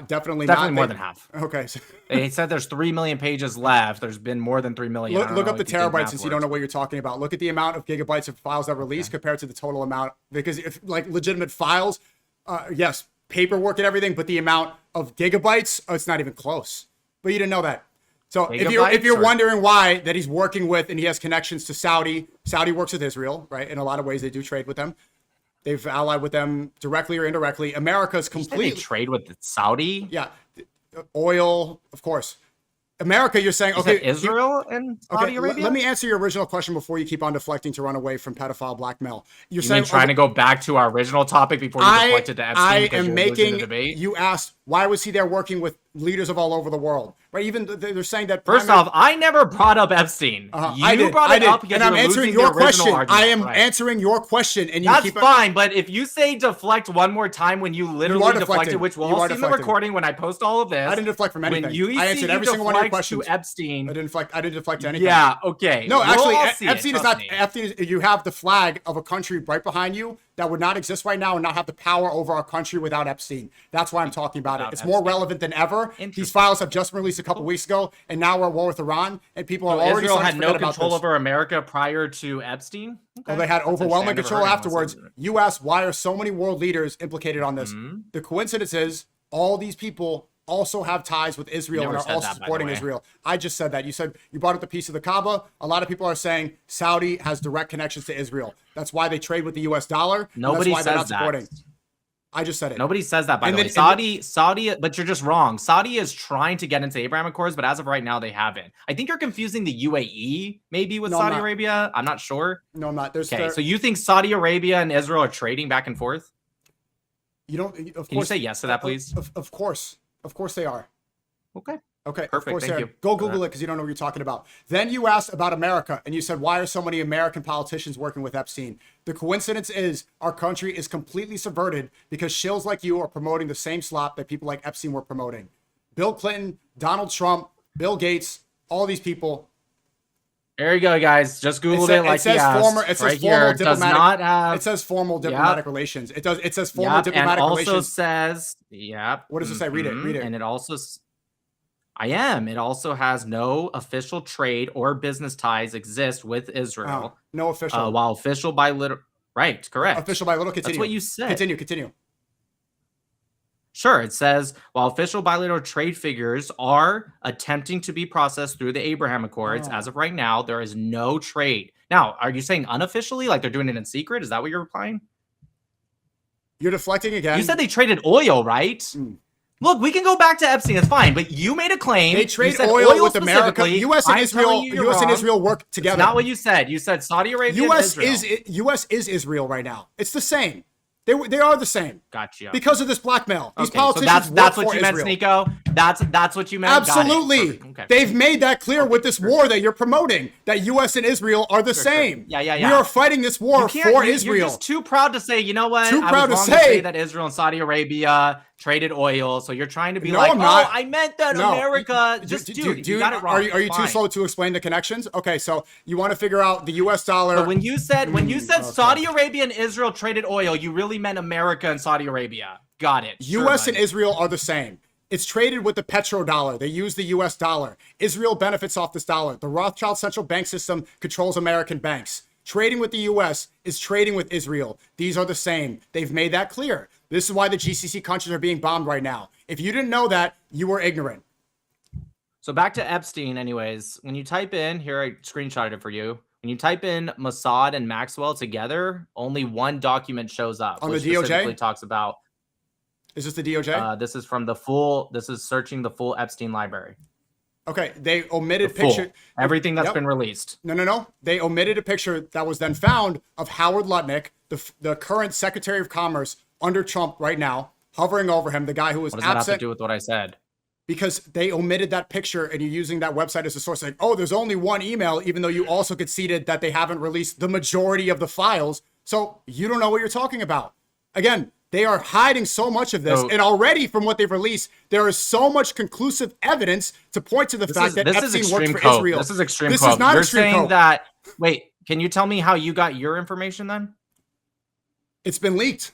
Definitely more than half. Okay. They said there's 3 million pages left. There's been more than 3 million. Look up the terabytes since you don't know what you're talking about. Look at the amount of gigabytes of files that released compared to the total amount. Because if like legitimate files, yes, paperwork and everything, but the amount of gigabytes, it's not even close. But you didn't know that. So if you're wondering why that he's working with and he has connections to Saudi works with Israel, right? In a lot of ways, they do trade with them. They've allied with them directly or indirectly. America's completely... They trade with Saudi? Yeah. Oil, of course. America, you're saying... Okay, Israel and Saudi Arabia? Let me answer your original question before you keep on deflecting to run away from pedophile blackmail. You're saying, trying to go back to our original topic before you deflected to Epstein because you're losing the debate? You asked, why was he there working with leaders of all over the world? Right? Even they're saying that... First off, I never brought up Epstein. You brought it up because and I'm answering your question. I am answering your question, and you keep... That's fine, but if you say deflect one more time when you literally deflected, which we'll all see in the recording when I post all of this... I didn't deflect from anything. I answered every single one of your questions. To Epstein. I didn't deflect to anything. Yeah, okay. No, actually, Epstein is not... Epstein is, you have the flag of a country right behind you that would not exist right now and not have the power over our country without Epstein. That's why I'm talking about it. It's more relevant than ever. These files have just been released a couple weeks ago, and now we're at war with Iran, and people are already Israel had no control over America prior to Epstein? Okay. Well, they had overwhelming control afterwards. You asked, why are so many world leaders implicated on this? The coincidence is all these people also have ties with Israel and are also supporting Israel. I just said that. You said you brought up the piece of the Kaaba. A lot of people are saying Saudi has direct connections to Israel. That's why they trade with the US dollar. Nobody says that. I just said it. Nobody says that, by the way. Saudi, but you're just wrong. Saudi is trying to get into Abraham Accords, but as of right now, they haven't. I think you're confusing the UAE maybe with Saudi Arabia. I'm not sure. No, I'm not. So you think Saudi Arabia and Israel are trading back and forth? You don't. Can you say yes to that, please? Of course. Of course they are. Okay. Okay, Perfect. of course, Thank you. Go Google it because you don't know what you're talking about. Then you asked about America, and you said, why are so many American politicians working with Epstein? The coincidence is our country is completely subverted because shills like you are promoting the same slop that people like Epstein were promoting. Bill Clinton, Donald Trump, Bill Gates, all these people. There you go, guys. Just Googled it like he asked. It says right formal here. diplomatic. Does not have, it says formal diplomatic relations. It does. It says formal and diplomatic also relations. says, yep. What does it say? Read it. Read it. And it also, it also has no official trade or business ties exist with Israel. No official. While official bilateral, right? Correct. Official bilateral. Continue. That's what you said. Continue. Sure. It says, while official bilateral trade figures are attempting to be processed through the Abraham Accords, as of right now, there is no trade. Now, are you saying unofficially, like they're doing it in secret? Is that what you're replying? You're deflecting again. You said they traded oil, right? Look, we can go back to Epstein. It's fine. But you made a claim. They trade oil with America. U.S. and Israel work together. That's not what you said. You said Saudi Arabia and Israel. U.S. is Israel right now. It's the same. They are the same. Gotcha. Because of this blackmail. These politicians so that's work what you for meant, Israel. SNEAKO. That's what you meant. Absolutely. Okay. They've made that clear with this war that you're promoting, that U.S. and Israel are the same. Yeah. We are fighting this war for Israel. You're just too proud to say, you know what? Too proud I was to wrong say that Israel and Saudi Arabia traded oil. So you're trying to be I'm not. I meant that America. You got it wrong. Are you too slow to explain the connections? Okay, so you want to figure out the U.S. dollar. But when you said Saudi Arabia and Israel traded oil, you really meant America and Saudi Arabia. Got it. U.S. and Israel are the same. It's traded with the petrodollar. They use the U.S. dollar. Israel benefits off this dollar. The Rothschild central bank system controls American banks. Trading with the U.S. is trading with Israel. These are the same. They've made that clear. This is why the GCC countries are being bombed right now. If you didn't know that, you were ignorant. So back to Epstein anyways. When you type in, here I screenshotted it for you. When you type in Mossad and Maxwell together, only one document shows up. On which the DOJ? specifically talks about. Is this the DOJ? This is from this is searching the full Epstein library. Okay, they omitted picture. Everything that's been released. No. They omitted a picture that was then found of Howard Lutnick, the current Secretary of Commerce under Trump right now, hovering over him, the guy who was absent. What does that have to do with what I said? Because they omitted that picture and you're using that website as a source. Like, oh, there's only one email, even though you also conceded that they haven't released the majority of the files. So you don't know what you're talking about. Again, they are hiding so much of this. And already from what they've released, there is so much conclusive evidence to point to the fact that Epstein worked for Israel. This is extreme. This is not You're extreme. Saying that. Wait, can you tell me how you got your information then? It's been leaked.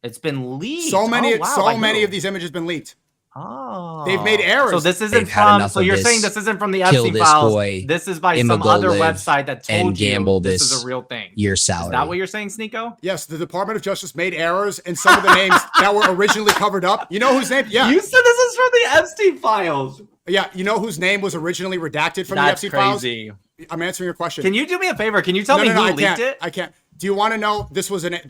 It's been leaked. So many of these images been leaked. Oh, they've made errors. So this isn't from. So you're saying this isn't from the Epstein files. This is by some other website that told you this is a real thing. Your salary. Is that what you're saying, SNEAKO? Yes, the Department of Justice made errors in some of the names that were originally covered up. You know whose name? Yeah. You said this is from the Epstein files. Yeah, you know whose name was originally redacted from the Epstein files? I'm answering your question. Can you do me a favor? Can you tell me who leaked it? I can't. Do you want to know? This was that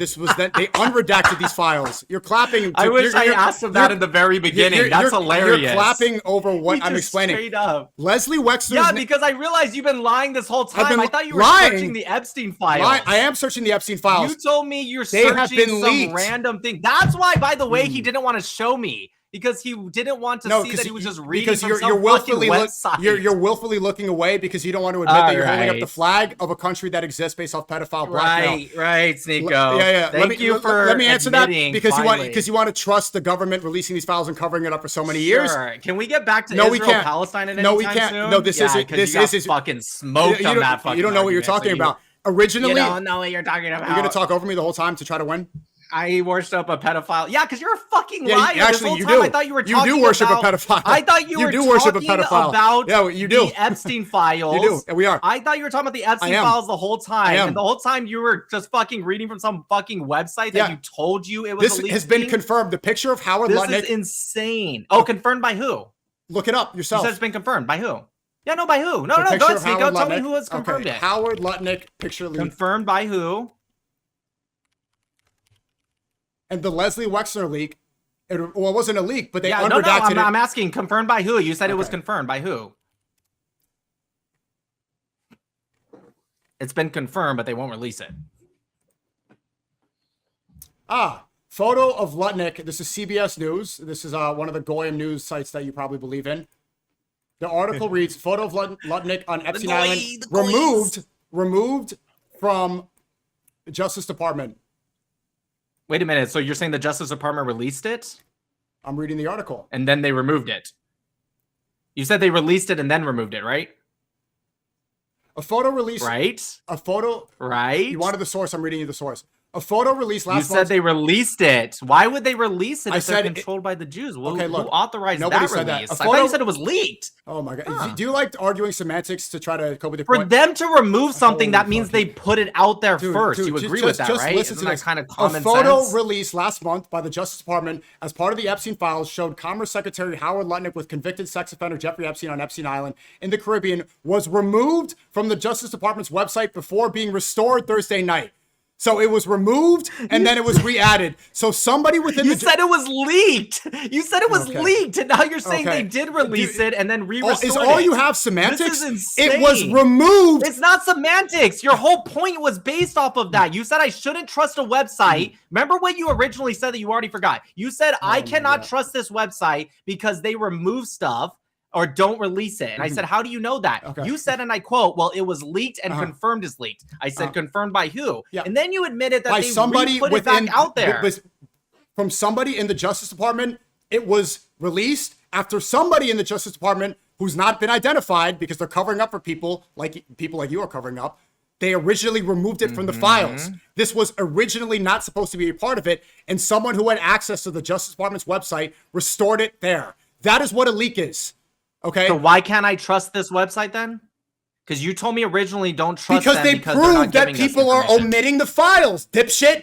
they unredacted these files. You're clapping. I wish I asked him that in the very beginning. That's hilarious. You're clapping over what I'm explaining. Straight up. Leslie Wexler's. Yeah, because I realized you've been lying this whole time. I thought you were searching the Epstein files. I am searching the Epstein files. You told me you're searching some random thing. That's why, by the way, he didn't want to show me. Because he didn't want to see that he was just reading from some fucking website. You're willfully looking away because you don't want to admit that you're holding up the flag of a country that exists based off pedophile blackmail. Right, SNEAKO. Yeah. Thank you for let me answer that because you want to trust the government releasing these files and covering it up for so many years. Sure. Can we get back to Israel Palestine at any time soon? No, we can't. No, this is fucking smoked on that fucking. You don't know what you're talking about. Originally, you don't know what you're talking about. You're gonna talk over me the whole time to try to win. I worship a pedophile. Yeah, because you're a fucking liar. Actually, this whole time I thought you were talking do worship about, a pedophile. I thought you were worship a pedophile. About you do. The Epstein files. You do, and we are. I thought you were talking about the Epstein files the whole time. And the whole time you were just fucking reading from some fucking website that you told you it was This has been confirmed. The picture of Howard Lutnick. This is insane. Oh, confirmed by who? Look it up yourself. You said it's been confirmed. By who? Yeah, no, by who? No, go ahead, SNEAKO. Tell me who has confirmed it. Howard Lutnick picture leak. Confirmed by who? And the Leslie Wexler leak, it wasn't a leak, but they unredacted it. I'm asking, confirmed by who? You said it was confirmed by who? It's been confirmed, but they won't release it. Photo of Lutnick. This is CBS News. This is one of the Goyim news sites that you probably believe in. The article reads, photo of Lutnick on Epstein Island removed from the Justice Department. Wait a minute. So you're saying the Justice Department released it? I'm reading the article. And then they removed it. You said they released it and then removed it, right? A photo release. Right. A photo. Right. You wanted the source. I'm reading you the source. A photo released last month. You said they released it. Why would they release it if they're said controlled by the Jews? Okay, look. Who authorized Nobody that said release? that. I thought you said it was leaked. Oh my God. Do you like arguing semantics to try to cope with your For point? them to remove something, that means they put it out there first. You agree with that, right? Listen Isn't to that this. kind of common sense? A photo sense? released last month by the Justice Department as part of the Epstein files showed Commerce Secretary Howard Lutnick with convicted sex offender Jeffrey Epstein on Epstein Island in the Caribbean was removed from the Justice Department's website before being restored Thursday night. So it was removed and then it was re-added. So somebody within You said it was leaked. You said it was leaked, and now you're saying they did release it and then re-restored it. Is all you have semantics? This is insane. It was removed. It's not semantics. Your whole point was based off of that. You said I shouldn't trust a website. Remember what you originally said that you already forgot? You said I cannot trust this website because they remove stuff or don't release it. And I said, how do you know that? You said, and I quote, well, it was leaked and confirmed is leaked. I said, confirmed by who? And then you admitted that they put it back out there. From somebody in the Justice Department, it was released after somebody in the Justice Department who's not been identified because they're covering up for people like you are covering up. They originally removed it from the files. This was originally not supposed to be a part of it. And someone who had access to the Justice Department's website restored it there. That is what a leak is. Okay. So why can't I trust this website then? Because you told me originally don't trust because them they proved that people are omitting the files, dipshit.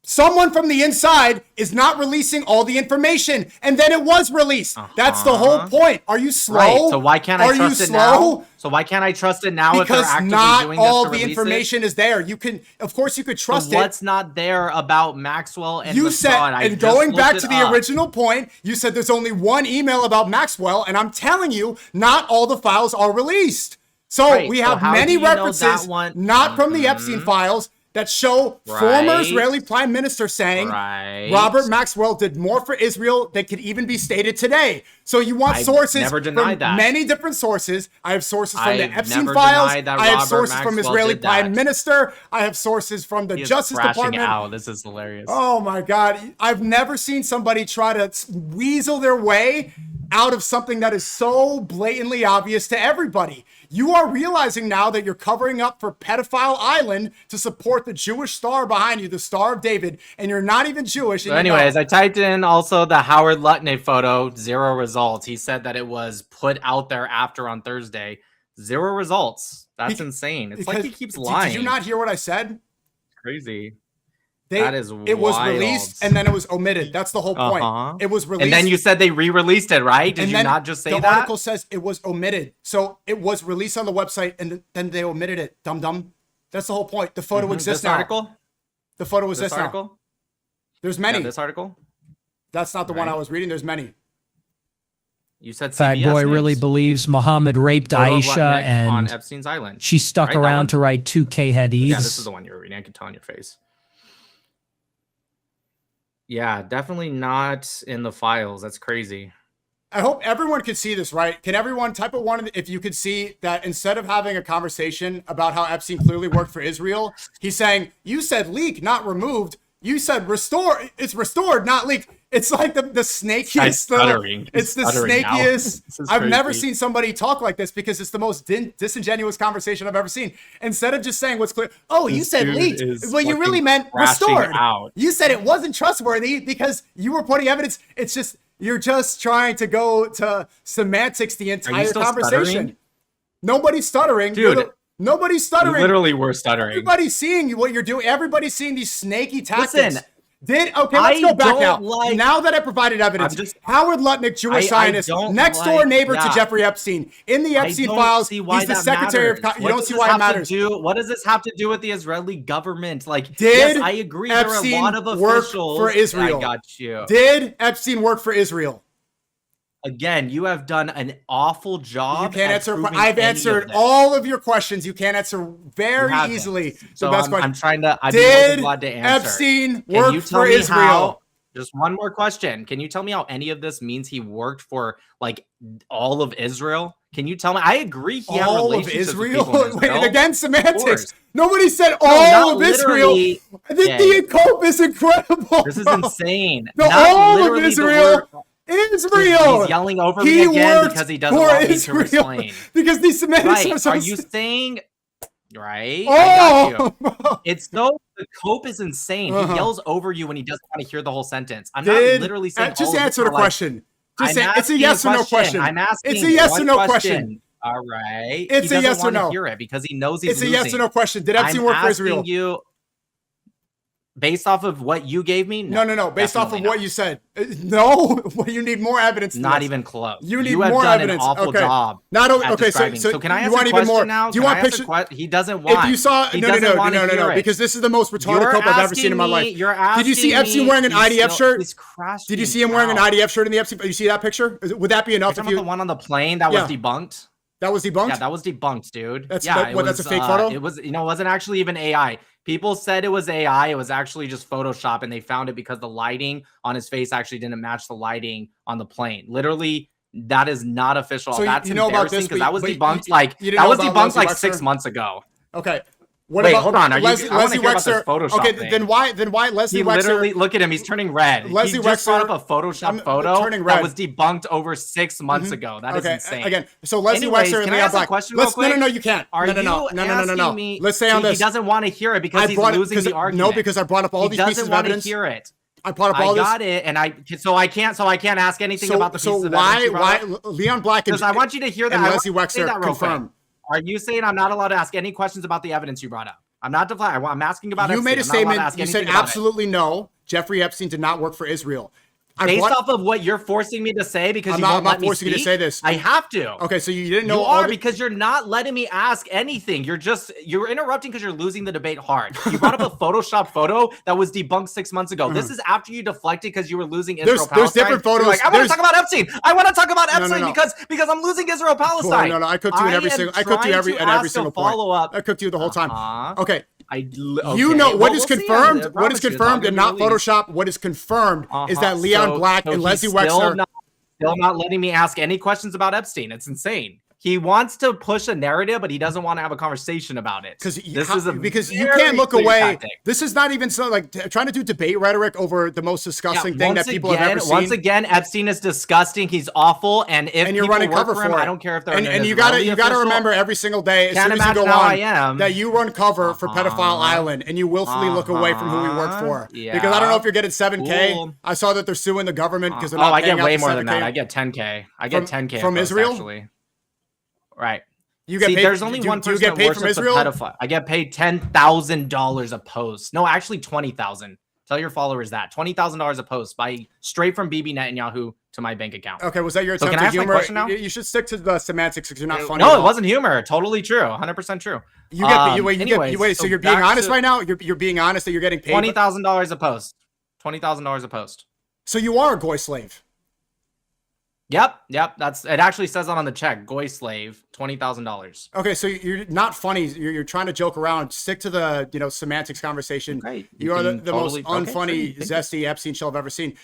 Someone from the inside is not releasing all the information, and then it was released. That's the whole point. Are you slow? Right. So why can't I trust it now? So why can't I trust it now if they're actively doing this to release it? Because not all the information is there. You can, of course, you could trust it. What's not there about Maxwell and you said, and going back to the original point, you said there's only one email about Maxwell, and I'm telling you, not all the files are released. So we have many references, not from the Epstein files, that show former Israeli Prime Minister saying Robert Maxwell did more for Israel than could even be stated today. So you want sources from many different sources. I have sources from the Epstein files. I have sources from Israeli Prime Minister. I have sources from the Justice Department. This is hilarious. Oh my God. I've never seen somebody try to weasel their way out of something that is so blatantly obvious to everybody. You are realizing now that you're covering up for Pedophile Island to support the Jewish star behind you, the Star of David, and you're not even Jewish. So anyways, I typed in also the Howard Lutnick photo, 0 results. He said that it was put out there after on Thursday. 0 results. That's insane. It's like he keeps lying. Did you not hear what I said? Crazy. That is wild. It was released and then it was omitted. That's the whole point. It was released. And then you said they re-released it, right? Did you not just say that? The article says it was omitted. So it was released on the website and then they omitted it. Dum-dum. That's the whole point. The photo exists now. The photo exists now. There's many. This article? That's not the one I was reading. There's many. You said Fat Boy really believes Muhammad raped Aisha and on Epstein's Island. She stuck around to write 2K Hadiths. Yeah, this is the one you were reading. I can tell on your face. Yeah, definitely not in the files. That's crazy. I hope everyone could see this, right? Can everyone type of one if you could see that instead of having a conversation about how Epstein clearly worked for Israel, he's saying, you said leak, not removed. You said restore. It's restored, not leaked. It's like the snakiest. It's the snakiest. I've never seen somebody talk like this because it's the most disingenuous conversation I've ever seen. Instead of just saying what's clear. Oh, you said leaked. Well, you really meant restored. You said it wasn't trustworthy because you were putting evidence. It's just, you're just trying to go to semantics the entire conversation. Stuttering? Nobody's stuttering. Dude. Nobody's stuttering. You literally were stuttering. Everybody's seeing what you're doing. Everybody's seeing these snaky tactics. Listen. Let's go back now. Now that I provided evidence, Howard Lutnick, Jewish Zionist, next door neighbor to Jeffrey Epstein, in the Epstein files, he's the secretary of. You don't see why it matters. What does this have to do with the Israeli government? Like, yes, I agree. Epstein there are a lot of officials. Work for Israel. I got you. Did Epstein work for Israel? Again, you have done an awful job. You can't answer. I've answered all of your questions. You can't answer very easily. So I'm trying to. Did Epstein work for Israel? Just one more question. Can you tell me how any of this means he worked for like all of Israel? Can you tell me? I agree he had all of relationships Israel. with people in Israel. Wait, again, semantics. Nobody said all of Israel. I think the cope is incredible. This is insane. No, all of Israel. Israel. He's yelling over me again because he doesn't want me to explain. Because these semantics are so. Are you saying? Right. Oh, I got you. It's so the cope is insane. He yells over you when he doesn't want to hear the whole sentence. I'm not literally saying. Just answer the question. Just say it's a yes or no question. I'm asking. It's a yes or no question. All right. It's a yes or no. Hear it because he knows he's losing. It's a yes or no question. Did Epstein work for Israel? You, based off of what you gave me? No. Based off of what you said. No. You need more evidence. Not even close. You need more evidence. An awful job. Not okay. So can I ask a question now? Do you want pictures? He doesn't want. If you saw no, because this is the most retarded cope I've ever seen in my life. Did you see Epstein wearing an IDF shirt? Did you see him wearing an IDF shirt in the Epstein? You see that picture? Would that be enough? If you the one on the plane that was debunked. That was debunked? Yeah, that was debunked, dude. That's a fake photo? It was, it wasn't actually even AI. People said it was AI. It was actually just Photoshop, and they found it because the lighting on his face actually didn't match the lighting on the plane. Literally, that is not official. So that's embarrassing because that was debunked like 6 months ago. Okay. Wait, hold on. Leslie Wexner. Okay, then why Leslie Wexner? Literally, look at him. He's turning red. Leslie Wexner just brought up a Photoshop photo that was debunked over 6 months ago. That is insane. Again, so Leslie Wexner and Leon Black. No, you can't. No. Let's stay on this. He doesn't want to hear it because he's losing the argument. No, because I brought up all these pieces of evidence. He doesn't want to hear it. I brought up all this. I got it, and I can't ask anything about the pieces of evidence. So why Leon Black and I want you to hear that and Leslie Wexner confirm? Are you saying I'm not allowed to ask any questions about the evidence you brought up? I'm not defying. I'm asking about. You made a statement. You said absolutely no. Jeffrey Epstein did not work for Israel. Based off of what you're forcing me to say, because I'm not forcing you to say this. I have to. Okay, so you didn't know. You are because you're not letting me ask anything. You're interrupting because you're losing the debate hard. You brought up a Photoshop photo that was debunked 6 months ago. This is after you deflected because you were losing Israel. There's different photos. Like, I want to talk about Epstein. I want to talk about Epstein because I'm losing Israel Palestine. No, I cooked you at every single. I cooked you at every single point. I cooked you the whole time. Okay. You know what is confirmed? What is confirmed and not Photoshop? What is confirmed is that Leon Black and Leslie Wexner still not letting me ask any questions about Epstein. It's insane. He wants to push a narrative, but he doesn't want to have a conversation about it. Because you can't look away. Tactic. This is not even so like trying to do debate rhetoric over the most disgusting thing that people have ever seen. Once again, Epstein is disgusting. He's awful, and if you're running cover for him, I don't care if they're and you gotta remember every single day as soon as you go on that you run cover for Pedophile Island, and you willfully look away from who we work for. Yeah. Because I don't know if you're getting 7K. Cool. I saw that they're suing the government because they're not. I get way more than that. I get 10K. I get 10K from Israel. Actually. Right. You get paid. There's only one person that works from Israel. Pedophile. I get paid $10,000 a post. No, actually $20,000. Tell your followers that $20,000 a post by straight from Bibi Netanyahu to my bank account. Okay, was that your attempt to humor? Now? You should stick to the semantics because you're not funny. No, it wasn't humor. Totally true. 100% true. You get wait. So you're being honest right now. You're being honest that you're getting paid $20,000 a post. $20,000 a post. So you are a goy slave. Yep. That's it. Actually says that on the check. Goy slave, $20,000. Okay, so you're not funny. You're trying to joke around. Stick to the semantics conversation. Okay. You are the most unfunny, zesty Epstein show I've ever seen.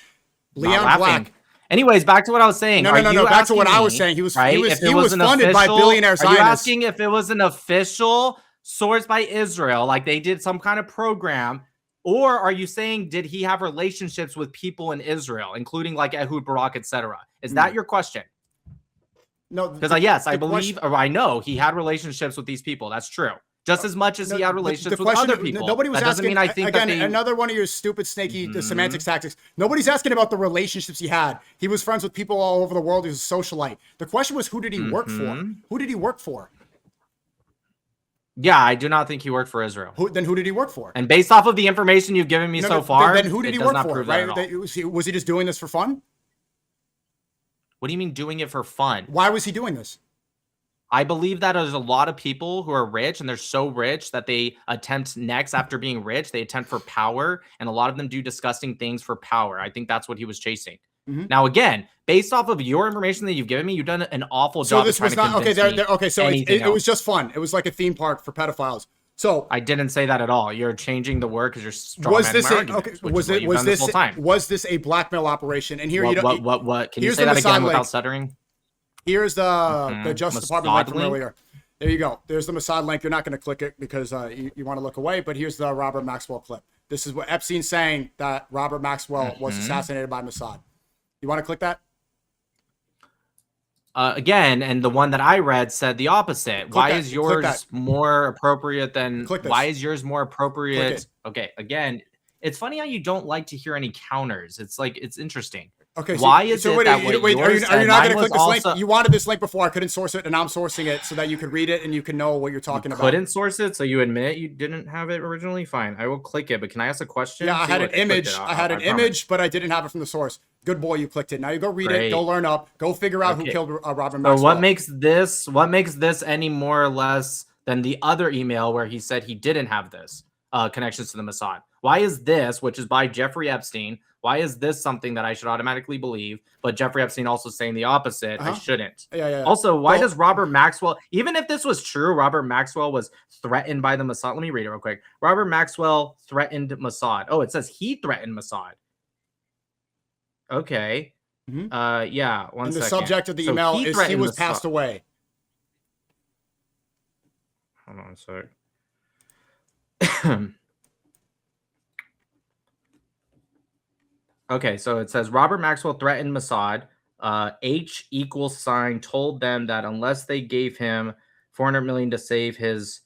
Leon Black. Anyways, back to what I was saying. No. Back to what I was saying. He was funded by billionaire Zionists. Are you asking if it was an official source by Israel, like they did some kind of program? Or are you saying, did he have relationships with people in Israel, including like Ehud Barak, etc.? Is that your question? No. Because yes, I believe, or I know he had relationships with these people. That's true. Just as much as he had relationships with other people. Nobody was that doesn't asking, mean I think again, that another one of your stupid, snaky semantics tactics. Nobody's asking about the relationships he had. He was friends with people all over the world. He was a socialite. The question was, who did he work for? Who did he work for? Yeah, I do not think he worked for Israel. Then who did he work for? And based off of the information you've given me so far, then who did he work for? Right? Was he just doing this for fun? What do you mean doing it for fun? Why was he doing this? I believe that there's a lot of people who are rich, and they're so rich that they attempt next after being rich. They attempt for power, and a lot of them do disgusting things for power. I think that's what he was chasing. Now, again, based off of your information that you've given me, you've done an awful job. So this was not okay. Okay, so it was just fun. It was like a theme park for pedophiles. So I didn't say that at all. You're changing the word because you're strong. Was this a blackmail operation? And here what? Can you say that again without stuttering? Here's the Justice Department link from earlier. There you go. There's the Mossad link. You're not going to click it because you want to look away. But here's the Robert Maxwell clip. This is what Epstein's saying, that Robert Maxwell was assassinated by Mossad. You want to click that? Again, and the one that I read said the opposite. Why is yours more appropriate than? Why is yours more appropriate? Okay, again, it's funny how you don't like to hear any counters. It's like, it's interesting. Okay, why is it that what are you not going to click this link? You wanted this link before. I couldn't source it, and now I'm sourcing it so that you could read it and you can know what you're talking about. Couldn't source it, so you admit you didn't have it originally? Fine, I will click it. But can I ask a question? Yeah, I had an image. I had an image, but I didn't have it from the source. Good boy, you clicked it. Now you go read it. Go learn up. Go figure out who killed Robert Maxwell. So what makes this any more or less than the other email where he said he didn't have this connections to the Mossad? Why is this, which is by Jeffrey Epstein, why is this something that I should automatically believe? But Jeffrey Epstein also saying the opposite. I shouldn't. Yeah. Also, why does Robert Maxwell, even if this was true, Robert Maxwell was threatened by the Mossad. Let me read it real quick. Robert Maxwell threatened Mossad. Oh, it says he threatened Mossad. Okay. Yeah. One second. The subject of the email is he was passed away. Hold on a sec. Okay, so it says Robert Maxwell threatened Mossad. H = told them that unless they gave him $400 million to save his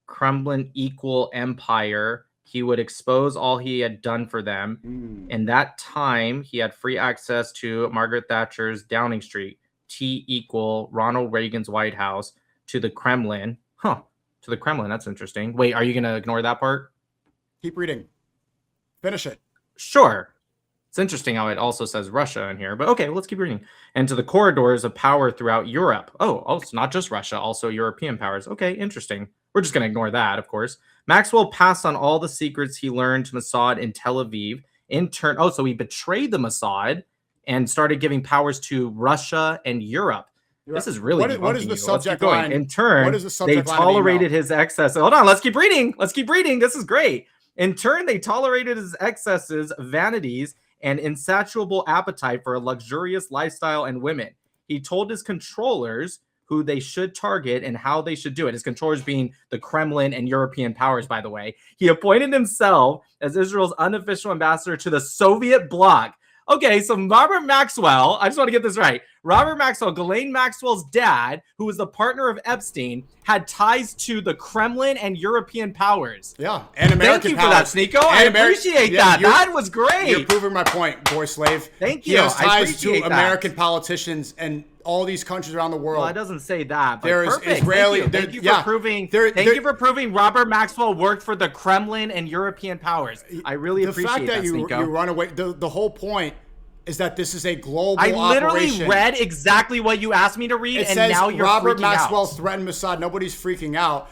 Kremlin equal empire, he would expose all he had done for them. In that time, he had free access to Margaret Thatcher's Downing Street, T = Ronald Reagan's White House, to the Kremlin. To the Kremlin. That's interesting. Wait, are you going to ignore that part? Keep reading. Finish it. Sure. It's interesting how it also says Russia in here, but okay, let's keep reading. And to the corridors of power throughout Europe. Oh, it's not just Russia, also European powers. Okay, interesting. We're just going to ignore that, of course. Maxwell passed on all the secrets he learned to Mossad in Tel Aviv. In turn, so he betrayed the Mossad and started giving powers to Russia and Europe. This is really what is the subject line? In turn, they tolerated his excess. Hold on, let's keep reading. This is great. In turn, they tolerated his excesses, vanities, and insatiable appetite for a luxurious lifestyle and women. He told his controllers who they should target and how they should do it. His controllers being the Kremlin and European powers, by the way. He appointed himself as Israel's unofficial ambassador to the Soviet bloc. Okay, so Robert Maxwell, I just want to get this right. Robert Maxwell, Ghislaine Maxwell's dad, who was the partner of Epstein, had ties to the Kremlin and European powers. Yeah, and American Thank powers. you for that, SNEAKO. I appreciate that. That was great. You're proving my point, boy slave. Thank you. He has ties to American politicians and all these countries around the world. Well, it doesn't say that. But there is Israeli. Thank you for proving. Thank you for proving Robert Maxwell worked for the Kremlin and European powers. I really appreciate that, SNEAKO. The fact that you run away. The whole point is that this is a global operation. I literally operation. Read exactly what you asked me to read, it and says now you're Robert freaking Maxwell out. Threatened Mossad. Nobody's freaking out.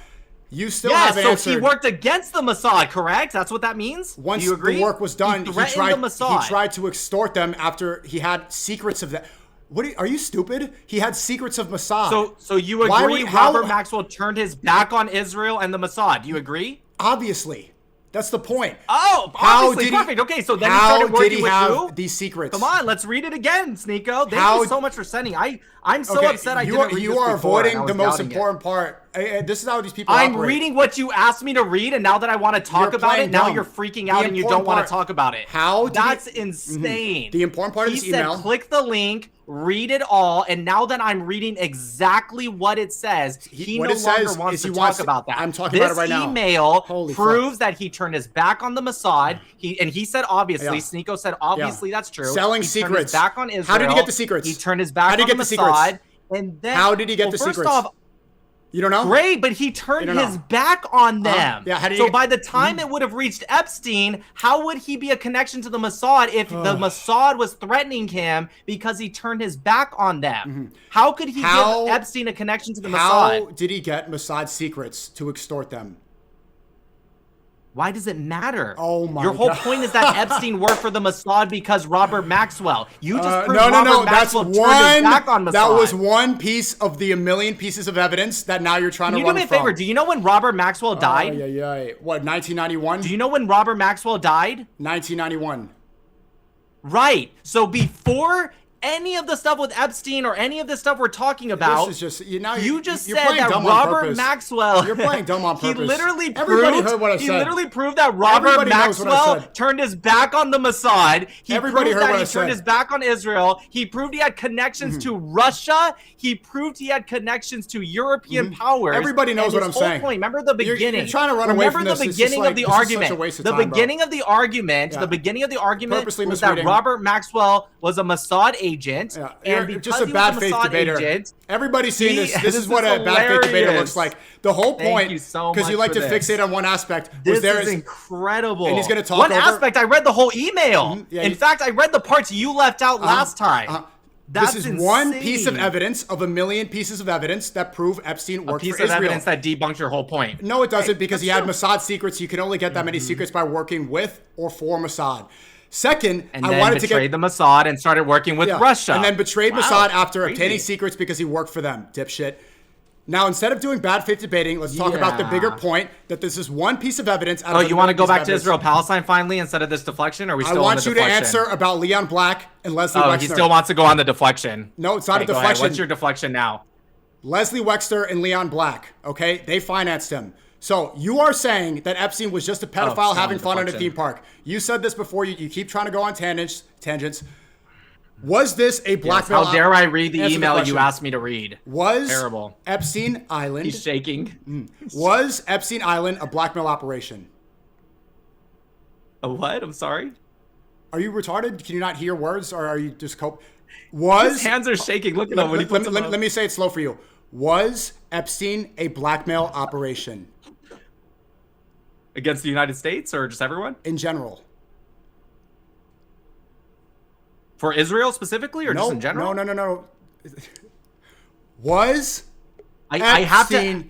You still haven't answered. So he worked against the Mossad, correct? That's what that means? Once Do you agree? The work was done, he tried to extort them after he had secrets of that. Are you stupid? He had secrets of Mossad. So you agree Robert Maxwell turned his back on Israel and the Mossad? Do you agree? Obviously. That's the point. Oh, obviously, perfect. Okay, so then he started working with who? These secrets. Come on, let's read it again, SNEAKO. Thank you so much for sending. I'm so upset I didn't read this. You are avoiding the most important part. This is how these people operate. I'm reading what you asked me to read, and now that I want to talk about it, now you're freaking out and you don't want to talk about it. That's insane. The important part of this email. He said, click the link, read it all, and now that I'm reading exactly what it says, he no longer wants to talk about that. I'm talking about it right now. This email proves that he turned his back on the Mossad. He said obviously. SNEAKO said obviously that's true. Selling secrets. He turned his back on Israel. How did he get the secrets? He turned his back on the Mossad. And then, how did he get the secrets? First off, you don't know? Great, but he turned his back on them. Yeah, so by the time it would have reached Epstein, how would he be a connection to the Mossad if the Mossad was threatening him because he turned his back on them? How could he give Epstein a connection to the Mossad? How did he get Mossad secrets to extort them? Why does it matter? Oh my Your whole God. point is that Epstein worked for the Mossad because Robert Maxwell. You just proved no. Robert That's Maxwell turned his back on Mossad. That was one piece of the a million pieces of evidence that now you're trying to run from. Can you do me a favor? Do you know when Robert Maxwell died? What, 1991? Do you know when Robert Maxwell died? 1991. Right. So before any of the stuff with Epstein or any of the stuff we're talking about, this is just, you just you're said playing that dumb on Robert purpose. Maxwell. You're playing dumb on purpose. He literally Everybody heard what I said. He literally proved that Robert Everybody knows what I Maxwell said. turned his back on the Mossad. Everybody heard what I he said. turned his back on Israel. He proved he had connections to Russia. He proved he had connections to European powers. Everybody knows what I'm saying. Point. Remember the beginning. You're trying to run away from this. Remember the beginning of the argument. The beginning of the argument. The beginning of the argument was that Robert Maxwell was a Mossad agent. And you're just a bad faith debater. Everybody's seen this. This is what a bad faith debater looks like. The whole point, because you like to fixate on one aspect, this is incredible. And he's going to talk one over aspect. I read the whole email. In fact, I read the parts you left out last time. This is one piece of evidence of a million pieces of evidence that prove Epstein worked for Israel. A piece of evidence that debunks your whole point. No, it doesn't, because he had Mossad secrets. You can only get that many secrets by working with or for Mossad. Second, I wanted to betrayed the Mossad and started working with Russia. And then betrayed Mossad after obtaining secrets because he worked for them, dipshit. Now, instead of doing bad faith debating, let's talk about the bigger point that this is one piece of evidence. Oh, you want to go back to Israel-Palestine finally instead of this deflection? Or are we still on the deflection? I want you to answer about Leon Black and Leslie Wexner. Oh, he still wants to go on the deflection. No, it's not a deflection. What's your deflection now? Leslie Wexner and Leon Black, okay? They financed him. So you are saying that Epstein was just a pedophile having fun at a theme park. You said this before. You keep trying to go on tangents. Was this a blackmail? How dare I read the email you asked me to read? Terrible. Epstein Island. He's shaking. Was Epstein Island a blackmail operation? A what? I'm sorry? Are you retarded? Can you not hear words, or are you just His hands are shaking. Look at him when he puts them up. Let me say it slow for you. Was Epstein a blackmail operation? Against the United States or just everyone? In general. For Israel specifically or just in general? No. Was I have to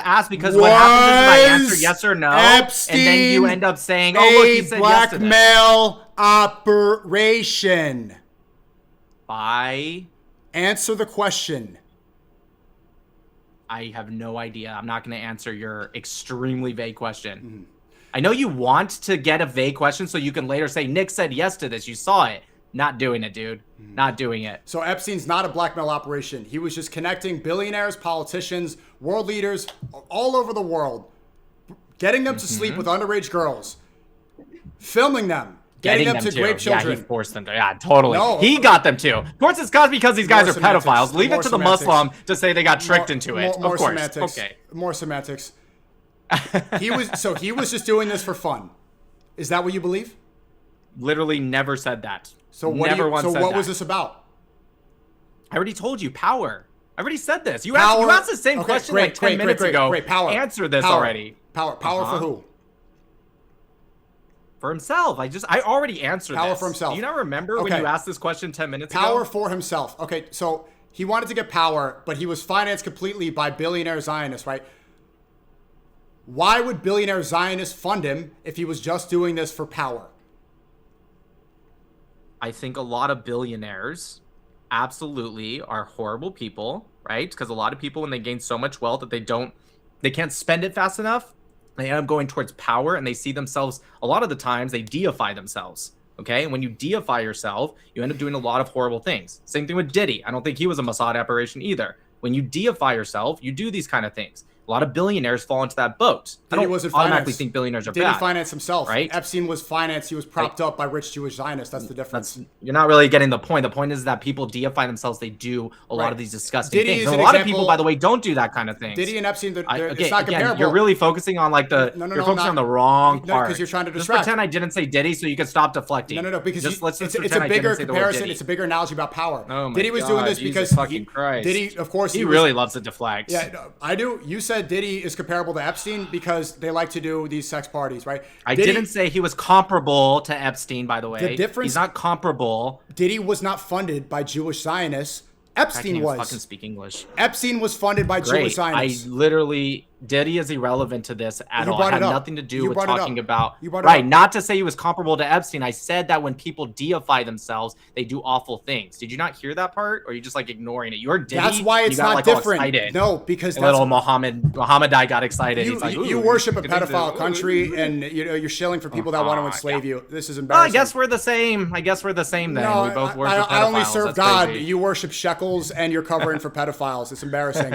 ask, because what happens is I answer yes or no, Epstein and then you end up saying, "Oh, look, he said yes to this." Blackmail operation. Answer the question. I have no idea. I'm not going to answer your extremely vague question. I know you want to get a vague question so you can later say, Nick said yes to this. You saw it. Not doing it, dude. Not doing it. So Epstein's not a blackmail operation. He was just connecting billionaires, politicians, world leaders all over the world, getting them to sleep with underage girls, filming them, getting them to rape children. Yeah, he forced them to. Yeah, totally. No. He got them to. Of course, it's because these guys are pedophiles. Leave it to the Muslim to say they got tricked into it. Of course. Semantics. Okay. More semantics. He was just doing this for fun. Is that what you believe? Literally never said that. So what was this about? I already told you, power. I already said this. You asked the same question like 10 minutes ago. Power. Answer this already. Power for who? For himself. I already answered Power this. For himself. Do you not remember when you asked this question 10 minutes ago? Power for himself. Okay, so he wanted to get power, but he was financed completely by billionaire Zionists, right? Why would billionaire Zionists fund him if he was just doing this for power? I think a lot of billionaires absolutely are horrible people, right? Because a lot of people, when they gain so much wealth that they can't spend it fast enough, they end up going towards power, and they see themselves, a lot of the times, they deify themselves, okay? And when you deify yourself, you end up doing a lot of horrible things. Same thing with Diddy. I don't think he was a Mossad operation either. When you deify yourself, you do these kind of things. A lot of billionaires fall into that boat. I don't automatically think billionaires are bad. Diddy financed himself, right? Epstein was financed. He was propped up by rich Jewish Zionists. That's the difference. You're not really getting the point. The point is that people deify themselves. They do a lot of these disgusting things. And a lot of people, by the way, don't do that kind of thing. Diddy and Epstein, it's not comparable. You're really focusing on like you're focusing on the wrong part. Because you're trying to distract. Just pretend I didn't say Diddy so you can stop deflecting. No, because it's a bigger comparison. It's a bigger analogy about power. Oh my Diddy was doing this because Diddy, of course, he really loves to deflect. Yeah, I do. You said Diddy is comparable to Epstein because they like to do these sex parties, right? I didn't say he was comparable to Epstein, by the way. He's not comparable. Diddy was not funded by Jewish Zionists. Epstein was. Fucking speak English. Epstein was funded by Jewish Zionists. I literally Diddy is irrelevant to this at You all. brought It it had up. nothing to do You with brought it talking up. about You brought it right. up. Not to say he was comparable to Epstein. I said that when people deify themselves, they do awful things. Did you not hear that part, or are you just like ignoring it? You're Diddy. That's why it's you got, not like, all different. excited. No, because A that's little Muhammad I got excited. you, He's like, you worship a pedophile country, and you're shilling for people that want to enslave you. This is Oh, embarrassing. I guess we're the same. I guess we're the same then. No, We both worship I only pedophiles. serve That's God. crazy. You worship shekels, and you're covering for pedophiles. It's embarrassing.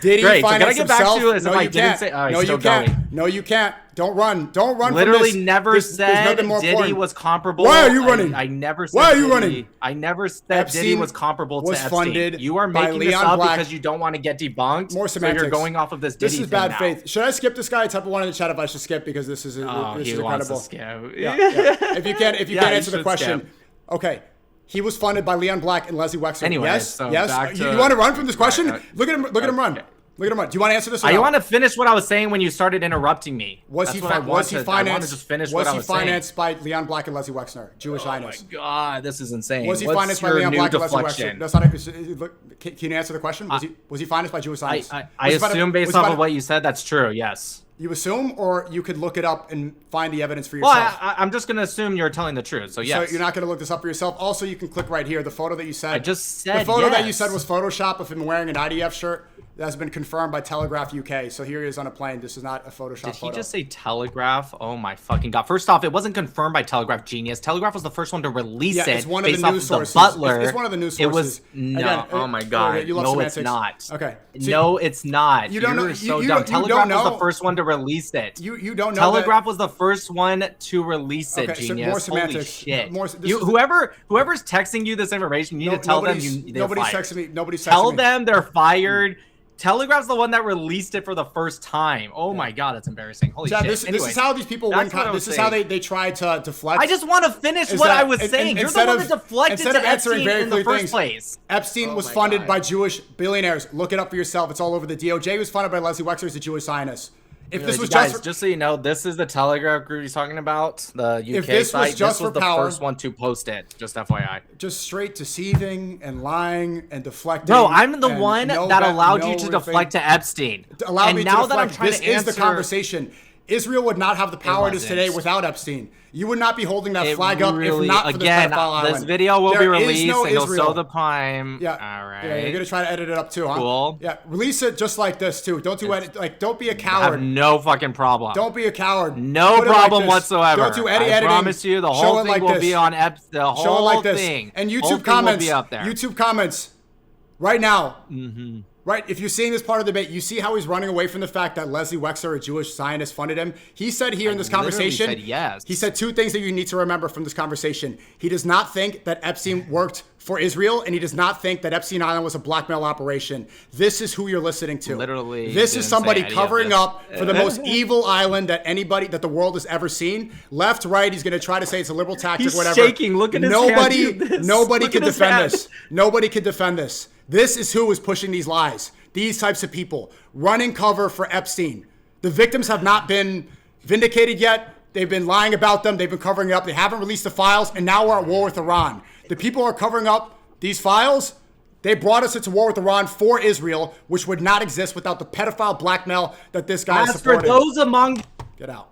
Did he Great, so can I finance get back himself? to it as if No, I you didn't can't. say- oh, he's No, you still can't. going. No, you can't. Don't run. Don't run. Literally from this. never There's said nothing more Diddy important. was comparable. Why are you running? I never said Why are you Diddy. running? I never said Epstein Diddy was comparable to was Epstein. funded You are by making this Leon up Black. because you don't want to get debunked. More so semantics. you're going off of this Diddy This is thing bad now. faith. Should I skip this guy? Type of one in the chat if I should skip because this is Oh, this he is wants to incredible. skip. Yeah. If you can't Yeah, can't you answer the should question, skip. okay. He was funded by Leon Black and Leslie Wexner. Anyway, yes, so yes. back to- You want to run from this question? Right, look at him. Look at him run. okay. Look at him run. Do you want to answer this? Or I no? want to finish what I was saying when you started interrupting me. Was he That's what I want to financed? I want to just finish what I was saying. financed by Leon Black and Leslie Wexner, Jewish Oh my highness? God, this is insane. Was he What's financed by your Leon new Black and Leslie Wexner? deflection? That's not. Look, can you answer the question? Was he financed by Jewish highness? I assume based off of what you said, that's true. Yes. You assume, or you could look it up and find the evidence for Well, yourself. I'm just gonna assume you're telling the truth. So yes. So you're not going to look this up for yourself. Also, you can click right here. The photo that you said. I just said the photo that you yes. said was Photoshop of him wearing an IDF shirt. That has been confirmed by Telegraph UK. So here he is on a plane. This is not a Photoshop Did he photo. just say Telegraph? Oh my fucking God. First off, it wasn't confirmed by Telegraph Genius. Telegraph was the first one to release Yeah, it it's one of based the off news of sources. the Butler. It's one of the news It was sources. no. Again, oh my God. you love No, it's semantics. not. Okay. No, it's not. You don't know- You're so you dumb. don't- you Telegraph don't was the know- first one to release it. You don't know Telegraph was the first one to release it, Okay, so Genius. more Holy semantics. shit. Whoever's texting you this information, you need to tell them they're nobody's fired. texting me. Nobody's texting Tell me. them they're fired. Telegraph's the one that released it for the first time. Oh my God, that's embarrassing. Holy Chad, shit. this Anyway, is how these people win. that's what I was This is how saying. they try to deflect. I just want to finish what I was saying. You're the one that deflected instead to of answering Epstein very in the clear first things, place. Epstein Oh was my funded God. by Jewish billionaires. Look it up for yourself. It's all over. The DOJ was funded by Leslie Wexner as a Jewish Zionist. If this was guys, just, just so you know, this is the Telegraph group he's talking about, the UK If this was site. just This was for the power- first one to post it. Just FYI. just straight deceiving and lying and deflecting. Bro, I'm the and one no that ba- allowed no you to thing. deflect to Epstein. Allow and me now to that I'm deflect. trying This to is answer, the conversation. Israel would not have the power it is wasn't. today without Epstein. You would not be holding that It flag up really, if not for again, the pedophile this island. video will be There is released no and you'll Israel. show the prime. Yeah. All right. Yeah, you're gonna try to edit it up too, huh? Cool. Yeah, release it just like this too. Don't do edit. Like, don't be a I have coward. no fucking problem. Don't be a coward. No Put it like problem this. whatsoever. Don't do any I editing. promise you, the Show whole it thing like will this. be on the Show it whole like this. thing. And Whole YouTube thing comments. will be up there. YouTube comments. Right now. Mm-hmm. Right, if you're seeing this part of the debate, you see how he's running away from the fact that Leslie Wexner, a Jewish Zionist, funded him. He said here in this conversation, said yes. He said two things that you need to remember from this conversation. He does not think that Epstein worked for Israel, and he does not think that Epstein Island was a blackmail operation. This is who you're listening to. Literally, this is didn't somebody say any of covering this. up for the most evil island that the world has ever seen. Left, right, he's going to try to say it's a liberal tactic, He's whatever. shaking. Look at his hand. Do this. Nobody Look can at his defend hand. this. Nobody can defend this. This is who is pushing these lies. These types of people running cover for Epstein. The victims have not been vindicated yet. They've been lying about them. They've been covering it up. They haven't released the files, and now we're at war with Iran. The people who are covering up these files, they brought us into war with Iran for Israel, which would not exist without the pedophile blackmail that this guy is As for supporting. those among Get out.